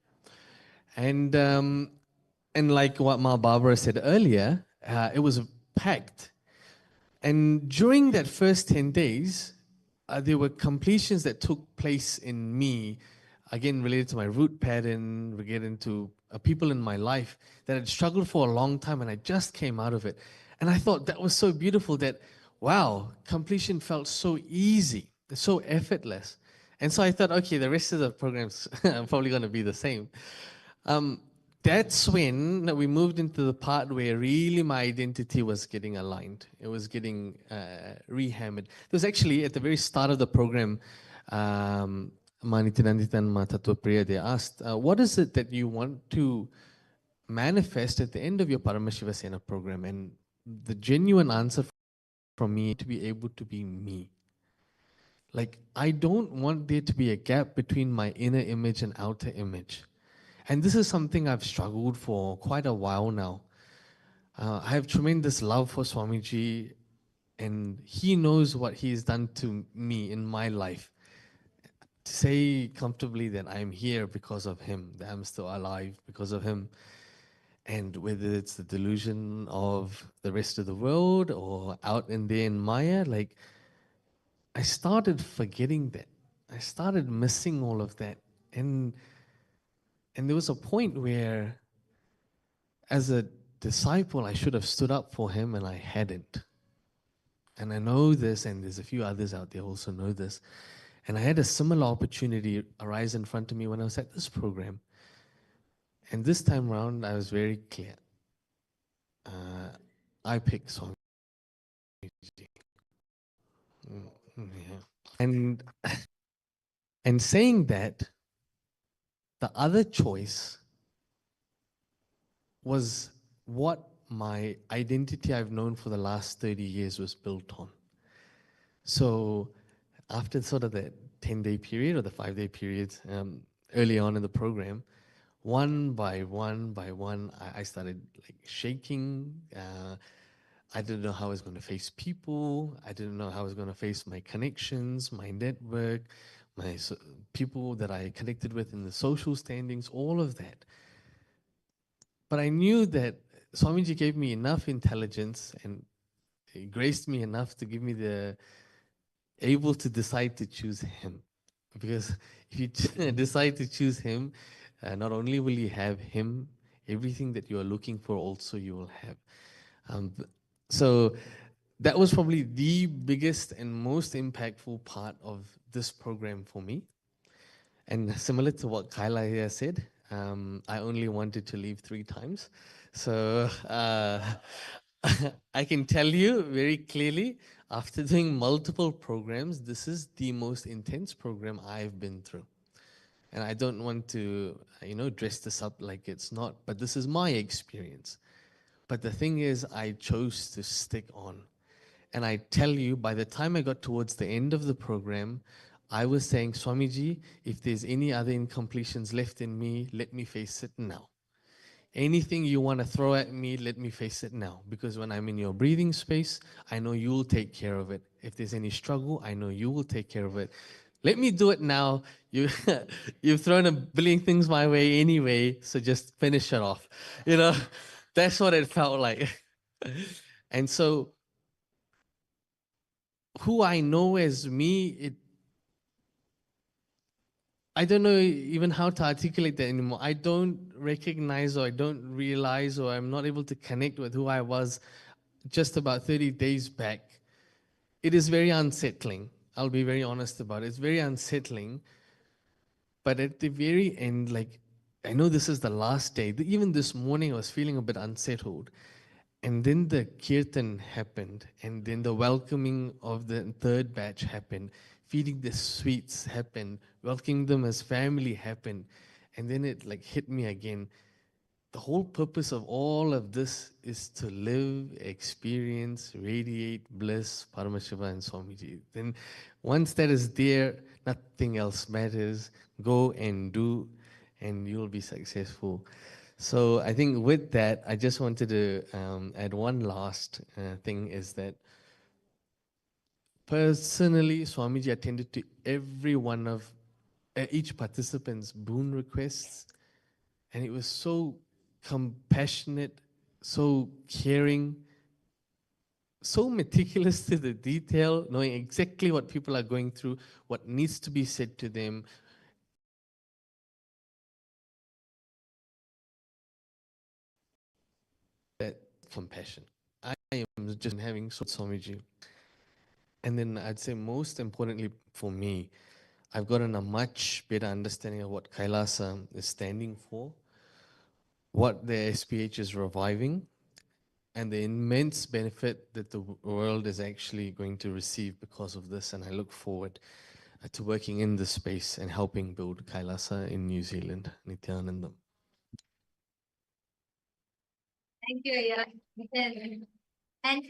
And like what Ma Barbara said earlier, it was packed. And during that first 10 days, there were completions that took place in me, again, related to my root pattern, related to people in my life that had struggled for a long time, and I just came out of it. And I thought that was so beautiful that, wow, completion felt so easy, so effortless. And so I thought, okay, the rest of the programs are probably going to be the same. That's when we moved into the part where really my identity was getting aligned. It was getting rehammered. It was actually at the very start of the program, Manityananda and Matatua Priya, they asked, what is it that you want to manifest at the end of your Paramashiva Sena program? And the genuine answer from me to be able to be me. Like, I don't want there to be a gap between my inner image and outer image. And this is something I've struggled for quite a while now. I have tremendous love for Swamiji, and he knows what he's done to me in my life. To say comfortably that I'm here because of him, that I'm still alive because of him, and whether it's the delusion of the rest of the world or out in there in Maya, like, I started forgetting that. I started missing all of that. And there was a point where, as a disciple, I should have stood up for him, and I hadn't. And I know this, and there's a few others out there also know this. And I had a similar opportunity arise in front of me when I was at this program. And this time around, I was very clear. I picked Swamiji. Yeah. And saying that, the other choice was what my identity I've known for the last 30 years was built on. So after sort of that 10-day period or the 5-day period early on in the program, one by one, I started like shaking. I didn't know how I was going to face people. I didn't know how I was going to face my connections, my network, my people that I connected with in the social standings, all of that. But I knew that Swamiji gave me enough intelligence and he graced me enough to give me the able to decide to choose him. Because if you decide to choose him, not only will you have him, everything that you are looking for also you will have. So that was probably the biggest and most impactful part of this program for me. And similar to what Kaila here said, I only wanted to leave 3 times. So I can tell you very clearly, after doing multiple programs, this is the most intense program I've been through. And I don't want to, dress this up like it's not, but this is my experience. But the thing is, I chose to stick on. And I tell you, by the time I got towards the end of the program, I was saying, Swamiji, if there's any other incompletions left in me, let me face it now. Anything you want to throw at me, let me face it now. Because when I'm in your breathing space, I know you'll take care of it. If there's any struggle, I know you will take care of it. let me do it now. You, you've thrown a billion things my way anyway, so just finish it off. You know, that's what it felt like. And so, who I know as me, I don't know even how to articulate that anymore. I don't recognize or I don't realize or I'm not able to connect with who I was just about 30 days back. It is very unsettling. I'll be very honest about it. It's very unsettling. But at the very end, like, I know this is the last day. Even this morning, I was feeling a bit unsettled. And then the kirtan happened, and then the welcoming of the third batch happened, feeding the sweets happened, welcoming them as family happened. And then it like hit me again. The whole purpose of all of this is to live, experience, radiate bliss, Paramashiva and Swamiji. Then once that is there, nothing else matters. Go and do, and you'll be successful. So I think with that, I just wanted to add one last thing is that personally, Swamiji attended to every one of each participant's boon requests, and it was so compassionate, so caring, so meticulous to the detail, knowing exactly what people are going through, what needs to be said to them. That compassion. I am just having so Swamiji. And then I'd say most importantly for me, I've gotten a much better understanding of what Kailasa is standing for, what the SPH is reviving, and the immense benefit that the world is actually going to receive because of this. And I look forward to working in this space and helping build Kailasa in New Zealand. Nithyanandam. Thank you, yeah. And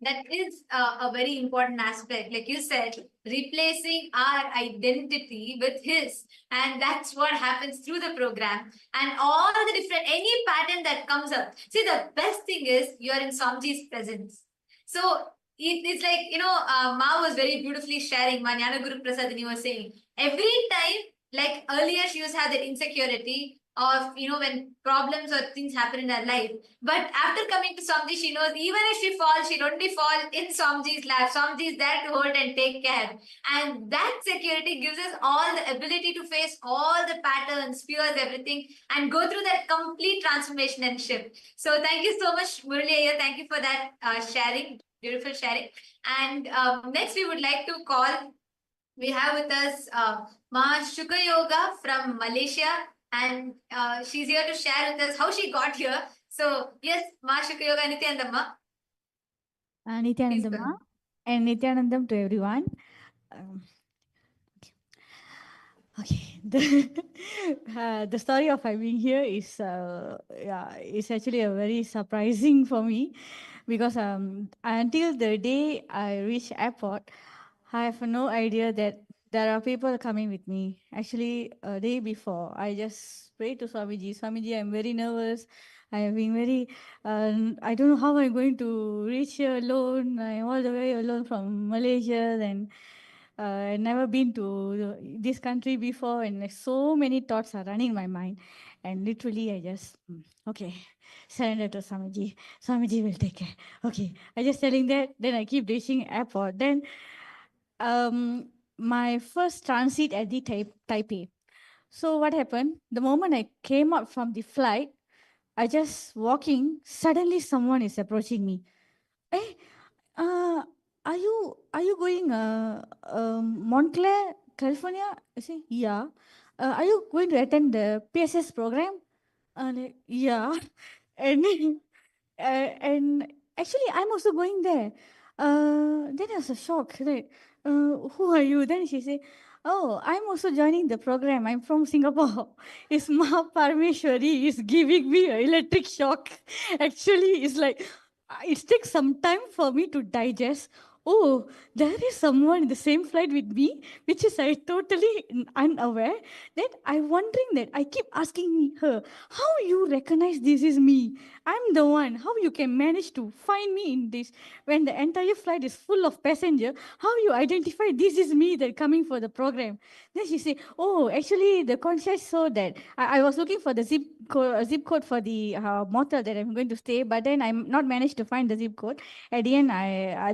that is a very important aspect. Like you said, replacing our identity with his. And that's what happens through the program. And all the different, any pattern that comes up. See, the best thing is you are in Swamiji's presence. So it's like, Ma was very beautifully sharing, Manjana Guru Prasadini was saying, every time, like earlier she used to have that insecurity of, when problems or things happen in her life. But after coming to Swamiji, she knows even if she falls, she'll only fall in Swamiji's lap. Swamiji is there to hold and take care. And that security gives us all the ability to face all the patterns, fears, everything, and go through that complete transformation and shift. So thank you so much, Murali Iyer. Thank you for that sharing, beautiful sharing. And next we would like to call, we have with us Ma Shukha Yoga from Malaysia. And she's here to share with us how she got here. So, yes, Ma Shukha Yoga Nithyanandamma. Nithyanandamma and Nithyanandam to everyone. Okay, the story of I being here is is actually a very surprising for me because until the day I reach airport, I have no idea that there are people coming with me. Actually, a day before, I just prayed to Swamiji. Swamiji, I'm very nervous. I have been very, I don't know how I'm going to reach here alone. I'm all the way alone from Malaysia, and I've never been to this country before, and like so many thoughts are running in my mind. And literally, I just, okay, surrender to Swamiji. Swamiji will take care. Okay, I just telling that. Then I keep reaching airport. Then my first transit at the Taipei. So what happened? The moment I came out from the flight, I just walking. Suddenly, someone is approaching me. Hey, are you going Montclair, California? I say, yeah. Are you going to attend the PSS program? Like, yeah. And and actually, I'm also going there. Then I was a shock. Like, who are you? Then she said, oh, I'm also joining the program. I'm from Singapore. It's Ma Parameshwari is giving me an electric shock. Actually, it's like, it takes some time for me to digest. oh, there is someone in the same flight with me, which is I totally unaware. That I'm wondering that I keep asking her, how you recognize this is me? I'm the one. How you can manage to find me in this when the entire flight is full of passenger? How you identify this is me that coming for the program? Then she say, oh, actually the concierge saw that I was looking for the zip code for the motel that I'm going to stay, but then I'm not managed to find the zip code. At the end,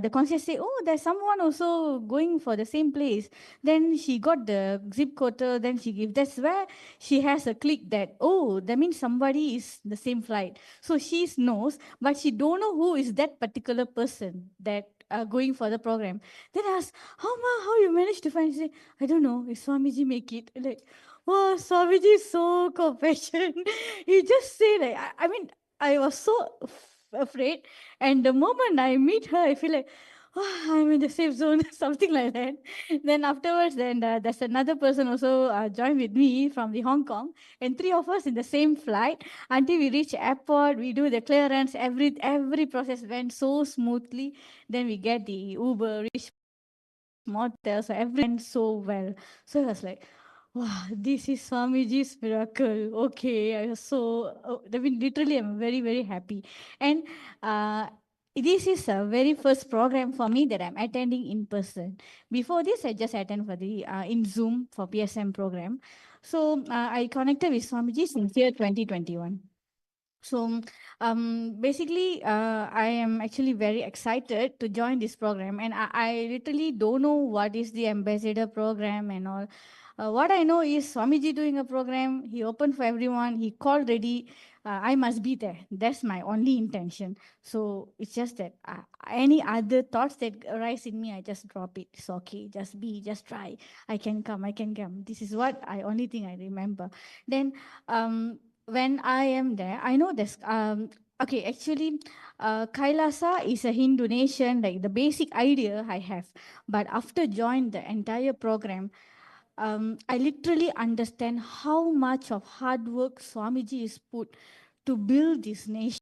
the concierge say, oh, there's someone also going for the same place. Then she got the zip code, then she give. That's where she has a click that, oh, that means somebody is the same flight. So she knows, but she don't know who is that particular person that going for the program. Then I ask, how you managed to find? She say, I don't know. If Swamiji make it, like, oh, Swamiji is so compassionate. He just say like, I mean, I was so afraid, and the moment I meet her, I feel like, oh, I'm in the safe zone, something like that. Then afterwards, then there's another person also joined with me from the Hong Kong, and three of us in the same flight until we reach airport. We do the clearance. Every process went so smoothly. Then we get the Uber, reach motel, so everything went so well. So I was like, wow, this is Swamiji's miracle. Okay, I was so, I mean, literally, I'm very, very happy. And this is a very first program for me that I'm attending in person. Before this, I just attend for the in Zoom for PSM program. So I connected with Swamiji since year 2021. So basically, I am actually very excited to join this program, and I literally don't know what is the ambassador program and all. What I know is Swamiji doing a program. He opened for everyone. He called ready. I must be there. That's my only intention. So it's just that any other thoughts that arise in me, I just drop it. It's okay. Just try. I can come. This is what only thing I remember. Then when I am there, I know this. Okay, actually, Kailasa is a Hindu nation, like the basic idea I have. But after joining the entire program, I literally understand how much of hard work Swamiji is put to build this nation.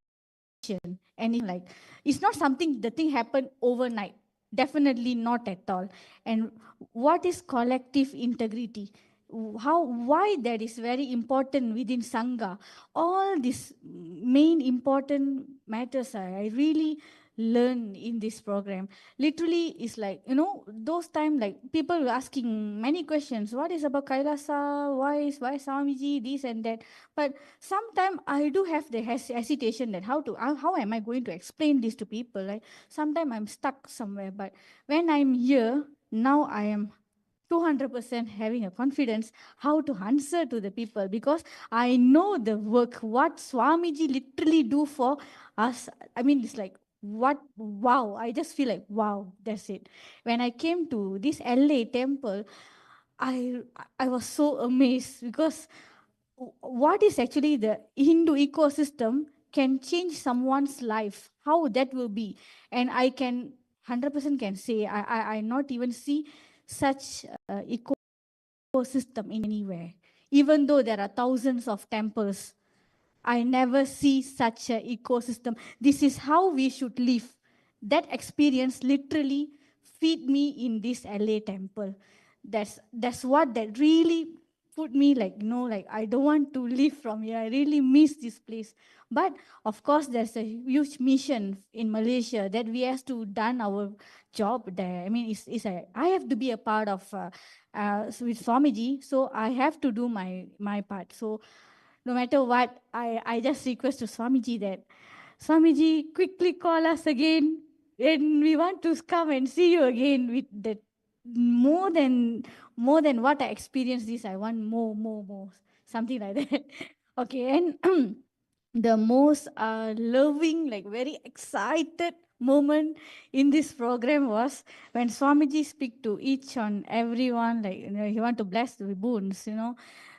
And it's not something, the thing happened overnight. Definitely not at all. And what is collective integrity? Why that is very important within Sangha? All these main important matters I really learn in this program. Literally, it's like, those time like people were asking many questions. What is about Kailasa? Why Swamiji, this and that? But sometimes I do have the hesitation that how am I going to explain this to people? Like sometimes I'm stuck somewhere. But when I'm here, now I am 200% having a confidence how to answer to the people, because I know the work, what Swamiji literally do for us. I mean, it's like, wow, I just feel like, wow, that's it. When I came to this LA temple, I was so amazed, because what is actually the Hindu ecosystem can change someone's life, how that will be. And I can 100% can say, I not even see such ecosystem anywhere. Even though there are thousands of temples, I never see such an ecosystem. This is how we should live. That experience literally feed me in this LA temple. That's what that really put me like, like I don't want to leave from here. I really miss this place. But of course, there's a huge mission in Malaysia that we have to done our job there. I mean, I have to be a part of with Swamiji, so I have to do my part. So no matter what, I just request to Swamiji that, Swamiji, quickly call us again, and we want to come and see you again with that more than what I experienced this. I want more, something like that. Okay, and the most loving, like very excited moment in this program was when Swamiji speak to each and everyone, like he want to bless the boons,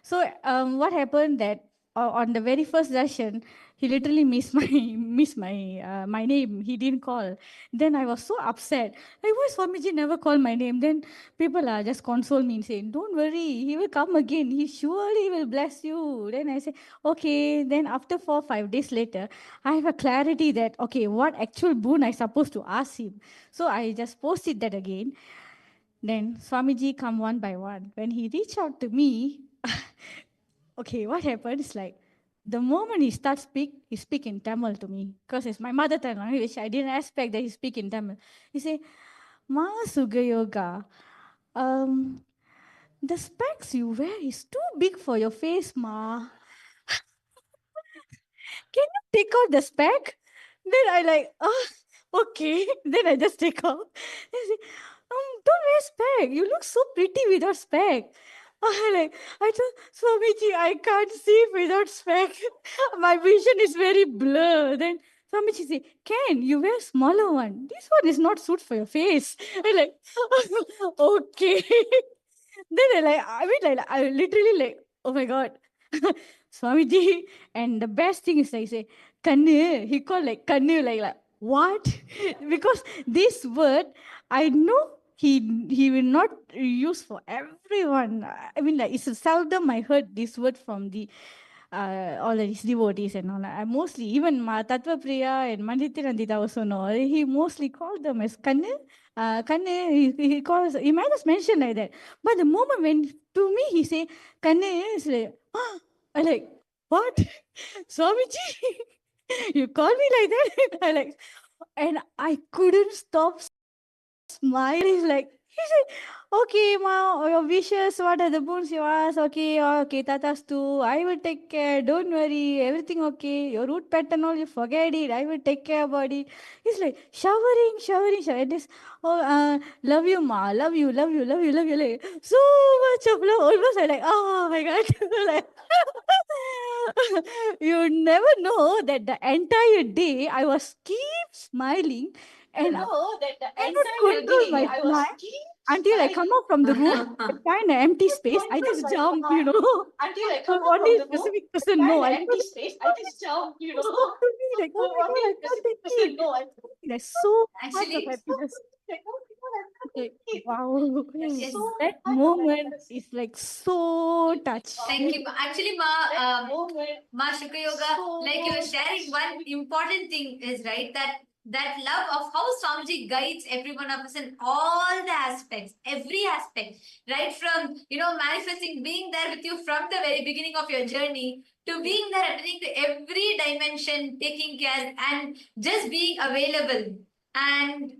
So what happened that on the very first darshan, he literally missed my name. He didn't call. Then I was so upset. Like, why Swamiji never called my name? Then people are just console me and saying, don't worry, he will come again. He surely will bless you. Then I say, okay. Then after 4-5 days later, I have a clarity that, okay, what actual boon I supposed to ask him. So I just posted that again. Then Swamiji come one by one. When he reached out to me, okay, what happened is like, the moment he starts he speak in Tamil to me, because it's my mother tongue language. I didn't expect that he speak in Tamil. He say, Ma Sugayoga, the specs you wear is too big for your face, Ma. Can you take out the spec? Then I like, okay. Then I just take out. Then I say, don't wear spec. You look so pretty without spec. I told Swamiji, I can't see without spec. My vision is very blur. Then Swamiji say, Ken, you wear smaller one. This one is not suit for your face. I like, okay. Then I literally like, oh my God. Swamiji. And the best thing is like, say, Kannu. He called like Kannu, like what? Because this word, I know he will not use for everyone. I mean, like, it's seldom I heard this word from the all these devotees and all. I mostly, even Tattva Priya and Manditya also know. He mostly called them as Kannu. Kannu, he calls, he might just mention like that. But the moment when to me he say Kannu, is like, I like, what? Swamiji, you call me like that? I like, and I couldn't stop smiling. He's like, he said, okay, ma, your wishes, what are the boons you ask? Okay, okay, tatas too. I will take care. Don't worry, everything okay. Your root pattern, all you forget it. I will take care about it. He's like showering. And this, love you, ma, love you. Like, so much of love. Almost I like, oh my God, like. You never know that the entire day I was keep smiling and I cannot control my smile until I come out from the room and find an empty space. I just jump, Until I come out only specific person know. I just jump, Like, oh my God, I can't take it. There's so much of happiness. Like, wow, that moment is like so touched. Thank you. Actually, Ma Shukra Yoga, like you were sharing, one important thing is, right, that love of how Swamiji guides every one of us in all the aspects, every aspect, right from, manifesting, being there with you from the very beginning of your journey, to being there, attending to every dimension, taking care, and just being available. And,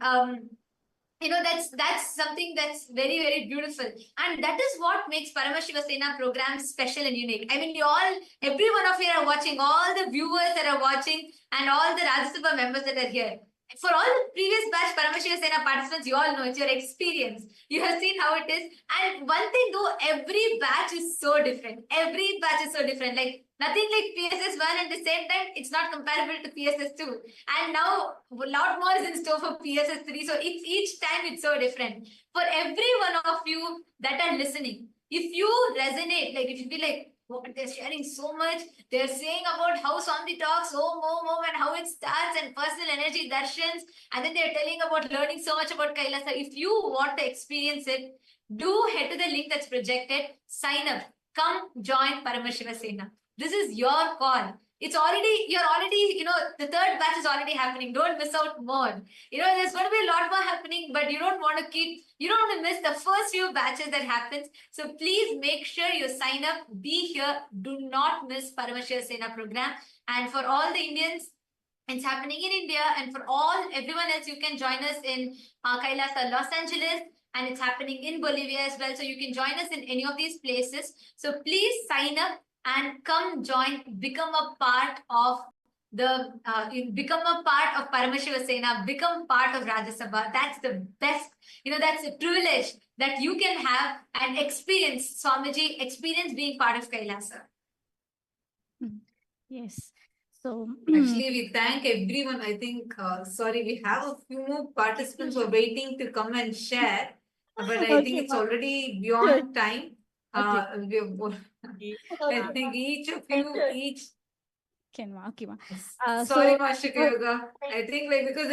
that's something that's very, very beautiful. And that is what makes Paramashiva Sena programs special and unique. I mean, every one of you are watching, all the viewers that are watching, and all the Rajya Sabha members that are here. For all the previous batch Paramashiva Sena participants, you all know it's your experience. You have seen how it is. And one thing though, every batch is so different. Every batch is so different. Like, nothing like PSS 1, and at the same time, it's not comparable to PSS 2. And now a lot more is in store for PSS 3. So each time it's so different. For every one of you that are listening, if you resonate, like if you feel like, oh, they're sharing so much, they're saying about how Swami talks, and how it starts, and personal energy darshans, and then they're telling about learning so much about Kailasa. If you want to experience it, do head to the link that's projected, sign up, come join Paramashiva Sena. This is your call. You're already, the third batch is already happening. Don't miss out more. There's going to be a lot more happening, but you don't want to miss the first few batches that happens. So please make sure you sign up, be here. Do not miss Paramashiva Sena program. And for all the Indians, it's happening in India. And for everyone else, you can join us in Kailasa, Los Angeles. And it's happening in Bolivia as well. So you can join us in any of these places. So please sign up and come join, become a part of Paramashiva Sena, become part of Rajya Sabha. That's the best, that's a privilege that you can have and experience Swamiji, experience being part of Kailasa. Yes. So actually, we thank everyone. I think, we have a few more participants who are waiting to come and share, but I think it's already beyond time. I think each of you, Okay, ma. Sorry, So, Master Yoga. I think because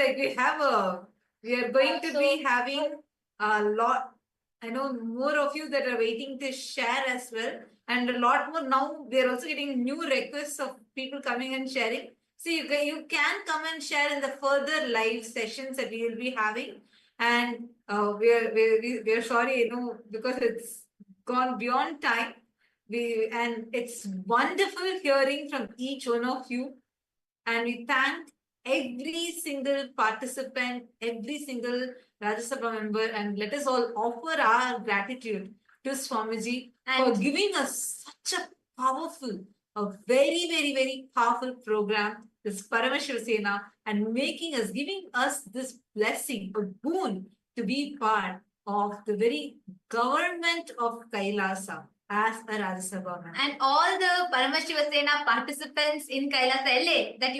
we are going to be having a lot. I know more of you that are waiting to share as well, and a lot more now. We are also getting new requests of people coming and sharing. So you can come and share in the further live sessions that we will be having, and we are sorry, because it's gone beyond time. And it's wonderful hearing from each one of you, and we thank every single participant, every single Rajya Sabha member, and let us all offer our gratitude to Swamiji for giving us such a powerful, a very, very, very powerful program, this Paramashivasena, Sena, and giving us this blessing, a boon to be part of the very government of Kailasa as a Rajya Sabha member. And all the Paramashiva Sena participants in Kailasa LA, that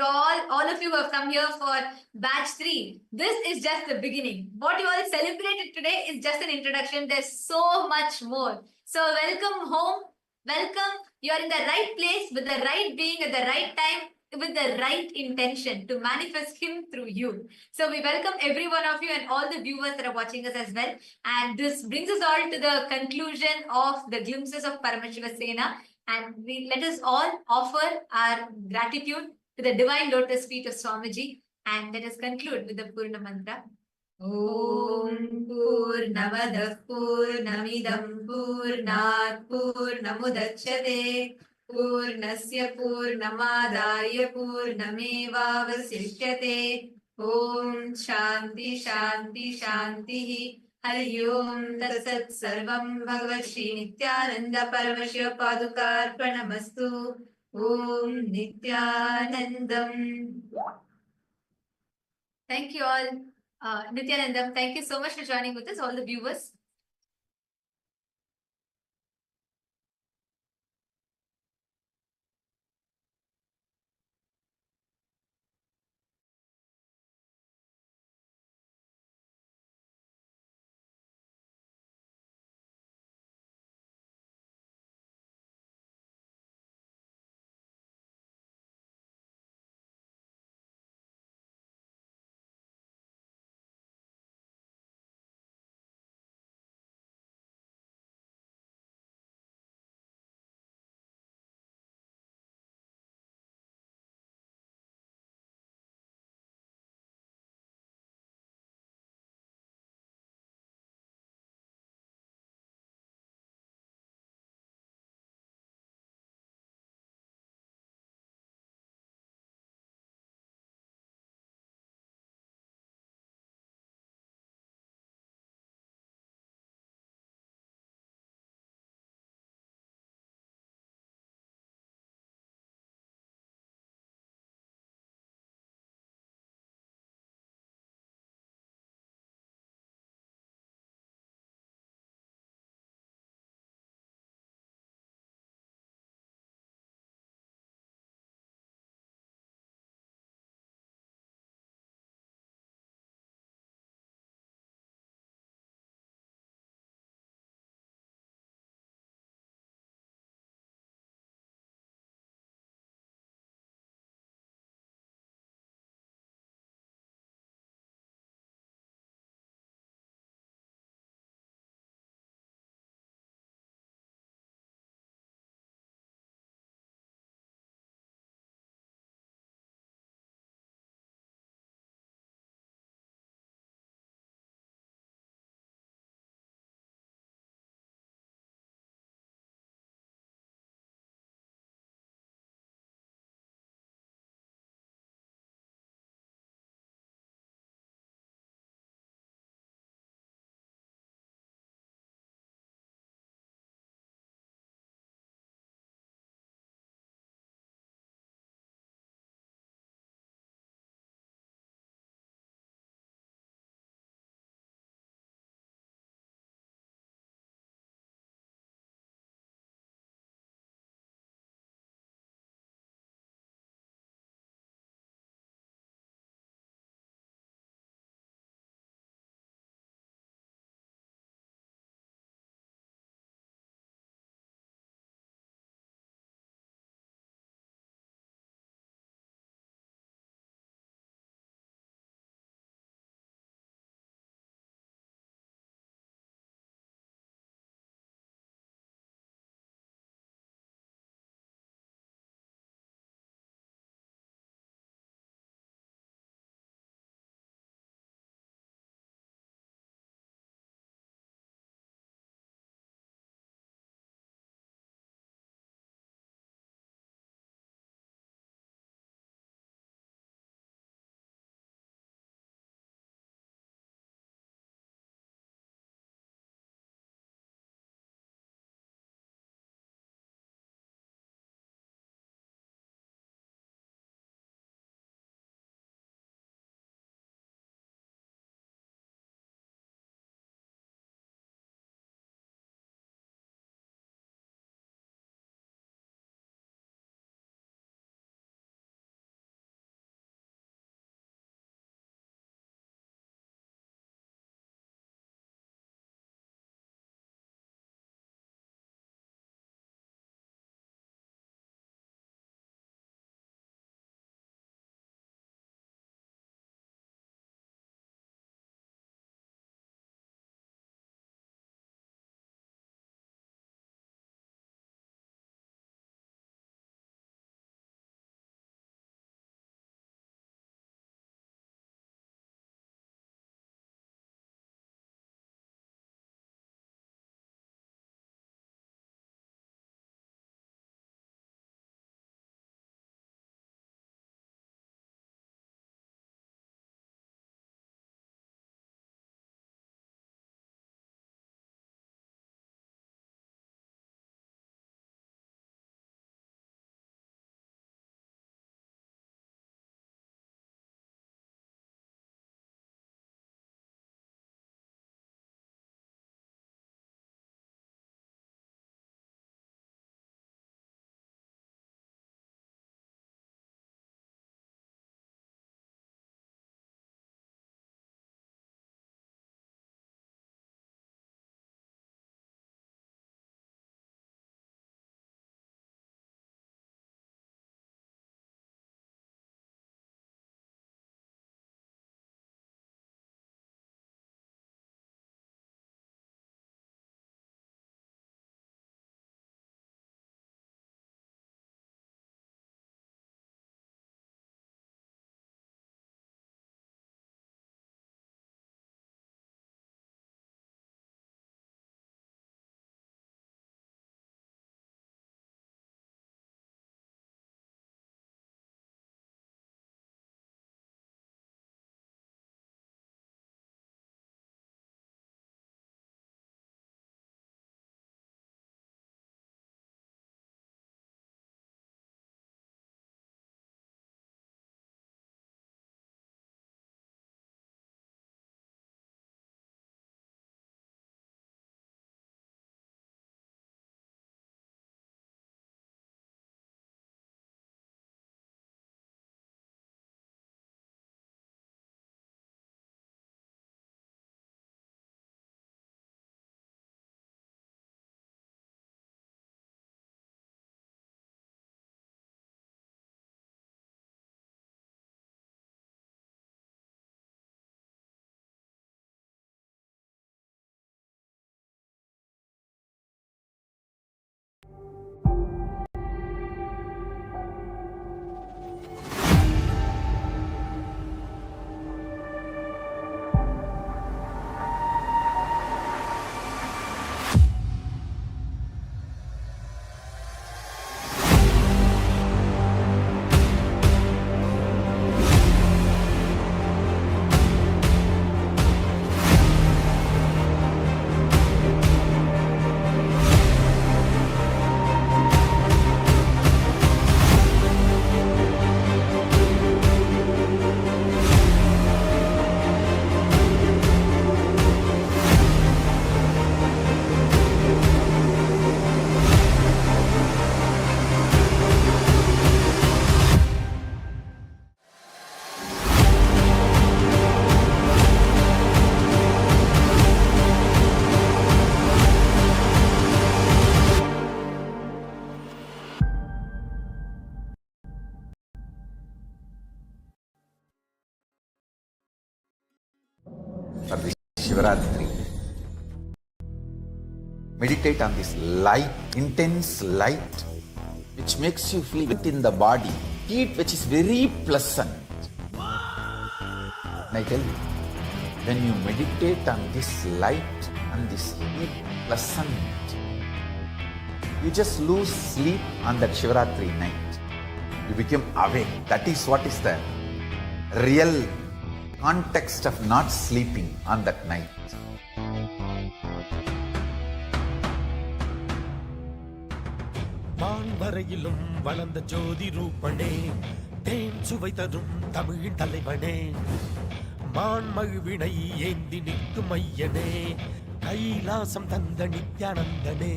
all of you have come here for batch 3. This is just the beginning. What you all celebrated today is just an introduction. There's so much more. So welcome home. Welcome. You are in the right place with the right being at the right time, with the right intention to manifest him through you. So we welcome every one of you and all the viewers that are watching us as well. And this brings us all to the conclusion of the glimpses of Paramashiva Sena. And let us all offer our gratitude to the divine lotus feet of Swamiji. And let us conclude with the Purna Mantra. Om Purnamadah Purnamidam Purnat Purnamudachyate Purnasya Purnamadaya Purnamevavasishyate. Om Shanti Shanti Shanti. Hari Om Tat Sat Sarvam Bhagavat Shri Nityananda Paramashiva Padukarpanamastu. Om Nityanandam. Thank you all. Nityanandam, thank you so much for joining with us, all the viewers. Meditate on this light, intense light, which makes you feel it in the body. Heat which is very pleasant. And I tell you, when you meditate on this light and this heat pleasant, you just lose sleep on that Shivaratri night. You become awake. That is what is the real context of not sleeping on that night. வான்வரையிலும் வளர்ந்த ஜோதி ரூபனே, தேன் சுவை தரும் தமிழின் தலைவனே, மான் மகிழ்வினை ஏந்தி நிற்கும் ஐயனே, கைலாசம் தந்த நித்யானந்தனே.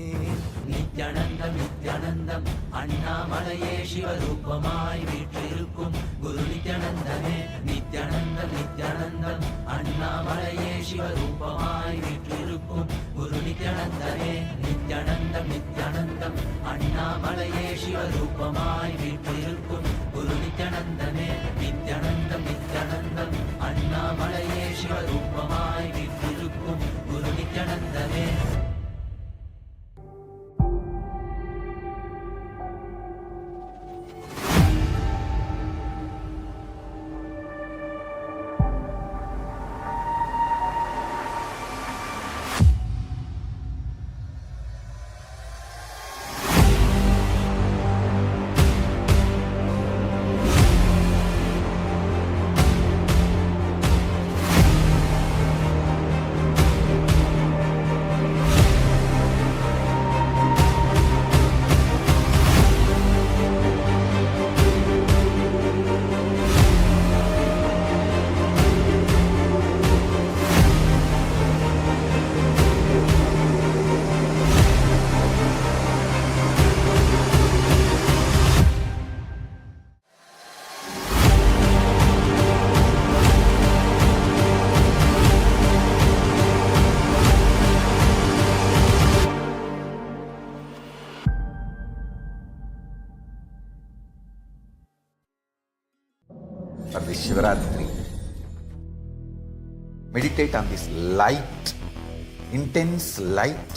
நித்யானந்தம் நித்யானந்தம் அண்ணாமலையே சிவரூபமாய் வீற்றிருக்கும் குரு நித்யானந்தனே. நித்யானந்தம் நித்யானந்தம் அண்ணாமலையே சிவரூபமாய் வீற்றிருக்கும் குரு நித்யானந்தனே. நித்யானந்தம் நித்யானந்தம் அண்ணாமலையே சிவரூபமாய் வீற்றிருக்கும் குரு நித்யானந்தனே. நித்யானந்தம் நித்யானந்தம் அண்ணாமலையே சிவரூபமாய் வீற்றிருக்கும் குரு நித்யானந்தனே. For this Shivaratri, meditate on this light, intense light,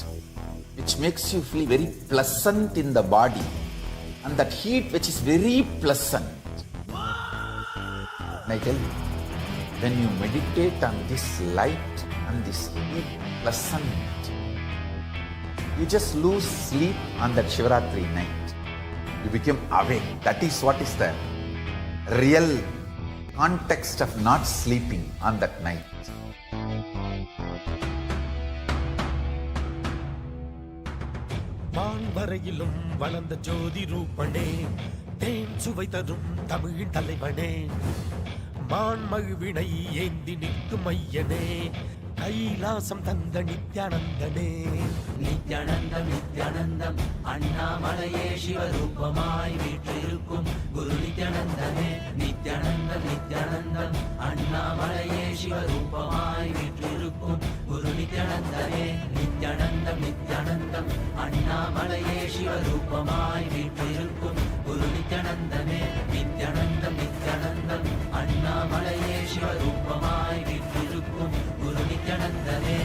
which makes you feel very pleasant in the body, and that heat which is very pleasant. And I tell you, when you meditate on this light and this heat pleasant, you just lose sleep on that Shivaratri night. You become awake. That is what is the real context of not sleeping on that night. வான்வரையிலும் வளர்ந்த ஜோதி ரூபனே, தேன் சுவை தரும் தமிழின் தலைவனே, மான் மகிழ்வினை ஏந்தி நிற்கும் ஐயனே, கைலாசம் தந்த நித்யானந்தனே. நித்யானந்தம் நித்யானந்தம் அண்ணாமலையே சிவரூபமாய் வீற்றிருக்கும் குரு நித்யானந்தனே. நித்யானந்தம் நித்யானந்தம் அண்ணாமலையே சிவரூபமாய் வீற்றிருக்கும் குரு நித்யானந்தனே. நித்யானந்தம் நித்யானந்தம் அண்ணாமலையே சிவரூபமாய் வீற்றிருக்கும் குரு நித்யானந்தனே. நித்யானந்தம் நித்யானந்தம் அண்ணாமலையே சிவரூபமாய் வீற்றிருக்கும் குரு நித்யானந்தனே.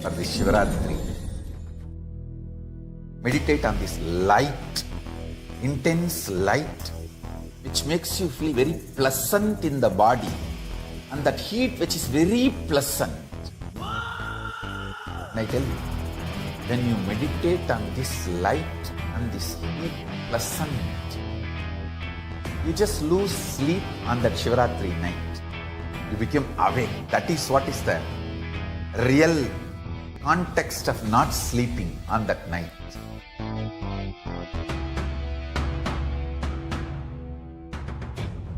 For this Shivaratri, meditate on this light, intense light, which makes you feel very pleasant in the body, and that heat which is very pleasant. And I tell you, when you meditate on this light and this heat pleasant, you just lose sleep on that Shivaratri night. You become awake. That is what is the real context of not sleeping on that night.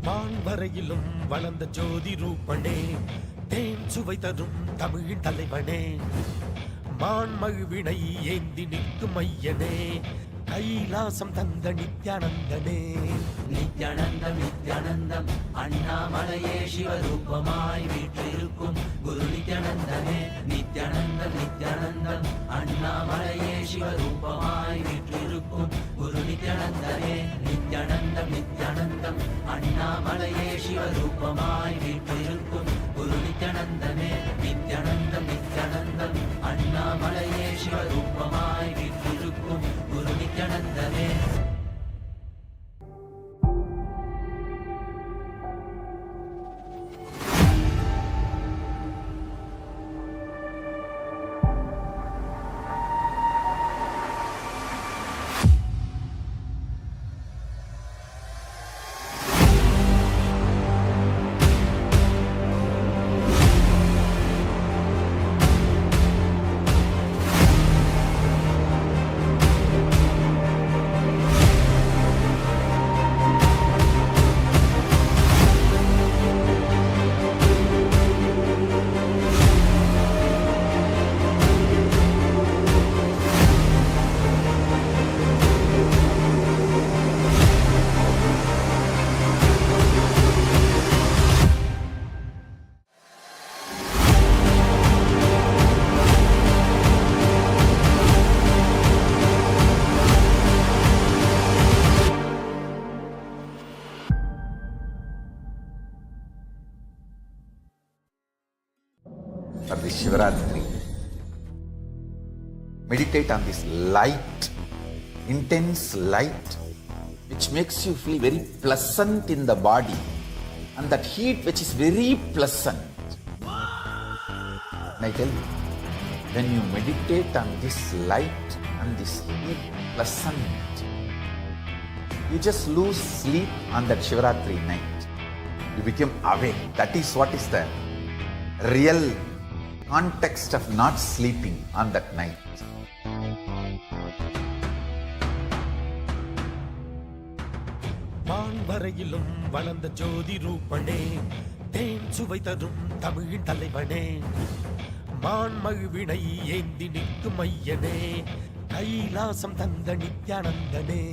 வான்வரையிலும் வளர்ந்த ஜோதி ரூபனே, தேன் சுவை தரும் தமிழின் தலைவனே, மான்மழுவினை ஏந்தி நிற்கும் ஐயனே, கைலாசம் தந்த நித்யானந்தனே. நித்யானந்தம் நித்யானந்தம் அண்ணாமலையே சிவரூபமாய் வீற்றிருக்கும் குரு நித்யானந்தனே. நித்யானந்தம் நித்யானந்தம் அண்ணாமலையே சிவரூபமாய் வீற்றிருக்கும் குரு நித்யானந்தனே. நித்யானந்தம் நித்யானந்தம் அண்ணாமலையே சிவரூபமாய் வீற்றிருக்கும் குரு நித்யானந்தனே. நித்யானந்தம் நித்யானந்தம் அண்ணாமலையே சிவரூபமாய் வீற்றிருக்கும் குரு நித்யானந்தனே. For this Shivaratri, meditate on this light, intense light, which makes you feel very pleasant in the body, and that heat which is very pleasant. And I tell you, when you meditate on this light and this heat pleasant, you just lose sleep on that Shivaratri night. You become awake. That is what is the real context of not sleeping on that night. வான்வரையிலும் வளர்ந்த ஜோதி ரூபனே, தேன் சுவை தரும் தமிழின் தலைவனே, மான்மழுவினை ஏந்தி நிற்கும் ஐயனே, கைலாசம் தந்த நித்யானந்தனே.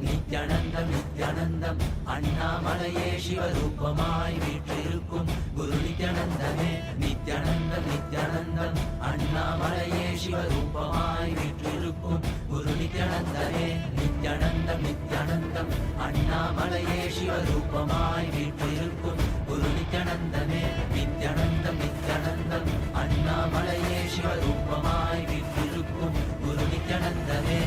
நித்யானந்தம் நித்யானந்தம் அண்ணாமலையே சிவரூபமாய் வீற்றிருக்கும் குரு நித்யானந்தனே. நித்யானந்தம் நித்யானந்தம் அண்ணாமலையே சிவரூபமாய் வீற்றிருக்கும் குரு நித்யானந்தனே. நித்யானந்தம் நித்யானந்தம் அண்ணாமலையே சிவரூபமாய் வீற்றிருக்கும் குரு நித்யானந்தனே. நித்யானந்தம் நித்யானந்தம் அண்ணாமலையே சிவரூபமாய் வீற்றிருக்கும் குரு நித்யானந்தனே.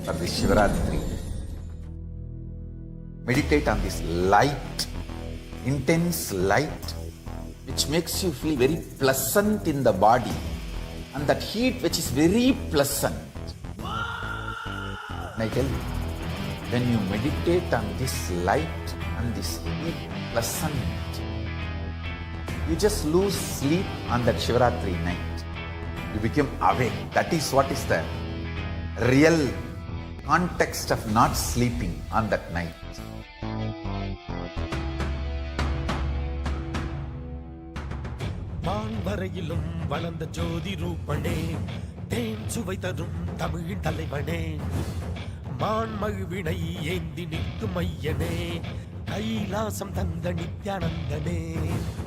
For this Shivaratri, meditate on this light, intense light, which makes you feel very pleasant in the body, and that heat which is very pleasant. And I tell you, when you meditate on this light and this heat pleasant, you just lose sleep on that Shivaratri night. You become awake. That is what is the real context of not sleeping on that night. வான்வரையிலும் வளர்ந்த ஜோதி ரூபனே, தேன் சுவை தரும் தமிழின் தலைவனே, மான்மழுவினை ஏந்தி நிற்கும் ஐயனே, கைலாசம் தந்த நித்யானந்தனே.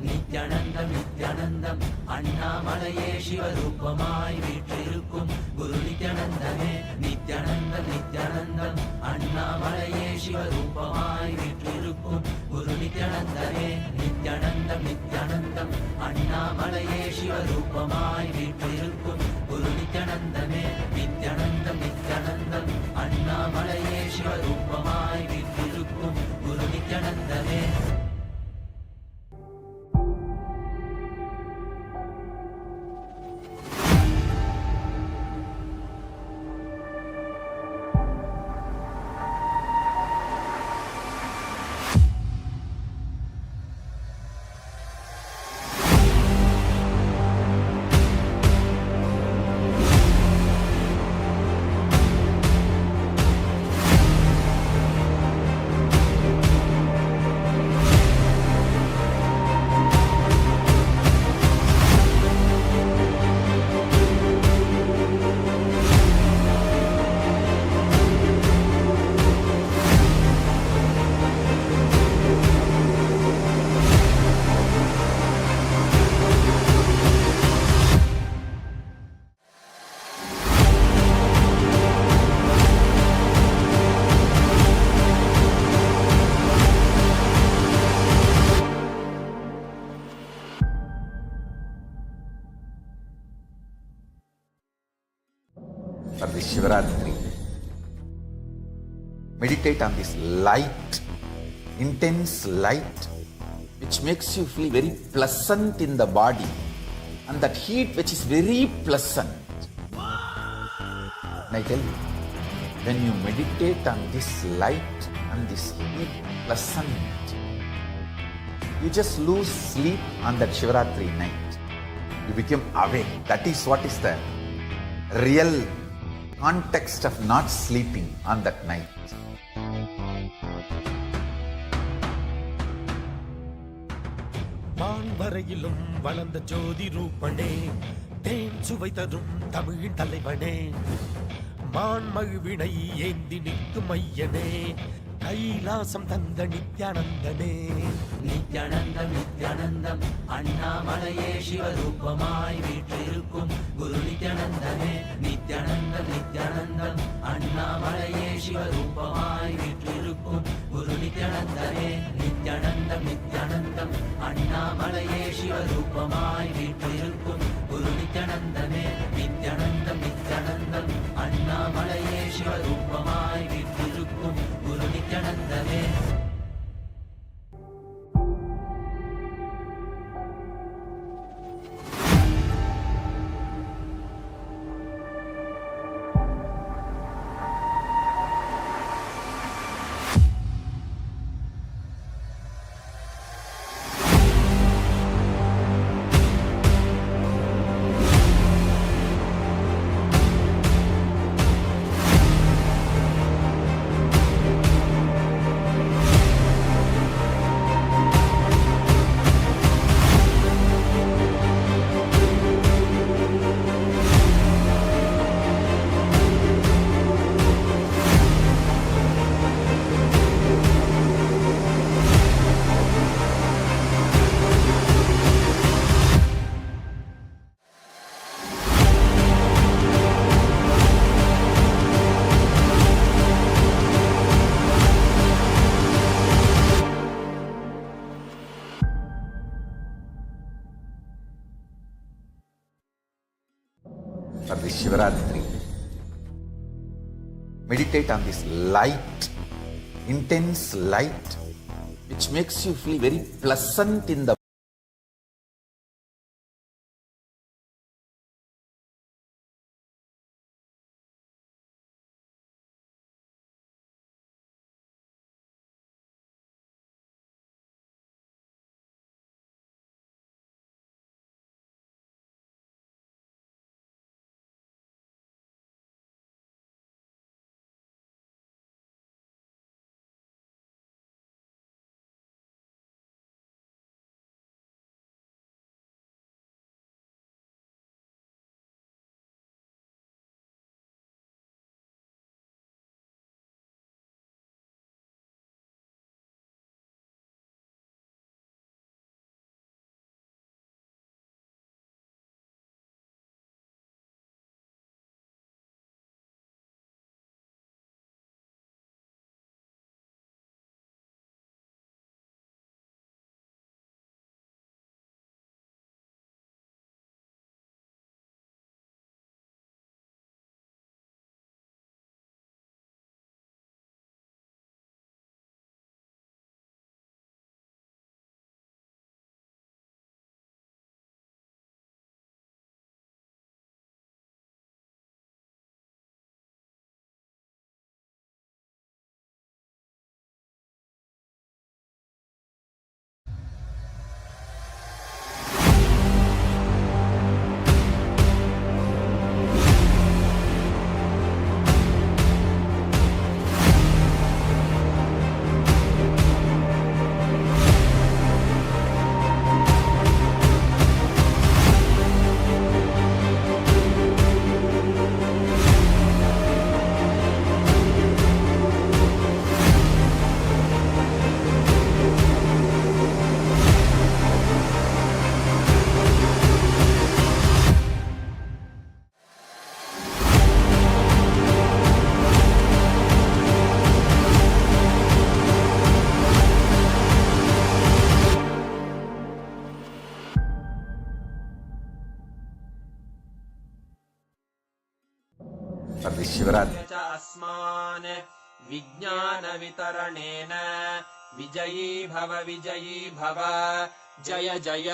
நித்யானந்தம் நித்யானந்தம் அண்ணாமலையே சிவரூபமாய் வீற்றிருக்கும் குரு நித்யானந்தமே. நித்யானந்தம் நித்யானந்தம் அண்ணாமலையே சிவரூபமாய் வீற்றிருக்கும் குரு நித்யானந்தமே. நித்யானந்தம் நித்யானந்தம் அண்ணாமலையே சிவரூபமாய் வீற்றிருக்கும் குரு நித்யானந்தமே. நித்யானந்தம் நித்யானந்தம் அண்ணாமலையே சிவரூபமாய் வீற்றிருக்கும் குரு நித்யானந்தமே. For this Shivaratri, meditate on this light, intense light, which makes you feel very pleasant in the body, and that heat which is very pleasant. And I tell you, when you meditate on this light and this heat pleasant, you just lose sleep on that Shivaratri night. You become awake. That is what is the real context of not sleeping on that night. வான்வரையிலும் வளர்ந்த ஜோதி ரூபனே, தேன் சுவை தரும் தமிழின் தலைவனே, மான்மழுவினை ஏந்தி நிற்கும் ஐயனே, கைலாசம் தந்த நித்யானந்தனே. நித்யானந்தம் நித்யானந்தம் அண்ணாமலையே சிவரூபமாய் வீற்றிருக்கும் குரு நித்யானந்தமே. நித்யானந்தம் நித்யானந்தம் அண்ணாமலையே சிவரூபமாய் வீற்றிருக்கும் குரு நித்யானந்தமே. நித்யானந்தம் நித்யானந்தம் அண்ணாமலையே சிவரூபமாய் வீற்றிருக்கும் குரு நித்யானந்தமே. நித்யானந்தம் நித்யானந்தம் அண்ணாமலையே சிவரூபமாய் வீற்றிருக்கும் குரு நித்யானந்தமே. For this Shivaratri, meditate on this light, intense light, which makes you feel very pleasant in the Happy Shivaratri. च अस्मान् विज्ञानवितरणेन विजयी भव जय जय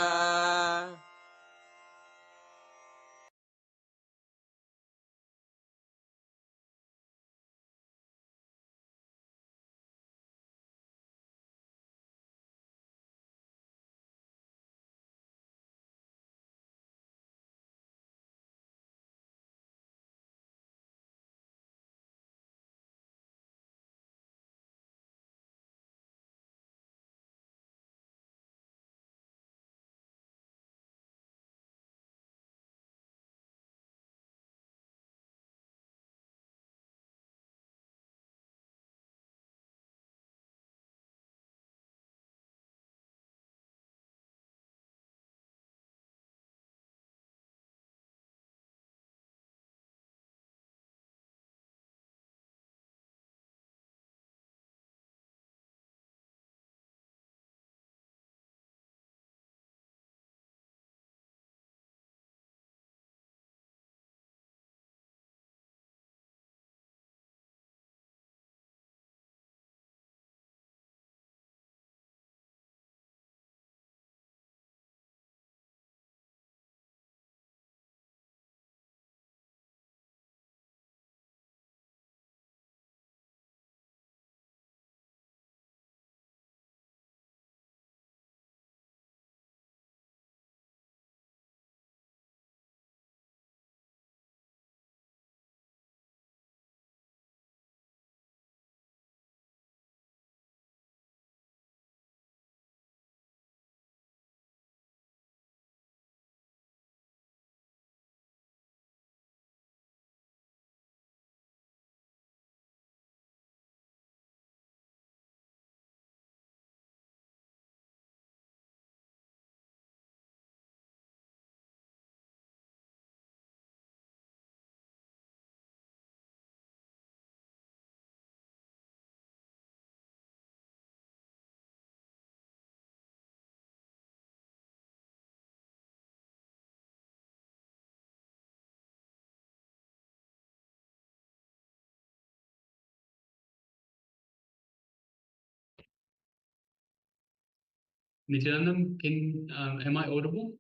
Nityanandam, am I audible?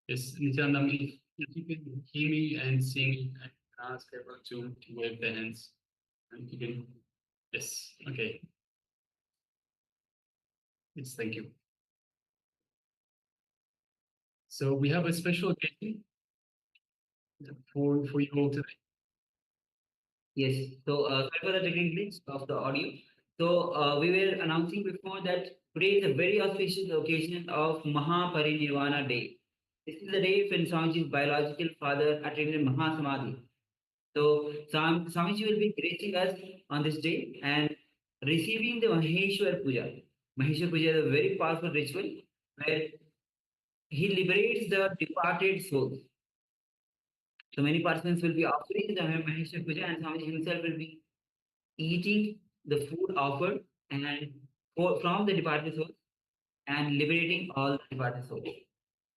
Yes, Nityanandam, if you can hear me and see me, I can ask everyone to wave their hands. And you can, yes, okay. Yes, thank you. So we have a special occasion for you all today. Yes, so sorry for the technical glitch of the audio. So we were announcing before that today is a very auspicious occasion of Mahaparinirvana Day. This is the day when Swamiji's biological father attained Mahasamadhi. So Swamiji will be gracing us on this day and receiving the Maheshwar Puja. Maheshwar Puja is a very powerful ritual where he liberates the departed souls. So many participants will be offering the Maheshwar Puja and Swamiji himself will be eating the food offered and from the departed souls and liberating all the departed souls.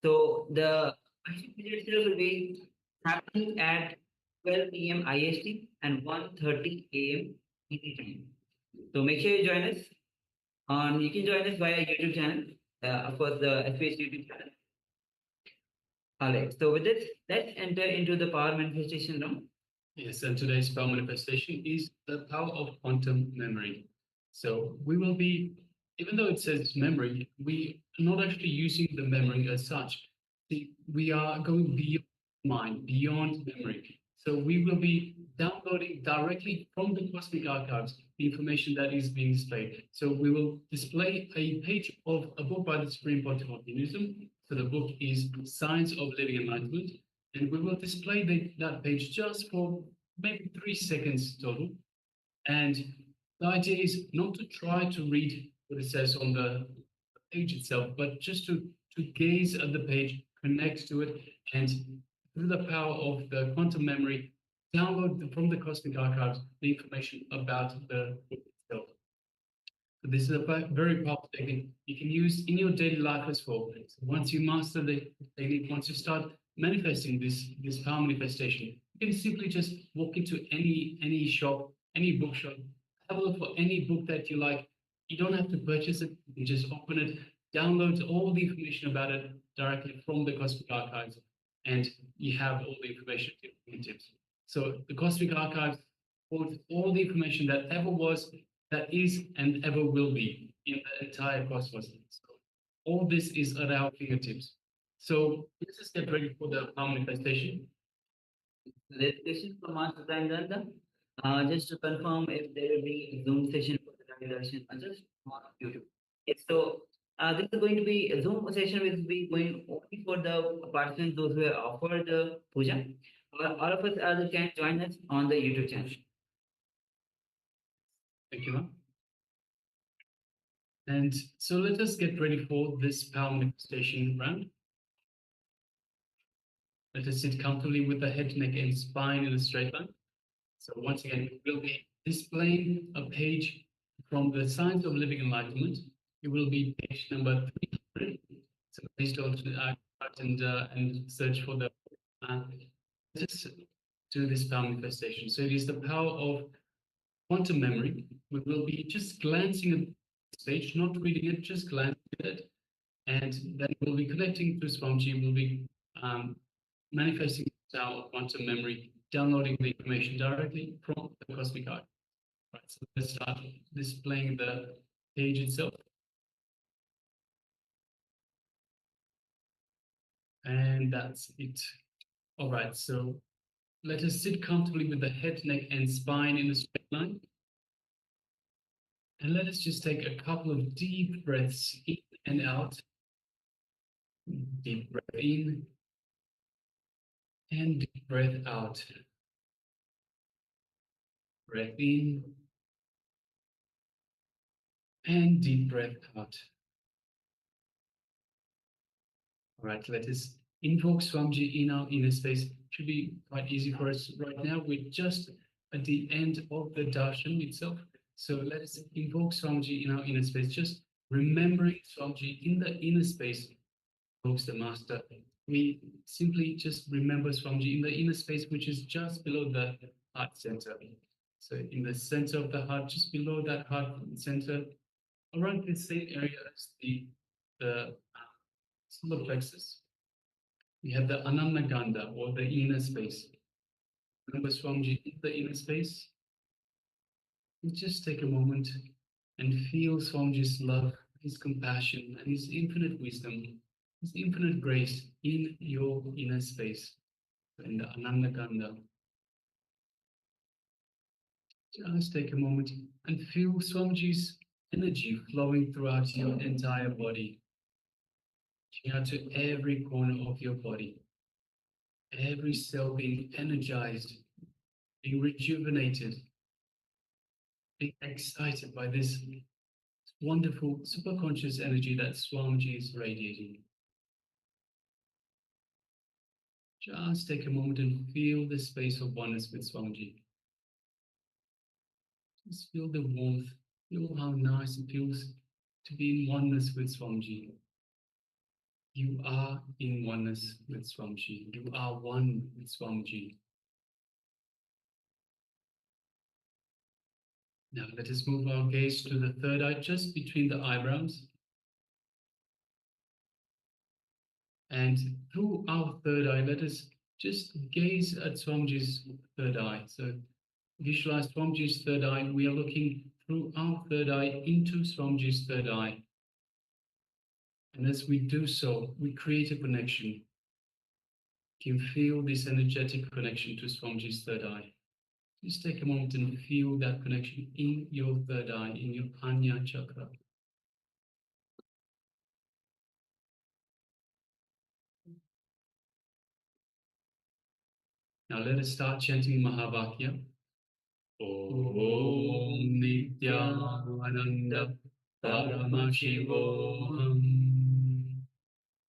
So the Maheshwar Puja itself will be happening at 12 p.m. IST and 1:30 a.m. ET time. So make sure you join us. You can join us via YouTube channel, of course, the SPH YouTube channel. All right. So with this, let's enter into the power manifestation now. Yes, and today's power manifestation is the power of quantum memory. So we will be, even though it says memory, we are not actually using the memory as such. We are going beyond mind, beyond memory. So we will be downloading directly from the cosmic archives the information that is being displayed. So we will display a page of a book by the Supreme Pontiff of Hinduism. So the book is Science of Living Enlightenment. And we will display that page just for maybe 3 seconds total. And the idea is not to try to read what it says on the page itself, but just to gaze at the page, connect to it, and through the power of the quantum memory, download from the cosmic archives the information about the book itself. So this is a very powerful technique you can use in your daily life as well. So once you master the technique, once you start manifesting this power manifestation, you can simply just walk into any shop, any bookshop, have a look for any book that you like. You don't have to purchase it. You can just open it, download all the information about it directly from the Cosmic Archives, and you have all the information at your fingertips. So the Cosmic Archives holds all the information that ever was, that is, and ever will be in the entire cosmos. So all this is at our fingertips. So let's just get ready for the power manifestation. The question from Master Danda, just to confirm if there will be a Zoom session for the darshan, just on YouTube. Yes, so this is going to be a Zoom session will be going only for the participants, those who have offered the puja. All of us others can join us on the YouTube channel. Thank you, ma'am. And so let us get ready for this power manifestation round. Let us sit comfortably with the head, neck, and spine in a straight line. So once again, we will be displaying a page from the Science of Living Enlightenment. It will be page number 300. So please don't and search for the let's do this power manifestation. So it is the power of quantum memory. We will be just glancing at this page, not reading it, just glancing at it. And then we'll be connecting to Swamiji. We'll be manifesting our quantum memory, downloading the information directly from the Cosmic Eye. Right, so let's start displaying the page itself. And that's it. All right, so let us sit comfortably with the head, neck, and spine in a straight line. And let us just take a couple of deep breaths in and out. Deep breath in and deep breath out. Breath in and deep breath out. All right, let us invoke Swamiji in our inner space. It should be quite easy for us right now. We're just at the end of the darshan itself. So let us invoke Swamiji in our inner space, just remembering Swamiji in the inner space invokes the Master. We simply just remember Swamiji in the inner space, which is just below the heart center. So in the center of the heart, just below that heart center, around the same area as the solar plexus, we have the Anandaganda, or the inner space. Remember Swamiji in the inner space? And just take a moment and feel Swamiji's love, his compassion, and his infinite wisdom, his infinite grace in your inner space, in the Anandaganda. Just take a moment and feel Swamiji's energy flowing throughout your entire body, reaching out to every corner of your body, every cell being energized, being rejuvenated, being excited by this wonderful superconscious energy that Swamiji is radiating. Just take a moment and feel the space of oneness with Swamiji. Just feel the warmth, feel how nice it feels to be in oneness with Swamiji. You are in oneness with Swamiji. You are one with Swamiji. Now let us move our gaze to the third eye, just between the eyebrows. And through our third eye, let us just gaze at Swamiji's third eye. So visualize Swamiji's third eye. We are looking through our third eye into Swamiji's third eye. And as we do so, we create a connection. You can feel this energetic connection to Swamiji's third eye. Just take a moment and feel that connection in your third eye, in your Anya chakra. Now let us start chanting Mahavakya. Om Nityananda Paramashivam.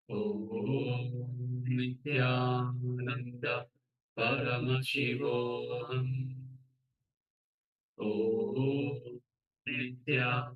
Om Nityananda Paramashivam. Om Nityananda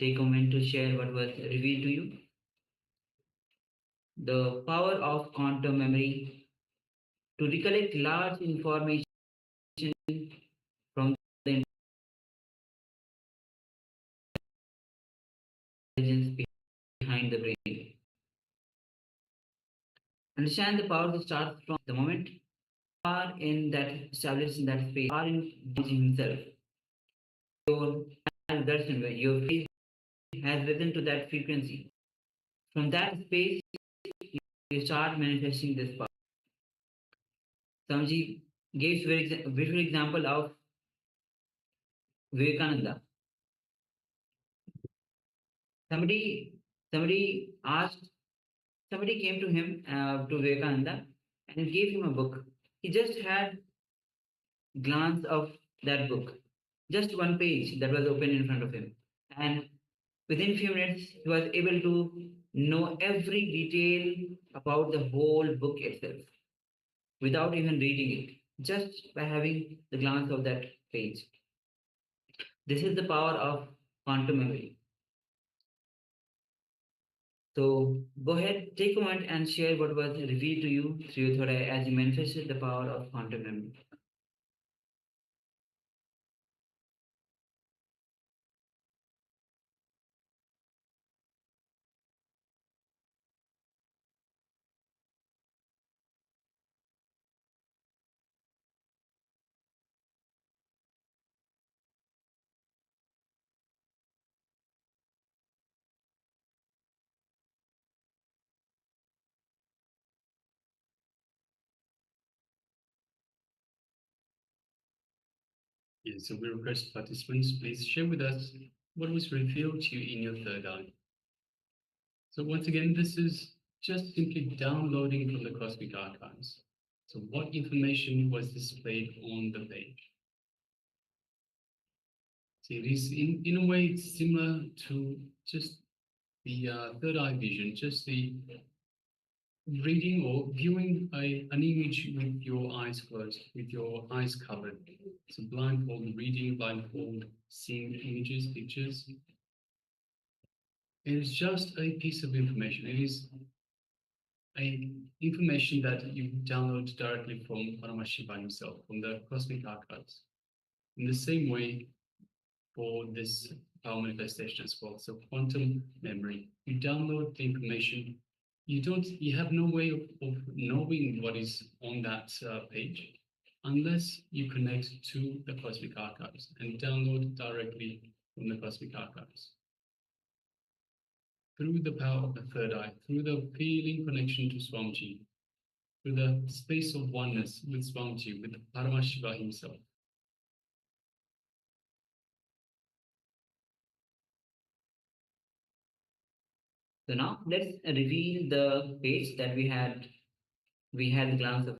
take a moment to share what was revealed to you. The power of quantum memory to recollect large information from the intelligence behind the brain. Understand the power that starts from the moment you are in that established in that space, are in himself. Your darshan, where your face has risen to that frequency. From that space, you start manifesting this power. Swamiji gives a beautiful example of Vivekananda. Somebody came to him, to Vivekananda, and gave him a book. He just had glance of that book, just one page that was open in front of him, and within few minutes he was able to know every detail about the whole book itself without even reading it, just by having the glance of that page. This is the power of quantum memory. So go ahead, take a moment and share what was revealed to you through your third eye as you manifested the power of quantum memory. Yes, so we request participants, please share with us what was revealed to you in your third eye. So once again, this is just simply downloading from the Cosmic Archives. So what information was displayed on the page? So it is in a way it's similar to just the third eye vision, just the reading or viewing an image with your eyes closed, with your eyes covered. So blindfold reading, blindfold seeing images, pictures. It is just a piece of information. It is information that you download directly from Paramashivam himself, from the Cosmic Archives. In the same way, for this power manifestation as well. So quantum memory, you download the information. You have no way of knowing what is on that page unless you connect to the Cosmic Archives and download directly from the Cosmic Archives. Through the power of the third eye, through the feeling connection to Swamiji, through the space of oneness with Swamiji, with Paramashiva himself. So now let's reveal the page that we had the glance of